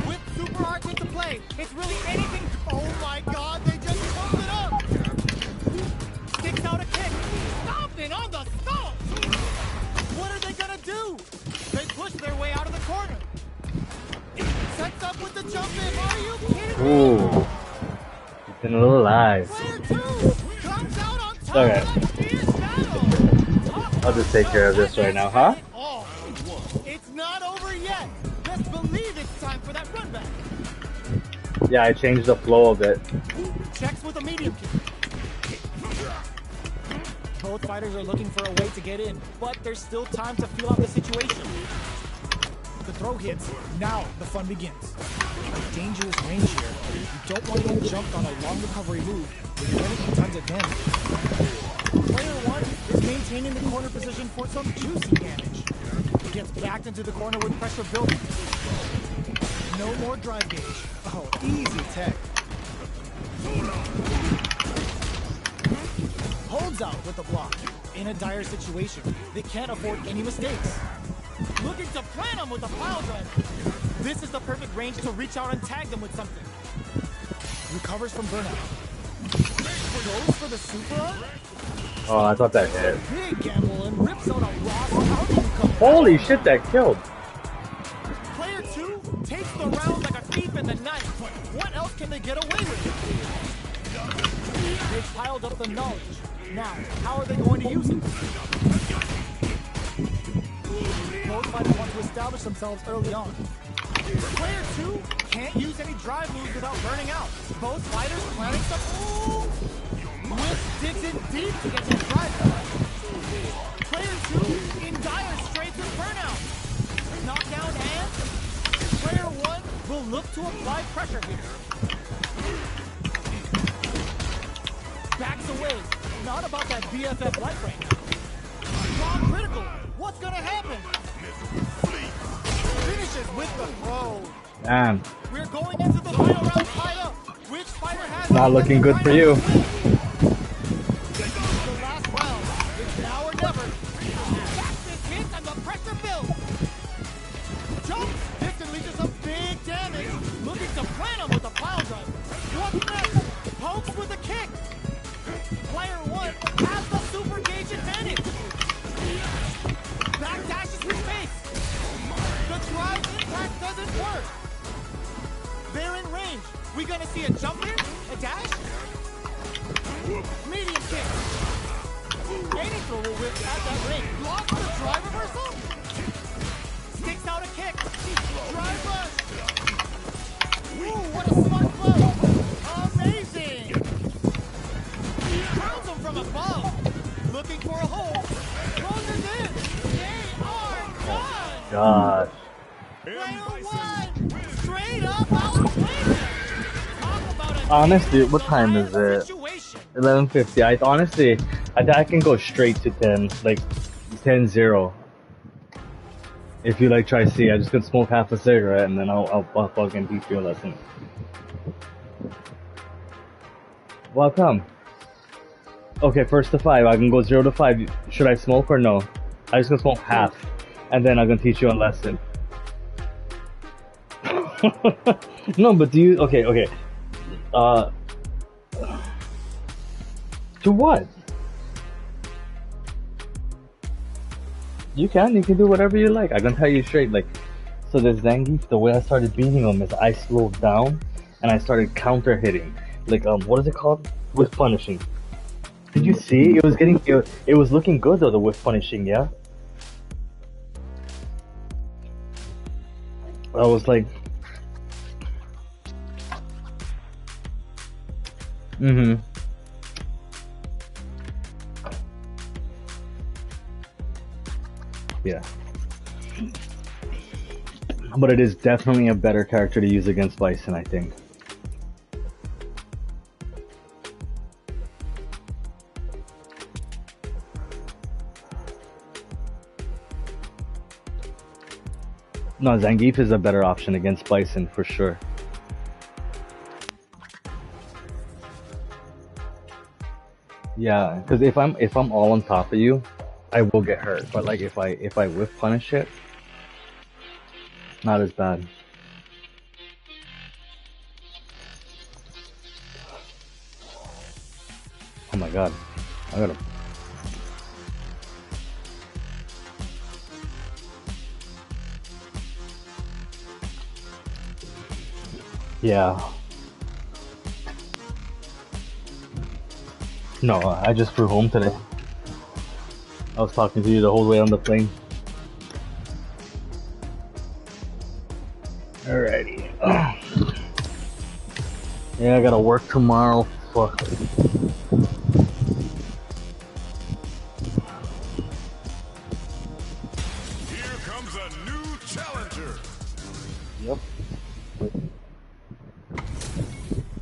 Whip super arc into play. It's really anything. Oh my god, they just pumped it up. Sticks out a kick. Stomping on the skull. What are they gonna do? They push their way out of the corner. Sets up with the jump in. Are you kidding me? Ooh. It's been a little alive. Player 2 comes out on top Okay. of that fierce battle. I'll just take care of this right now, huh? Oh, it's not over yet. Best believe it's time for that run back. Yeah, I changed the flow of it. Checks with a medium kick. Both fighters are looking for a way to get in, but there's still time to feel out the situation. The throw hits. Now the fun begins. A dangerous range here. You don't want to get jumped on a long recovery move with limited time's advantage. Player 1 is maintaining the corner position for some juicy damage. He gets backed into the corner with pressure building. No more drive gauge. Oh, easy tech. Holds out with the block. In a dire situation, they can't afford any mistakes. Looking to plan them with a pile driver. This is the perfect range to reach out and tag them with something. Recovers from burnout. Goes for the super arc. Oh, I thought that hit. Big gamble and rips out a Ross. How do you come back? Holy shit, that killed. Player 2 takes the round like a thief in the night. What else can they get away with? They've piled up the knowledge. Now, how are they going to use it? Both fighters want to establish themselves early on. Player 2 can't use any drive moves without burning out. Both fighters planning some. Ooh, Wz2 digs in deep to get to the drive. Player 2 in dire straits with burnout. Knockdown and player 1 will look to apply pressure here. Backs away. Not about that BFF life right now. Strong critical. What's gonna happen? Finishes with the throw. Damn. We're going into the final round tied up. Which fighter has Not looking good for you. The last round. It's now or never. Fastest hit and the pressure builds. Jumps. Instantly to some big damage. Looking to plant him with a pile driver. What's next? Pokes with a kick. Player 1 has the super gauge advantage. Back dashes with face. The drive impact doesn't work. They're in range. We gonna see a jump in? A dash? Medium kick. Any throw will whip at that ring. Blocks the drive reversal. Sticks out a kick. Drive rush. Ooh, what a smart blow. Amazing. Crowns him from above. Looking for a hole. Throws it in. They are done. Gosh. Player 1. Straight up outplayed him. Talk about a Honestly, what time is it? situation. 11:50. I can go straight to 10, like 10-0. If you like try C, I just could smoke half a cigarette and then I'll fucking teach you a lesson. Welcome. Okay, first to 5. I can go 0 to 5. Should I smoke or no? I just gonna smoke half, and then I'm gonna teach you a lesson. No, but do you? Okay. To what? You can do whatever you like. I can tell you straight, like, so this Zangief, the way I started beating him is I slowed down and I started counter hitting. Like, what is it called? Whiff punishing. Did you see? It was looking good though, the whiff punishing, yeah? I was like, yeah. But it is definitely a better character to use against Bison, I think. No, Zangief is a better option against Bison for sure. Yeah, because if I'm all on top of you, I will get hurt. But like if I whiff punish it, not as bad. Oh my god, I gotta. Yeah. No, I just flew home today. I was talking to you the whole way on the plane. Alrighty. Yeah, I gotta work tomorrow. Fuck. Here comes a new challenger. Yep.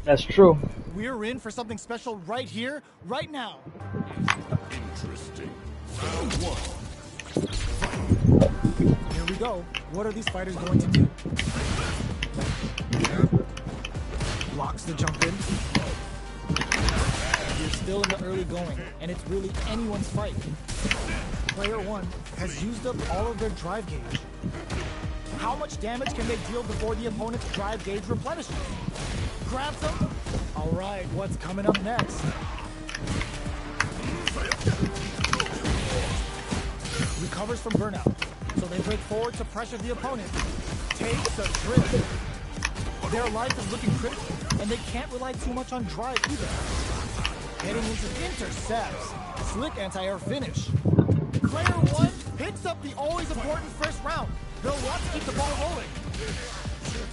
That's true. We're in for something special right here, right now. Interesting. Round 1. Here we go. What are these fighters going to do? Blocks the jump in. You're still in the early going, and it's really anyone's fight. Player 1 has used up all of their drive gauge. How much damage can they deal before the opponent's drive gauge replenishes? Grabs them. All right, what's coming up next? Recovers from burnout, so they break forward to pressure the opponent. Takes a trip. Their life is looking critical, and they can't rely too much on drive either. Heading into intercepts. Slick anti-air finish. Player 1 picks up the always important first round. They'll want to keep the ball rolling.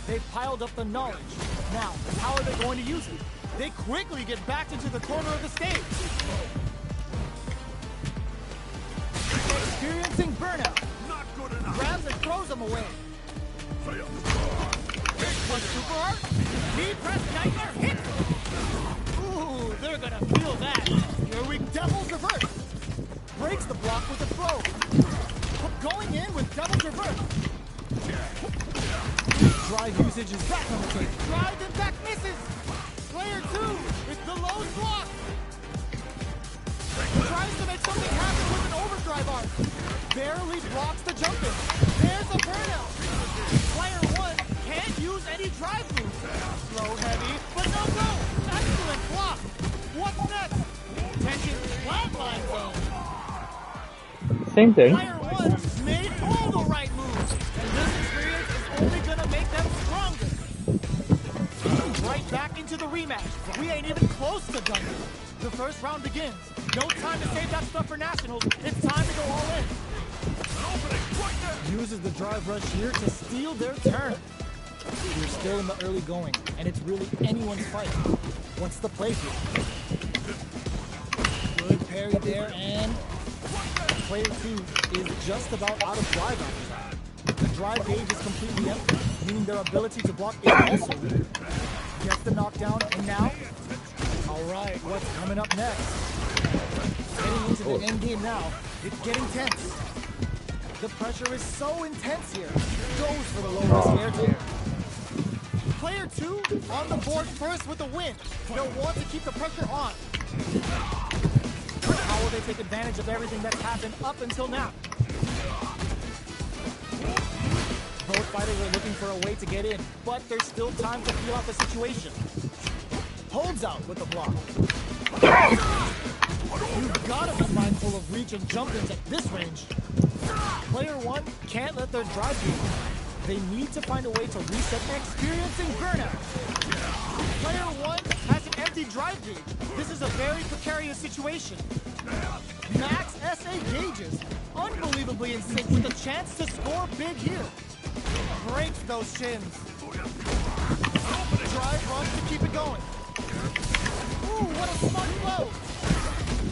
They've piled up the knowledge. Now, how are they going to use it? They quickly get back into the corner of the stage. Experiencing burnout. Not good enough. Grabs and throws them away. One super art. Knee press nightmare hit. Ooh, they're gonna feel that. Here we Devil's reverse. Breaks the block with a throw. Going in with Devil's reverse. Drive usage is back on the table. Drive impact misses. Player 2 with the low block. Tries to make something happen with an overdrive arc. Barely blocks the jump in. There's a burnout. Player 1 can't use any drive moves. Slow heavy, but no go. Excellent block. What's next? Tension flatline zone. Same thing. Player 1 made all the right moves. And this experience is only gonna make them stronger. Right back into the rematch. We ain't even close to done. The first round begins. No time to save that stuff for nationals. It's time to go all in. Uses the drive rush here to steal their turn. We're still in the early going, and it's really anyone's fight. What's the play here? Good parry there, and player 2 is just about out of drive after that. The drive gauge is completely empty, meaning their ability to block is also weak. Gets the knockdown, and now, all right, what's coming up next? Heading into the end game now, it's getting tense. The pressure is so intense here. Goes for the low risk air tear. Player 2 on the board first with the win. They'll want to keep the pressure on. How will they take advantage of everything that's happened up until now? Both fighters are looking for a way to get in, but there's still time to feel out the situation. Holds out with the block. You've got to be mindful of reach and jump-ins at this range. Player 1 can't let their drive be. They need to find a way to reset experiencing burnout. Player 1 has an empty drive gauge. This is a very precarious situation. Max SA gauges, unbelievably in sync with a chance to score big here. Breaks those shins. Drive runs to keep it going. Ooh, what a smart blow.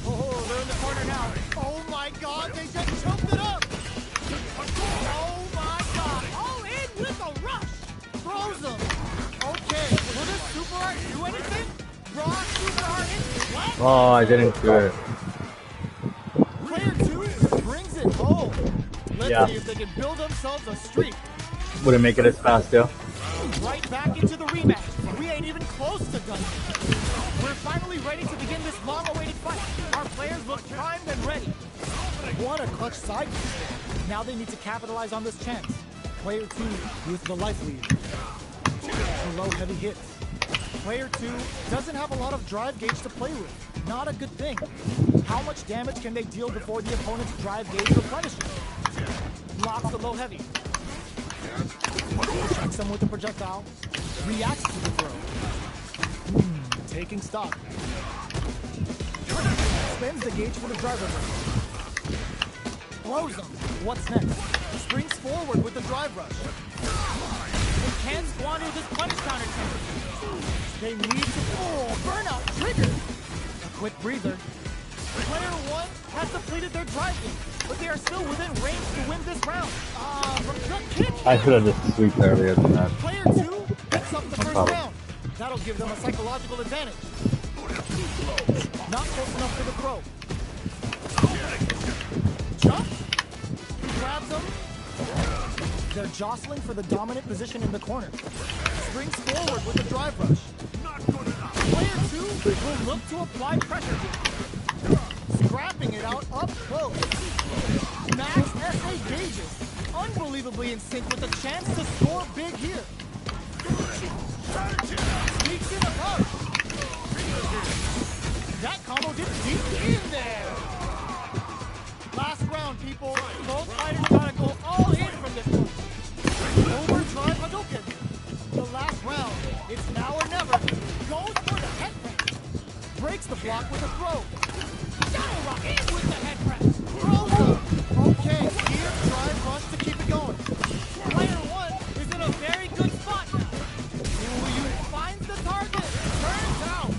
Oh, they're in the corner now. Oh my god, they just choked it up. Oh my god, all in with a rush. Throws them. Okay, will this super art do anything? Raw super art in. Oh, I didn't do it. Player 2 brings it home. Let's see if they can build themselves a streak. Wouldn't make it as fast, yo. Right back into the rematch. We ain't even close to done. We're finally ready to begin this long-awaited fight. Our players look primed and ready. What a clutch side piece. Now they need to capitalize on this chance. Player 2 with the life lead. The low heavy hits. Player 2 doesn't have a lot of drive gauge to play with. Not a good thing. How much damage can they deal before the opponent's drive gauge replenishes? Blocks the low heavy. Checks him with the projectile. Reacts to the throw. Taking stock. Spins the gauge for the driver. Blows him. What's next? Springs forward with the drive rush. They can't squander this punish counter temper. They need to... Oh, burnout triggered. A quick breather. Player 1 has depleted their drive gauge, but they are still within range to win this round. From the kick. I should have just sweeped earlier than that. Player 2 picks up the first round. That'll give them a psychological advantage. Not close enough for the throw. Jump. Grabs them. They're jostling for the dominant position in the corner. Springs forward with the drive rush. Player 2 will look to apply pressure here. Scrapping it out up close. Max SA gauges. Unbelievably in sync with a chance to score big here. Sneaks in a punch. That combo did deep in there. Last round, people. Both fighters gotta go all in from this point. Overdrive Hadouken. The last round. It's now or never. Goes for the head press. Breaks the block with a throw. Shadow Rock in with the head press. Throws him. Okay, here drive rush to keep it going. Player 1 is in a very good spot now. Ooh, finds the target. Turns out.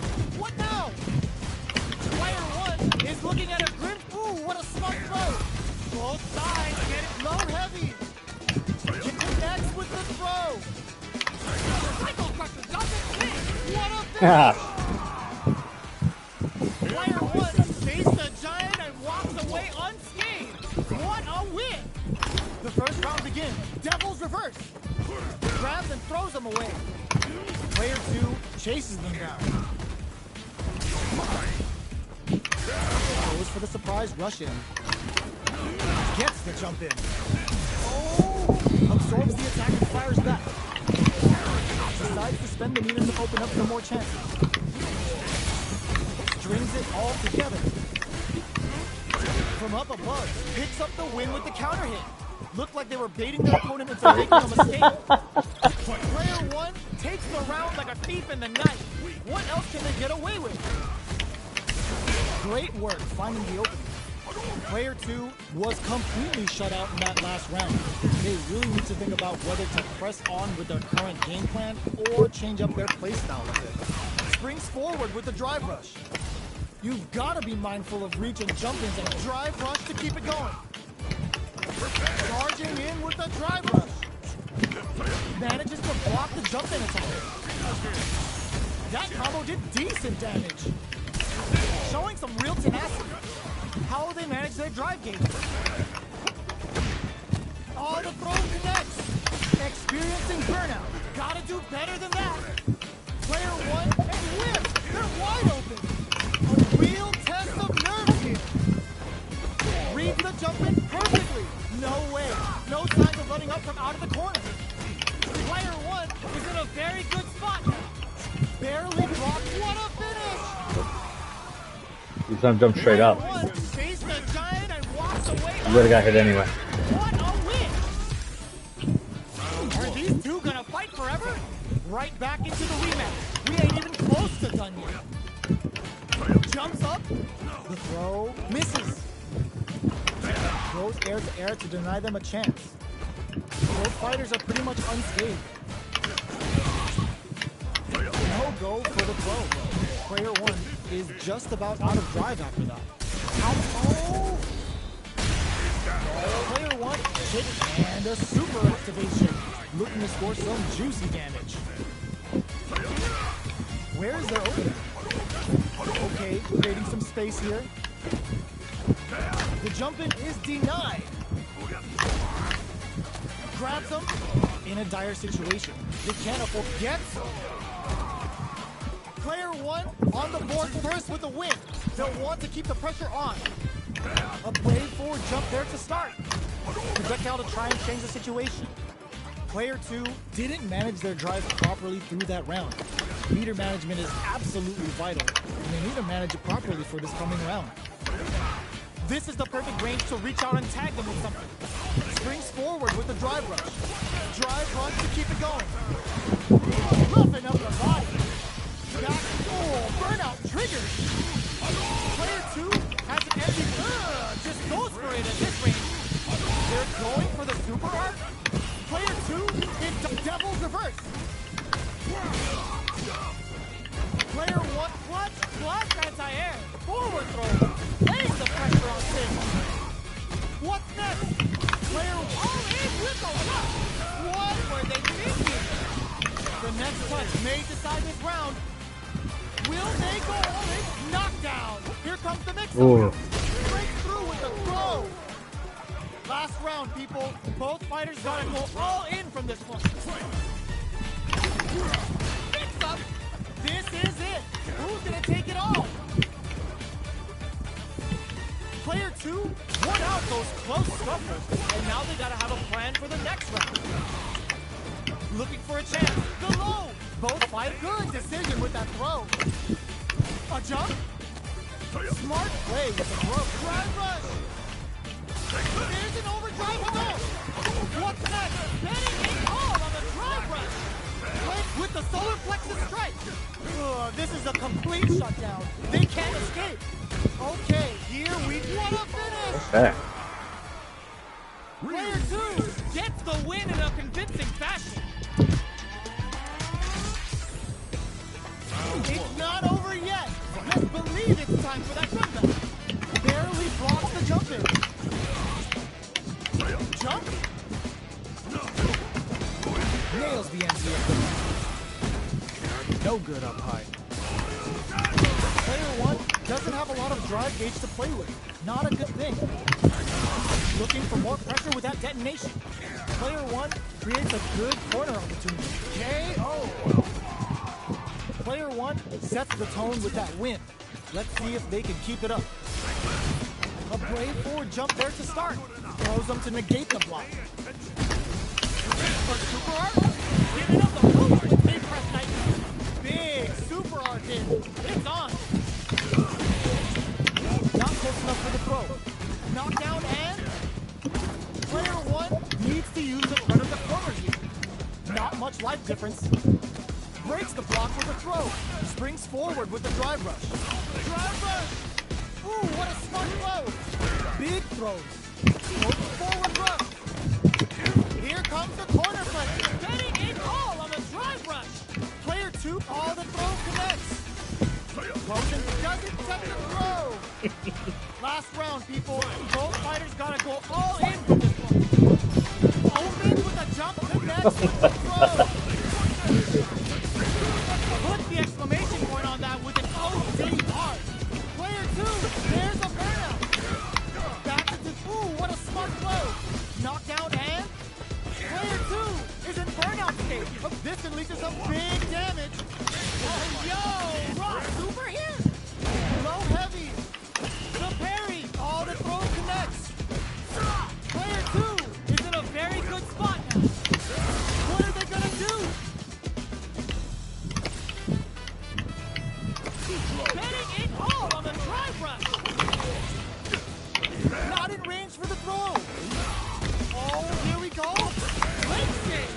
finish! Player 1 faced the giant and walks away unscathed. What a win! The first round begins. Devil's reverse. Grabs and throws them away. Player 2 chases them down. Goes for the surprise rush in. Gets the jump in. Oh! Absorbs the attack and fires back. Decides to spend the meters to open up some more chances. Strings it all together. From up above, picks up the win with the counter hit. Looked like they were baiting their opponent into making a mistake. Player 1 takes the round like a thief in the night. What else can they get away with? Great work finding the opening. Player 2 was completely shut out in that last round. They really need to think about whether to press on with their current game plan or change up their playstyle a bit. Springs forward with the drive rush. You've got to be mindful of reach and jump-ins and drive rush to keep it going. Charging in with the drive rush. Manages to block the jump-in attack. That combo did decent damage. Showing some real tenacity. How will they manage their drive gauge? Oh, the throw connects. Experiencing burnout. Gotta do better than that. Player 1 and whip. They're wide open. A real test of nerves here. Reads the jump in perfectly. No way. No signs of letting up from out of the corner. Player 1 is in a very good spot. Barely blocked. What a finish! He's gonna jump straight up. Player 1 faced the giant and walks away. He would've got hit anyway. What a win! Are these two gonna fight forever? Right back into the rematch. We ain't even close to done yet. Jumps up. The throw misses. Throws air to air to deny them a chance. Both fighters are pretty much unscathed. No go for the throw. Player 1 is just about out of drive after that. Oh! Player 1 hit and a super activation. Looking to score some juicy damage. Where is their opening? Okay, creating some space here. The jump-in is denied. Grabs them in a dire situation. They can't afford gets. Player 1 on the board first with a win. They'll want to keep the pressure on. A brave forward jump there to start. Projectile to try and change the situation. Player 2 didn't manage their drive properly through that round. Meter management is absolutely vital, and they need to manage it properly for this coming round. This is the perfect range to reach out and tag them with something. Springs forward with the drive rush. Drive rush to keep it going. Roughing up the body. Back, burnout triggers. Player 2 has an empty, just goes for it at this range. They're going for the super arc. Player 2 in Devil's reverse. Player 1 plus anti-air. Forward throw. Laying the pressure on Sim. What's next? Player all in with the rush. What were they thinking? The next touch may decide this round. Will they go all in? Knockdown. Here comes the mix-up. Break through with the throw. Last round, people. Both fighters gotta go all in from this point. Mix-up. This is it. Who's gonna take it all? Player 2 won out those close scuffles, and now they gotta have a plan for the next round. Looking for a chance. The low. Both fight. Good decision with that throw. A jump. Smart play with the throw. Drive rush. There's an overdrive. No. What's next? Betting a call on the drive rush. With the solar plexus strike. This is a complete shutdown. They can't escape. Okay, here we want to finish. Okay. Player 2 gets the win in a convincing fashion. It's not over yet. Let's believe it's time for that comeback. Barely blocks the jump in. Jump. Nails the NCA. No good up high. Player 1 doesn't have a lot of drive gauge to play with. Not a good thing. Looking for more pressure with that detonation. Player 1 creates a good corner opportunity. KO! Player 1 sets the tone with that win. Let's see if they can keep it up. A brave forward jump there to start. Throws them to negate the block. For super art, giving up the boost with big press knife. Big super art in. It's on. Not close enough for the throw. Knockdown and player 1 needs to use the front of the corner here. Not much life difference. Breaks the block with a throw. Springs forward with the drive rush. Drive rush! Ooh, what a smart throw! Big throws. Forward rush. Here comes the corner play. Getting it all on the drive rush. Player 2, all the throw connects. Motion doesn't set the throw. Last round, people. Both fighters gotta go all in for this one. Open with a jump connects with the throw. Put the exclamation point on that with an OD hard. Player 2, there's a burnout. Back into, ooh, what a smart throw. Knockdown and player 2 is in burnout state. This can lead to some big damage. Oh, yo, raw super here. Low heavy. The parry, all the throw connects. Player 2 is in a very good spot now. What are they gonna do? Betting it all on the drive rush. Not in range for the throw. Oh, here we go. Links it.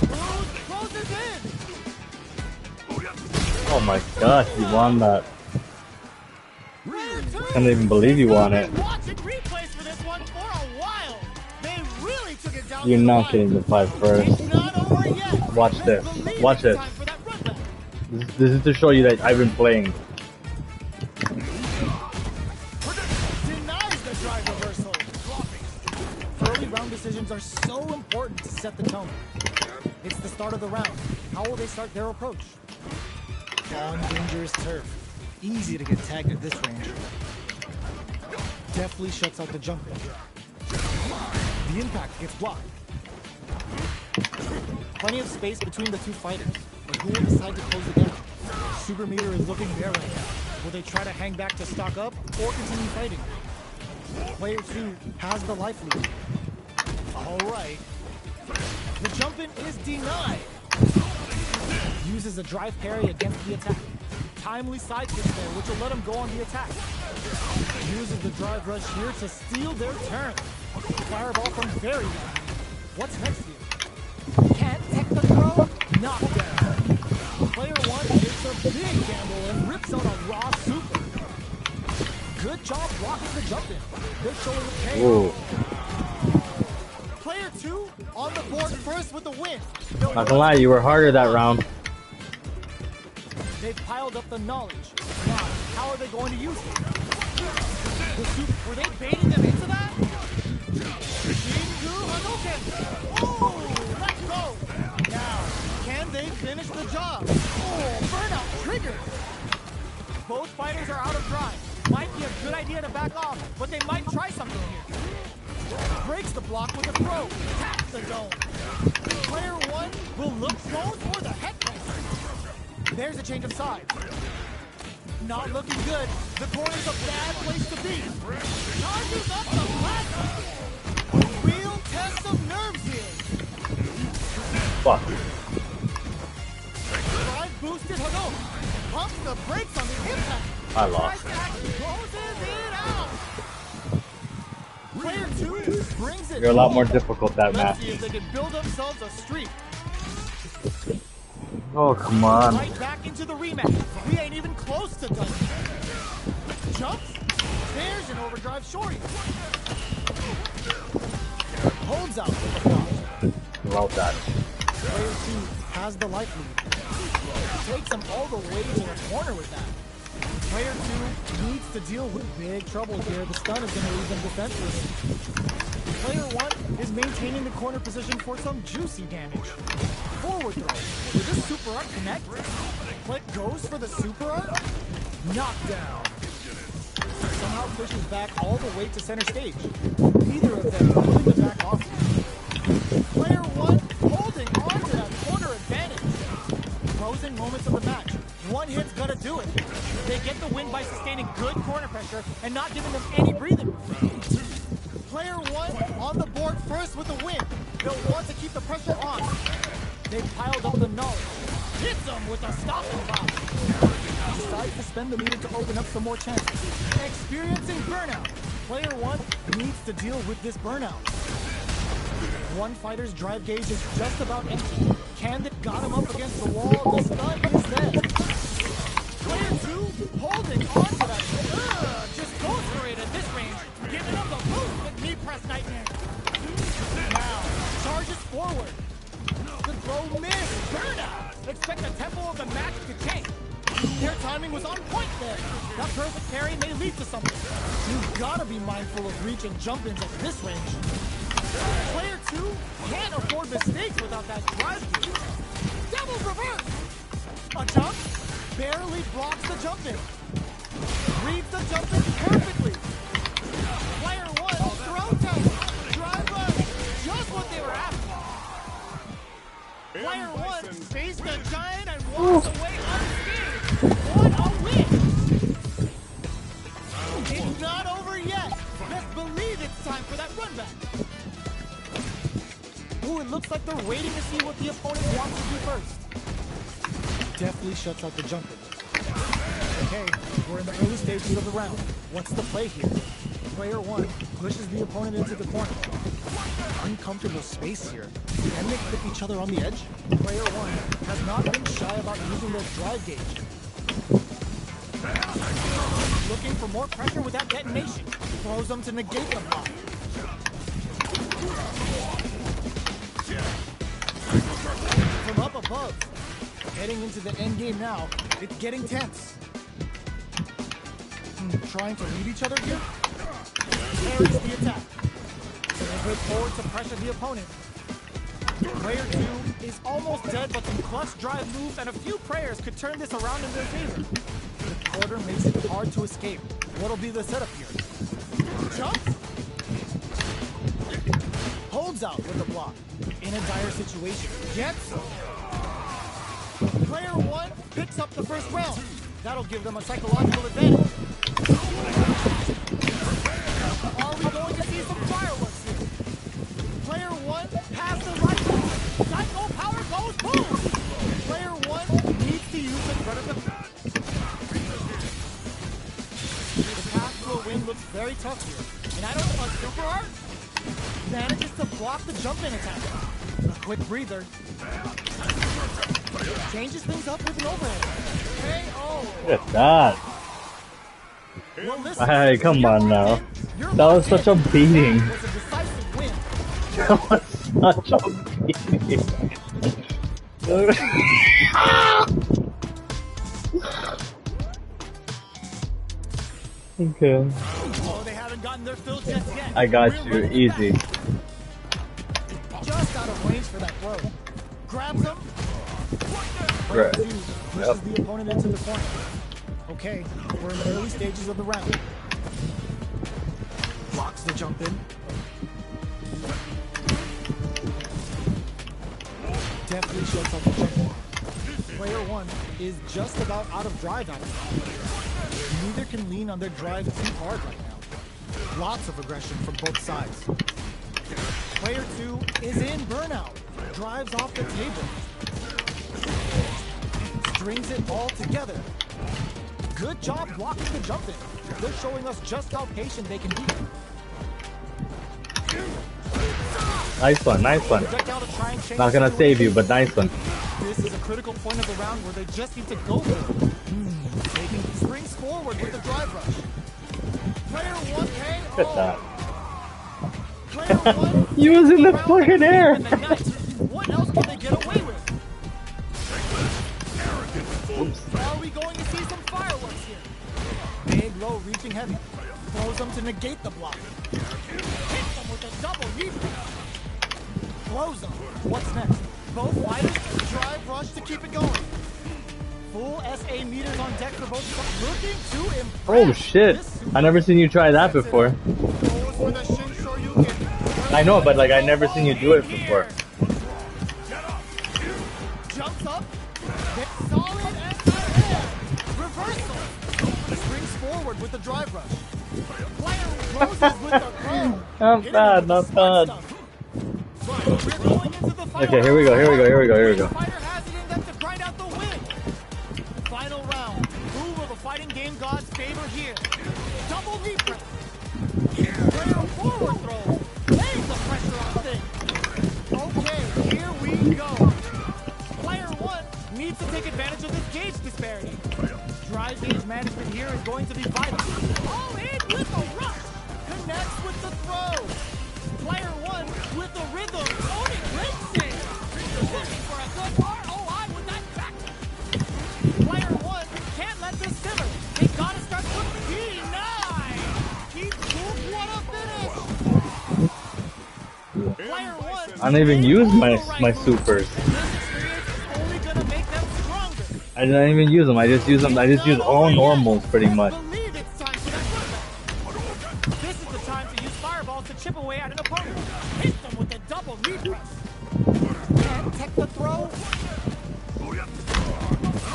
Bruce closes in. Oh my gosh, you won that. Player 2 I can't even believe you won it. watching replays for this one for a while. They really took it down. You're to the not wire. getting the fight first. It's not over yet. Watch Let's this. believe Watch it's this. time for that run back. This is to show you that I've been playing. Denies the drive reversal. Early round decisions are so important to set the tone. It's the start of the round. How will they start their approach? On dangerous turf. Easy to get tagged at this range. Deftly shuts out the jumping. The impact gets blocked. Plenty of space between the two fighters, but who will decide to close the gap? Super meter is looking bare right now. Will they try to hang back to stock up or continue fighting? Player 2 has the life lead. All right. The jump-in is denied. Uses a drive parry against the attack. Timely side kick there, which will let him go on the attack. Uses the drive rush here to steal their turn. Fireball from very down. What's next here? Can't take the throw? Knockdown. Player 1 takes a big gamble and rips out a raw super. Good job blocking the jump in. They're showing the pain. Whoa. Player 2 on the board first with the win. Not gonna lie, you were harder that round. They've piled up the knowledge. Now, how are they going to use it? The super, were they baiting them into that? Shingu Hadouken! Oh, let's go! Now, can they finish the job? Oh, burnout triggered! Both fighters are out of drive. Might be a good idea to back off, but they might try something here. Breaks the block with a throw. Taps the dome. Player 1 will look zone for the head press. There's a change of sides. Not looking good. The corner's a bad place to be. Charges up the plasma. A real test of nerves here. Fuck. Drive boosted Hadouken. Pumps the brakes on the impact. I lost. Closes it out. Player 2 brings it. You're a lot more difficult that Let's match. see if they can build themselves a streak. Oh, come on. Right back into the rematch. We ain't even close to done. Jumps. There's an overdrive shorty. Holds out with the block. Love that. Player 2 has the life lead. Takes him all the way to the corner with that. Player 2 needs to deal with big trouble here. The stun is going to leave them defenseless. Player 1 is maintaining the corner position for some juicy damage. forward throw. Will this super art connect? Click goes for the super art. Knockdown. Somehow pushes back all the way to center stage. Neither of them pulling the back off. Player one holding on to that corner advantage. Closing moments of the match. One hit's gonna do it. They get the win by sustaining good corner pressure and not giving them any breathing room. Player one on the board first with the win. They'll want to keep the pressure on. They've piled up the knowledge. Hits them with a stopping block. Decides to spend the meter to open up some more chances. Experiencing burnout. Player one needs to deal with this burnout. One fighter's drive gauge is just about empty. Candid got him up against the wall. The stun is there. Player two holding on to that. Just goes for it at this range. Giving him the boost with knee press nightmare. Now charges forward. The throw missed. Burnout. Expect the tempo of the match to change. Their timing was on point there. That perfect parry may lead to something. You've got to be mindful of reach and jump-ins at this range. Player two can't afford mistakes without that drive kick. Double reverse. A jump barely blocks the jump in. Reads the jump in perfectly. Player one throw tag. Drive rush. Just what they were after. Player one faced the giant and walks away unscathed. What a win! It's not over yet. Let's believe it's time for that run back. Ooh, it looks like they're waiting to see what the opponent wants to do first. Definitely shuts out the jumper. Okay, we're in the early stages of the round. What's the play here? Player one pushes the opponent into the corner. Uncomfortable space here. Can they clip each other on the edge? Player one has not been shy about using their drive gauge. Looking for more pressure with that detonation. Throws them to negate the block. From up above. Heading into the end game now. It's getting tense. Trying to read each other here. Carries the attack. Good forward to pressure the opponent. Player two is almost dead, but some clutch drive moves and a few prayers could turn this around in their favor. The quarter makes it hard to escape. What'll be the setup here? Jumps? Holds out with the block. In a dire situation. Gets. Player one picks up the first round. That'll give them a psychological advantage. Are we going to see some fireworks here? Player one has the right. Psycho power goes boom! Player one needs to use the front of the... The path to a win looks very tough here. And I don't know what super art manages to block the jump-in attack. A quick breather. Changes things up with an overhead. KO! Look at that. Well, listen, Hey, come on now. That was such a beating. was a decisive win. That was such a beating. Okay. Oh, they haven't gotten their fill just yet. I got you. Easy. Just out of range for that throw. Grabs him. Right. Pushes the opponent into the corner. Okay, we're in the early stages of the round. Blocks the jump in. Definitely shuts out the jump in. Player one is just about out of drive out of it. Neither can lean on their drive too hard right now. Lots of aggression from both sides. Player two is in burnout. Drives off the table. Strings it all together. Good job blocking the jump in. They're showing us just how patient they can be. Nice one, nice one. Not gonna save you, but nice one. This is a critical point of the round where they just need to go for it. Taking springs forward with the drive rush. Player one KO. Look at that. Player one. He was in the fucking air. What else can they get away with? Are we going to see some fireworks here? Big low reaching heavy. Throws them to negate the block. Hits them with a double knee. Throws them. What's next? both fighters. Drive rush to keep it going. Full SA meters on deck for both. Looking to impress. Oh shit! I never seen you try that before. I know, but like I never seen you do it before. Jumps up. Solid anti-air. Reversal. Springs forward with the drive rush. Player closes with the throw. Not bad, not bad. Okay, here we go, here we go, here we go, here we go. Fighter has it in them to grind out the win. Final round. Who will the fighting game gods favor here? Double knee press. Player forward throw. Lays the pressure on things. Okay, here we go. Player one needs to take advantage of this gauge disparity. Drive gauge management here is going to be vital. All in with a rush. Connects with the throw. Player one with the rhythm. Owning racing. Looking for a good ROI with that back. Player one can't let this simmer. They gotta start putting P9. Keep cool. What a finish. Player one. I don't even use my supers. This experience is only gonna make them stronger. I don't even use them. I just use them. I just use all normals pretty much. Believe it's time for that comeback. This is the time to use fireballs to chip away at an opponent. Hit them with a double knee press. And tech the throw.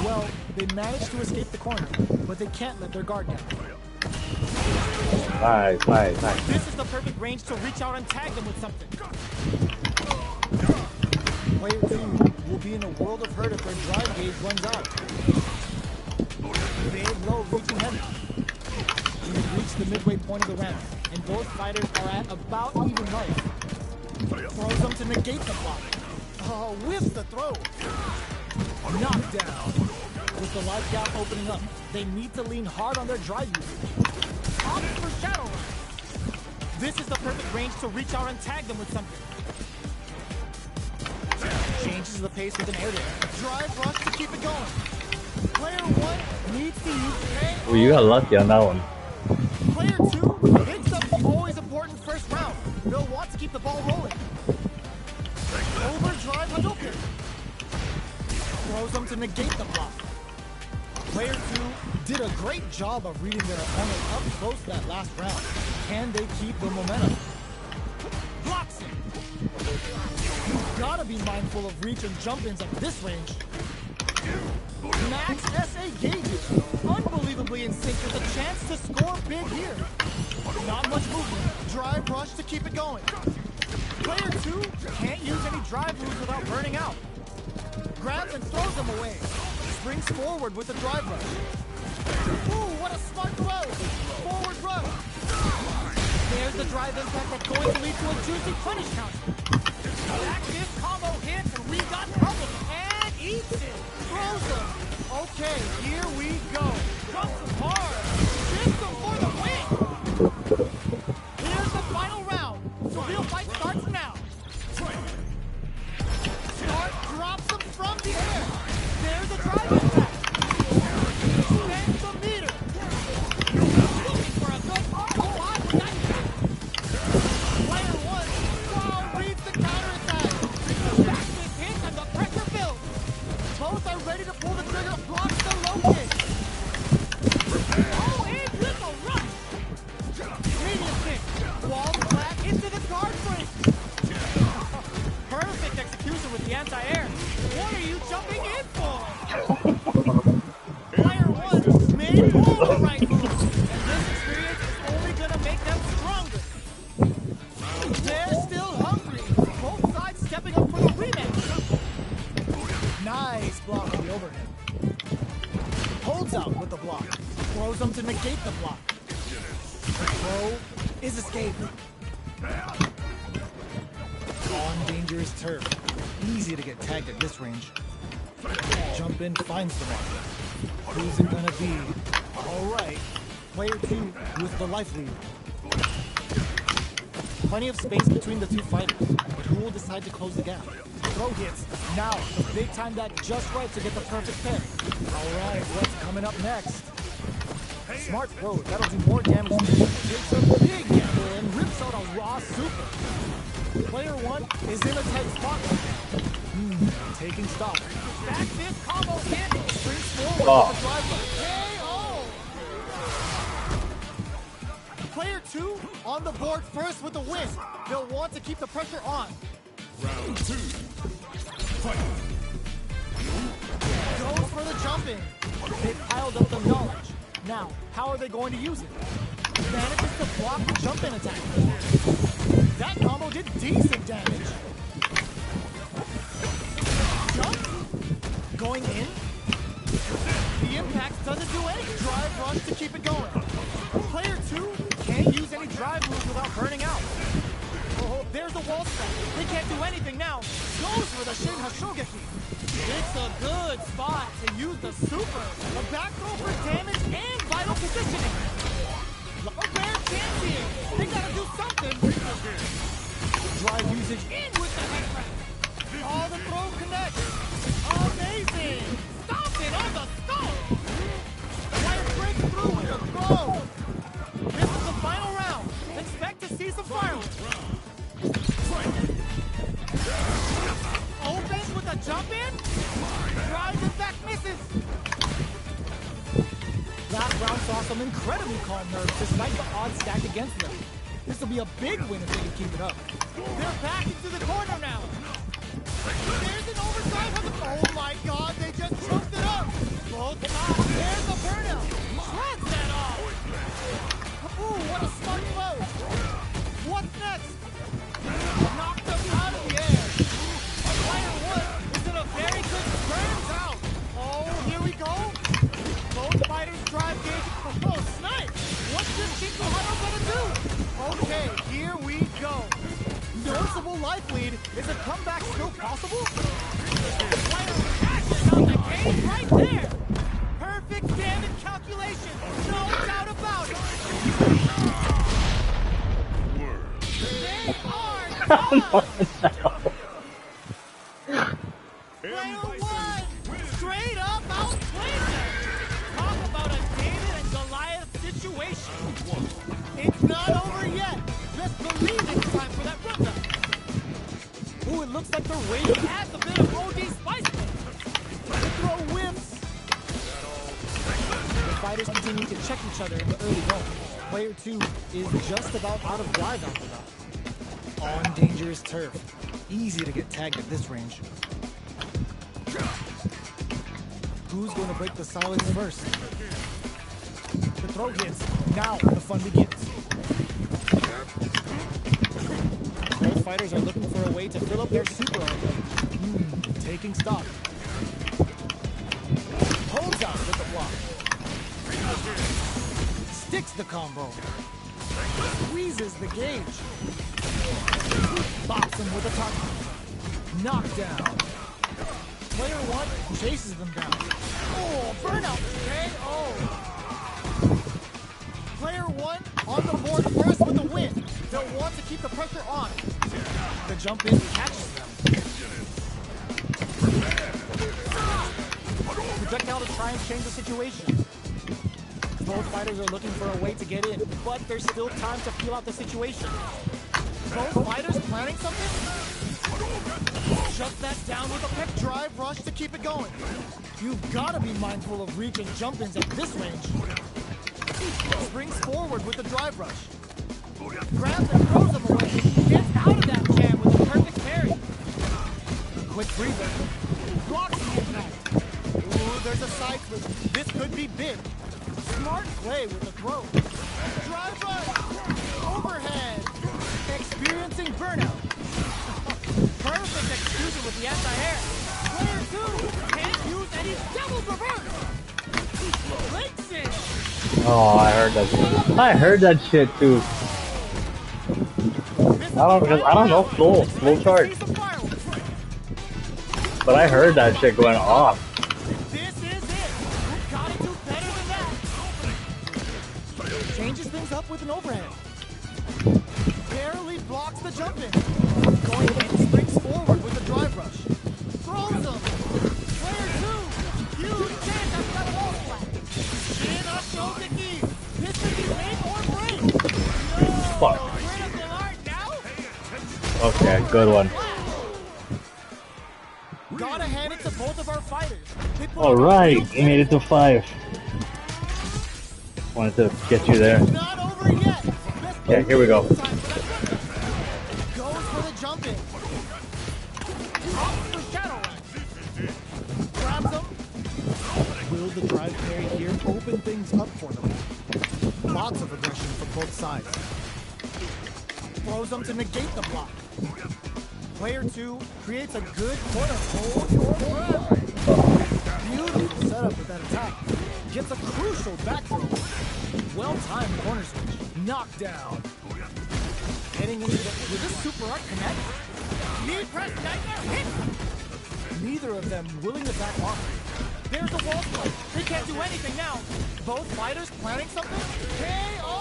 Well, they managed to escape the corner, but they can't let their guard down. Nice. This is the perfect range to reach out and tag them with something. Player 2 will be in a world of hurt if their drive gauge runs out. Big low reaching heavy. We've reached the midway point of the round, and both fighters are at about even life. Throws them to negate the block. Oh, whiffs the throw. Knockdown. With the life gap opening up, they need to lean hard on their drive usage. Opts for shadow run. This is the perfect range to reach out and tag them with something. Changes the pace with an air dash. Drive rush to keep it going. Player one needs to use K. Well, you got lucky on that one. Player two hits up the always important first round. They'll want to keep the ball rolling. Overdrive Hadouken. Throws them to negate the block. Player two did a great job of reading their opponent up close that last round. Can they keep the momentum? Blocks it. You've gotta be mindful of reach and jump-ins at this range. Max SA gauges, unbelievably in sync with a chance to score big here. Not much movement. Drive rush to keep it going. Player two can't use any drive moves without burning out. Grabs and throws them away. Springs forward with the drive rush. Ooh, what a smart throw! Forward rush. There's the drive impact that's going to lead to a juicy punish counter. Active combo hits and we got trouble. And eats it. Throws them. Okay, here we go. Jumps them hard. Shifts them for the win. Here's the final round. The real fight starts now. Start drops them from the air. There's a drive impact. Spends the meter. Looking for a good ROI with that. Player one. Wow, reads the counterattack. Back is hit and the pressure builds. Both are ready to pull the trigger. Blocks the low kick. Oh, in with a rush. Medium kick. Wall flat into the guard frame. Perfect execution with the anti-air. What are you jumping in for? Player one made all the right moves. And this experience is only gonna make them stronger. They're still hungry. Both sides stepping up for the rematch. Nice block on the overhead. Holds out with the block. Throws them to negate the block. The throw is escaped. On dangerous turf. Easy to get tagged at this range. Jump in, finds the mark. Who's it gonna be? Alright. Player two with the life lead. Plenty of space between the two fighters, but who will decide to close the gap? Throw hits. Now, the big time that just right to get the perfect pair. Alright, what's coming up next? Smart throw, that'll do more damage. Takes a big gamble and rips out a raw super. Player one is in a tight spot right now. Taking stock. Back this combo in. Springs forward Oh. with the drive rush. KO! Player 2 on the board first with the win. They'll want to keep the pressure on. Round 2. Fight. Goes for the jump in. They piled up the knowledge. Now, how are they going to use it? Manages to block the jump in attack. That combo did decent damage. Jump. Going in. The impact doesn't do any drive rush to keep it going. Player 2 can't use any drive moves without burning out. Oh, there's the wall spot. They can't do anything now. Goes for the Shin Hashogeki. It's a good spot to use the super. A back throw for damage and vital positioning. A rare chance here. They gotta do something. Drive usage in with the head wrap. Oh, the throw connects. Amazing. Stomping on the skull. Player breaks through with the throw. This is the final round. Expect to see some fireworks. Opens with a jump in. Drives and back misses. Last round saw some incredibly calm nerves despite the odds stacked against them. This will be a big win if they can keep it up. They're back into the corner now. There's an overdrive on the... Oh my god, they just choked it up. Both there's the burnout. Shreds that off. Ooh, what a smart blow. What's next? Knocked them out of the air. Player 1 is in a very good burns out. Oh, here we go. Both fighters drive gauge. Oh, snipe. What's this Shinko Hado gonna do? Okay, here we go. Noticeable life lead. Is a comeback still possible? Player catches on the gauge right there. Perfect damage calculation. No doubt about it. They are done. Player 1 straight up outplayed them. Talk about a David and Goliath situation. It's not over yet. Just believe it's time for that rundown. Ooh, it looks like they're waiting. Adds a bit of OD spice. The throw whips. The fighters continue to check each other in the early going. Player 2 is just about out of drive after that. On dangerous turf. Easy to get tagged at this range. Who's going to break the silence first? The throw hits. Now the fun begins. Both fighters are looking for a way to fill up their super armor. Taking stock. Holds out with the block. Sticks the combo. Squeezes the gauge. Bops him with a target. Knockdown. Player 1 chases them down. Oh, burnout. KO. Player 1 on the board first with the win. They'll want to keep the pressure on. The jump in catches them. Projectile to try and change the situation. Both fighters are looking for a way to get in, but there's still time to feel out the situation. Both fighters planning something? Shut that down with a pep drive rush to keep it going. You've got to be mindful of reaching jump-ins at this range. Springs forward with the drive rush. Grabs and throws him away. Gets out of that jam with a perfect parry. Quick breather. Blocks the impact. Ooh, there's a side flip. This could be big. Smart play with the throw. Drive rush. Overhead. Experiencing burnout. Perfect execution with the anti-air. Player 2 can't use any double reverse. Breaks it. Oh, I heard that shit. I heard that shit too. I don't know full chart. But I heard that shit going off. This is it. You gotta do better than that. Changes things up with an overhead. Barely blocks the jump in. Going in, springs forward with the drive rush. Throws him. Player 2. Huge chance after that wall splat. Shin Hashogeki. This could be make or break. No. Fuck. Critical art now. Okay, good one. Alright, we made it to 5. Wanted to get you there. Not over yet. Yeah, here we go. Goes for the jump in. Off the shadow rack. Grabs them. Will the drive parry here open things up for them? Lots of aggression from both sides. Throws them to negate the block. Player 2 creates a good corner. Hold your breath. Beautiful setup with that attack. Gets a crucial back throw. Well-timed corner switch. Knockdown. Heading into the... Will this super art connect? Knee press nightmare hit! Neither of them willing to back off. There's a wall spike. They can't do anything now. Both fighters planning something? KO!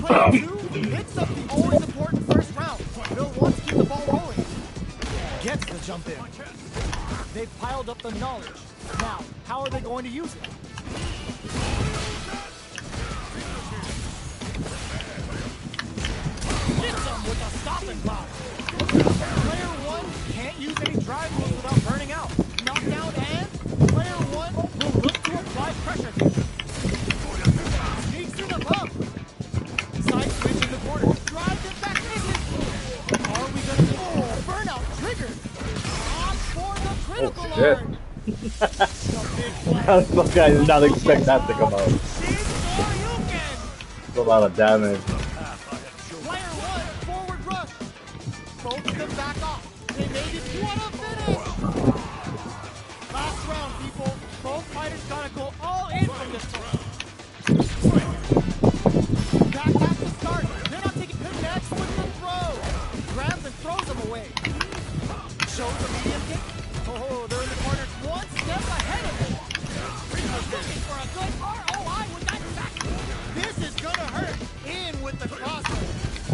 Player 2 hits up the always important first round. Bill wants to keep the ball rolling. Gets the jump in. They've piled up the knowledge. Now, how are they going to use it? Hits them with a stopping block. Player 1 can't use any drive moves without burning out. Knockdown and player 1 will look to apply pressure. Sneaks in above. Side switch in the corner. Drives it back. Are we gonna burnout triggered? On for the critical shit. art. Those guys did not expect that to come out. It's a lot of damage. Player 1 forward rush. Both of them back off. They made it. What a finish! Last round, people. Both fighters gotta go all in from this round. Back has to start. They're not taking connects with the throw. Grabs and throws them away. Shows a medium kick. Oh, they're in the corner. One step ahead of it. Looking for a good ROI with that back. This is gonna hurt. In with the crosser.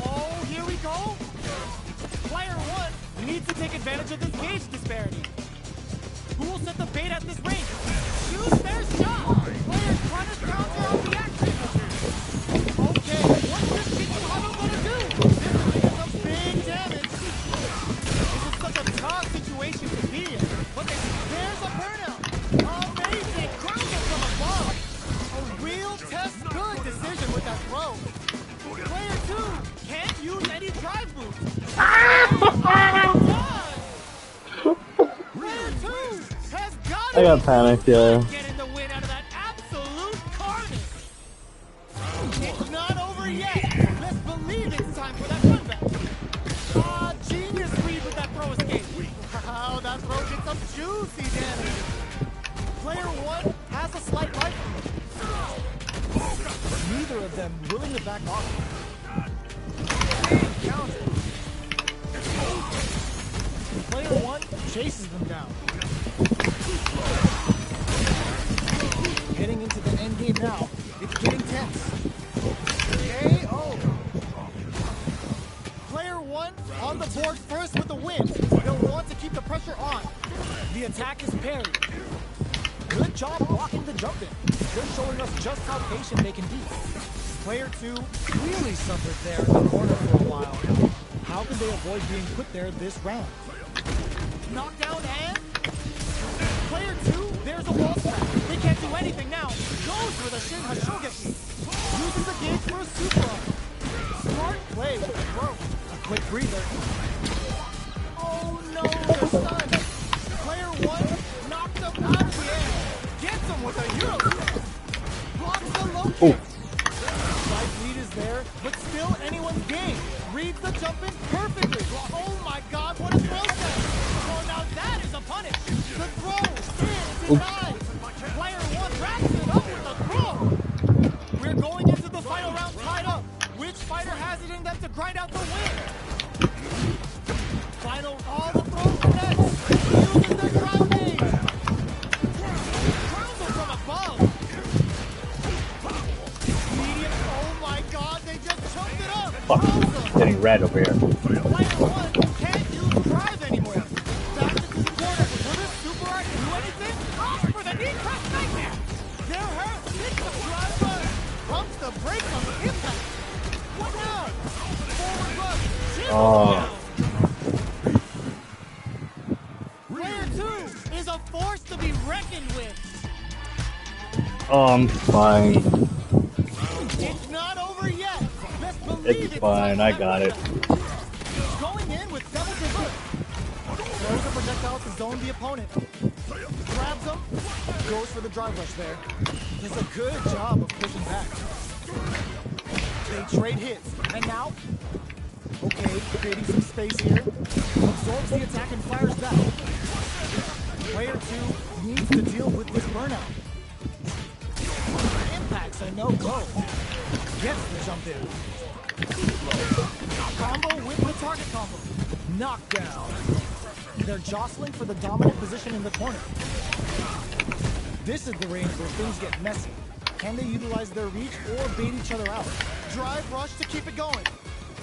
Oh, here we go. Player 1 needs to take advantage of this gauge disparity. Who will set the bait at this range? Choose their shot. Players trying to counter on the action. Okay, what's this Chicken Huddle gonna do? This is doing some big damage. This is such a tough situation to be in. But there's a burnout. Amazing. Crowded from above. A real test good decision with that throw. Player 2 can't use any drive moves. Player 2 has got I got panicked, yeah. getting the win out of that absolute carnage. It's not over yet. Let's believe it's time for that comeback. Genius read with that throw escape. Wow, that throw did some juicy damage. Player 1 has a slight life. Neither of them willing to back off. Counter. Player 1 chases them down. Getting into the end game now. It's getting tense. KO. Player 1 on the board first with the win. They'll want to keep the pressure on. The attack is parried. Good job blocking the jump in. They're showing us just how patient they can be. Player 2 really suffered there in the corner for a while. How can they avoid being put there this round? Knockdown and... Player 2, there's a wall smash. They can't do anything now. Goes for the Shin Hashogeshi. Uses the gauge for a super up. Smart play with the throw. A quick breather. Oh no, they're stunned. Player 1 knocked them out of the air. Gets them with a Euro step. Blocks the low kick. Side lead is there, but still anyone's game. Reads the jump in perfectly. Oh my god, what a throw set. Oh, now that is a punish. The throw is denied. Player 1 wraps it up with a throw. We're going into the final round tied up. Which fighter has it in them to grind out the win? Final, all the throws connect. Uses their drive gauge. Crowns them from above. Medium, oh my god, they just choked it up. Fuck, getting red over here. Player 1 can't use drive anymore. Back into the corner. Will this super art do anything? Off for the knee press nightmare. They're hurt. Hits the drive run. Pumps the brakes on the impact. What now? Forward rush. Oh. Player 2 is a force to be reckoned with. Oh, I'm fine. It's not over yet. Best believe It's fine. I got it. Going in with double divert. Throws a projectile to zone the opponent. Grabs him. Goes for the drive rush there. Does a good job of pushing back. They trade hits. And now, okay, creating some space here. Absorbs the attack and fires back. Player 2 needs to deal with this burnout. Impacts a no-go. Gets the jump in. Combo with the target combo. Knockdown. They're jostling for the dominant position in the corner. This is the range where things get messy. Can they utilize their reach or bait each other out? Drive rush to keep it going.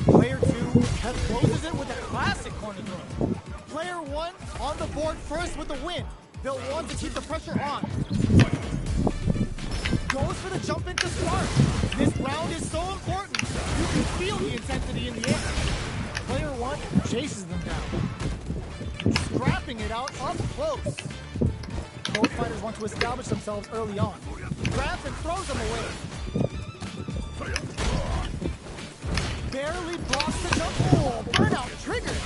Player 2 closes it with a classic corner throw. Player 1 on the board first with the win. They'll want to keep the pressure on. Goes for the jump in to start. This round is so important. You can feel the intensity in the air. Player 1 chases them down. Scrapping it out up close. Both fighters want to establish themselves early on. Grabs and throws them away. Barely blocks the jump. Oh, burnout triggered.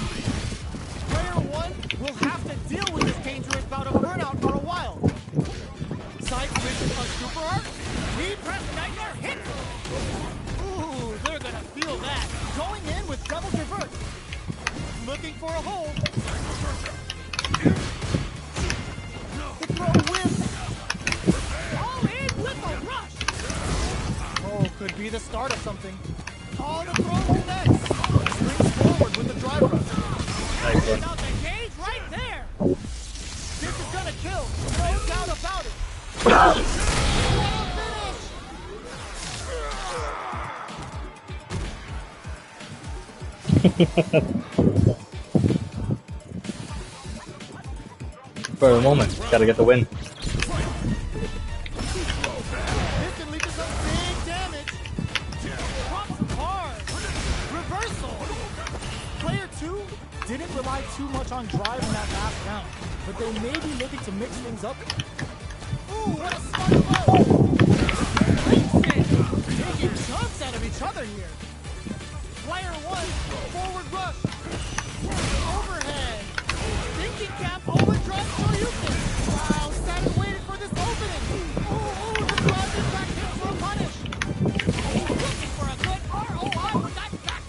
Player 1 will have to deal with this dangerous bout of burnout for a while. Side switch a super arc. Knee press nightmare hit. Ooh, they're gonna feel that. Going in with double divert. Looking for a hold. The throw whips. All in with a rush. Oh, could be the start of something. Oh, the throw is next. Springs forward with the drive rush. Nice one. Out the cage right there. This is gonna kill. No doubt about it. For a moment, gotta get the win. This can lead to some big damage. Drops hard. Reversal. Player 2 didn't rely too much on drive in that last round, but they may be looking to mix things up. Ooh, what a smart blow. Taking chunks out of each other here. Player 1, forward rush. Overhead. Thinking cap, overdrive Shoryuken. Wow, sat and waited for this opening. Ooh, the drive impact hits for a punish. Looking for a good ROI with that back.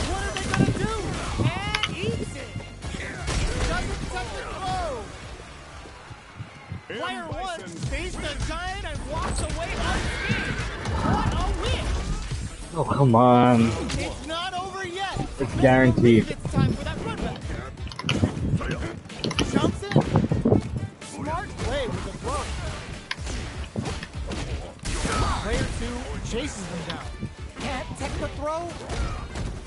What are they gonna do? And eats it. Doesn't touch the throw. Player 1 faced the giant and walks away unscathed. What a win! Oh, come on. It's not over yet. It's guaranteed. It's time for that run back. Jumps in. Smart play with the throw. Player 2 chases them down. Can't tech the throw.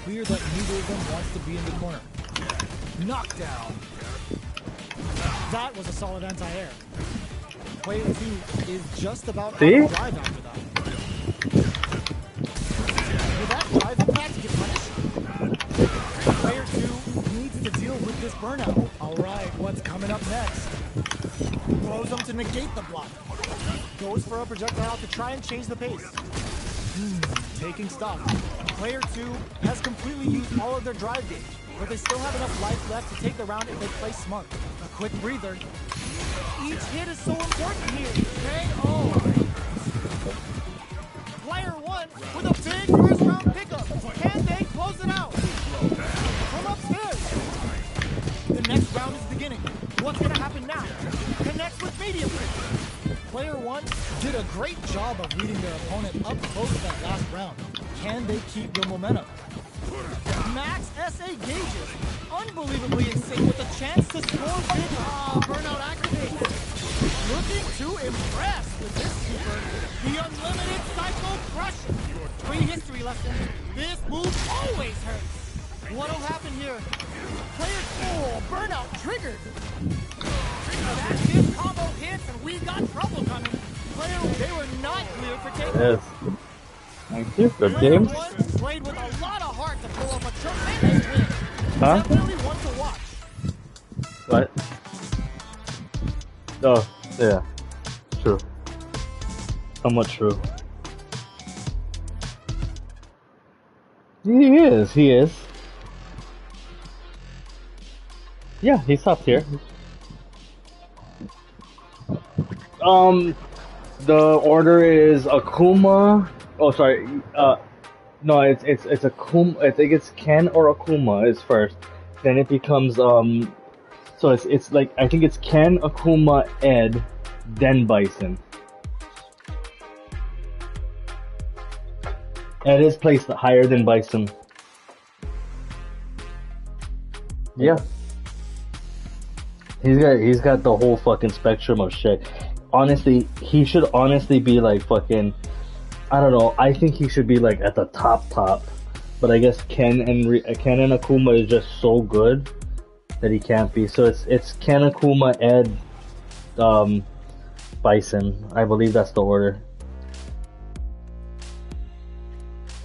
Clear that neither of them wants to be in the corner. Knockdown. That was a solid anti-air. Player 2 is just about out of drive after that. Will that drive impact get punished? Player 2 needs to deal with this burnout. Alright, what's coming up next? Throws them to negate the block. Goes for a projectile to try and change the pace. Taking stock. Player 2 has completely used all of their drive gauge, but they still have enough life left to take the round if they play smart. A quick breather. Each hit is so important here. KO. Player 1 with a big first round pickup. Can they close it out? From upstairs. The next round is beginning. What's going to happen now? Connects with medium. Player 1 did a great job of reading their opponent up close that last round. Can they keep the momentum? Max SA gauges. Unbelievably in sync with a chance to score big. Burnout activated. Looking to impress with this super. The unlimited cycle crusher. Prehistory lesson. This move always hurts. What'll happen here? Player 4, burnout triggered. That hit combo hits and we got trouble coming. Player, they were not cleared for taking. Yes. Thank you. Good Player game. 1 played with a lot of heart to pull off a tremendous win. Huh? Definitely one to watch. What? Oh, yeah. True. Somewhat true. He is. He is. Yeah, he's top tier. The order is Akuma. Oh, sorry. No, it's Akuma. I think it's Ken or Akuma is first. Then it becomes So it's like I think it's Ken, Akuma, Ed, then Bison. Ed is placed higher than Bison. Yeah. He's got the whole fucking spectrum of shit. Honestly, he should honestly be like fucking, I don't know, I think he should be like at the top. But I guess Ken and Akuma is just so good that he can't be. So it's Ken, Akuma, Ed, Bison. I believe that's the order.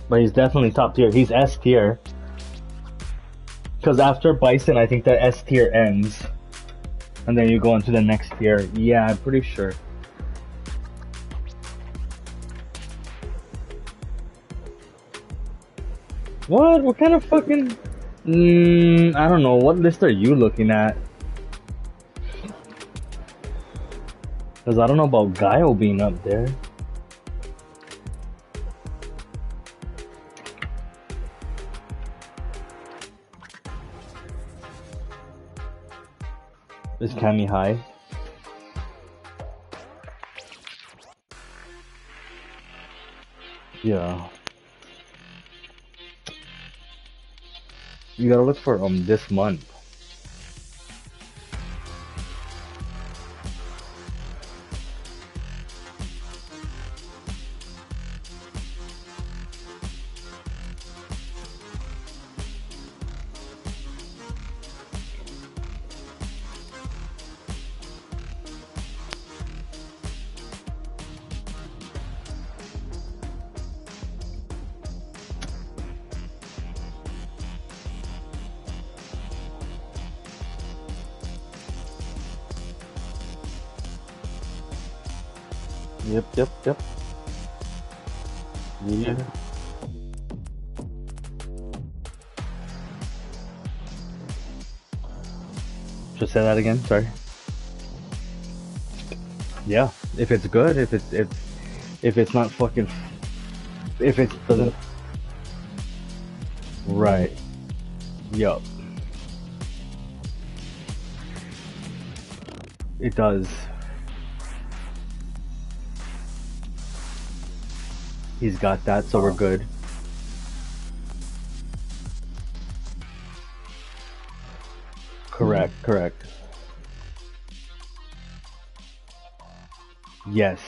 But he's definitely top tier. He's S tier. Because after Bison, I think that S tier ends. And then you go into the next tier. Yeah, I'm pretty sure. What? What kind of fucking... I don't know. What list are you looking at? Because I don't know about Guile being up there. Is Cammy high? Yeah. You gotta look for this month. Yep. Yeah. Just say that again, sorry. Yeah, if it's good, if it's not fucking, if it doesn't, right. Yup. It does. He's got that, so we're good. Correct. Yes.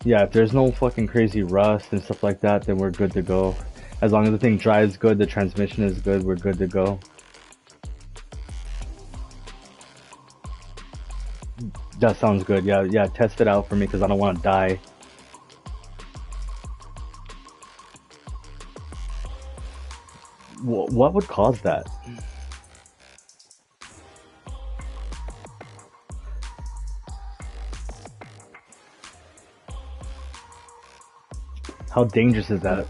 Yeah, if there's no fucking crazy rust and stuff like that, then we're good to go. As long as the thing drives good, the transmission is good, we're good to go. That sounds good. Yeah, test it out for me because I don't want to die. What would cause that? How dangerous is that?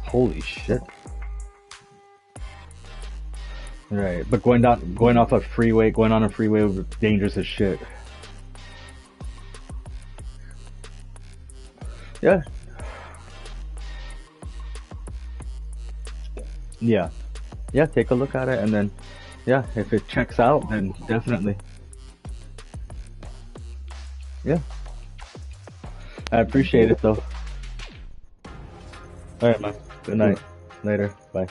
Holy shit. Right, but going off a freeway, going on a freeway would be dangerous as shit. Yeah. Yeah, take a look at it and then, yeah, if it checks out, then definitely. Yeah. I appreciate it though. Alright, man. Good night. Later. Bye.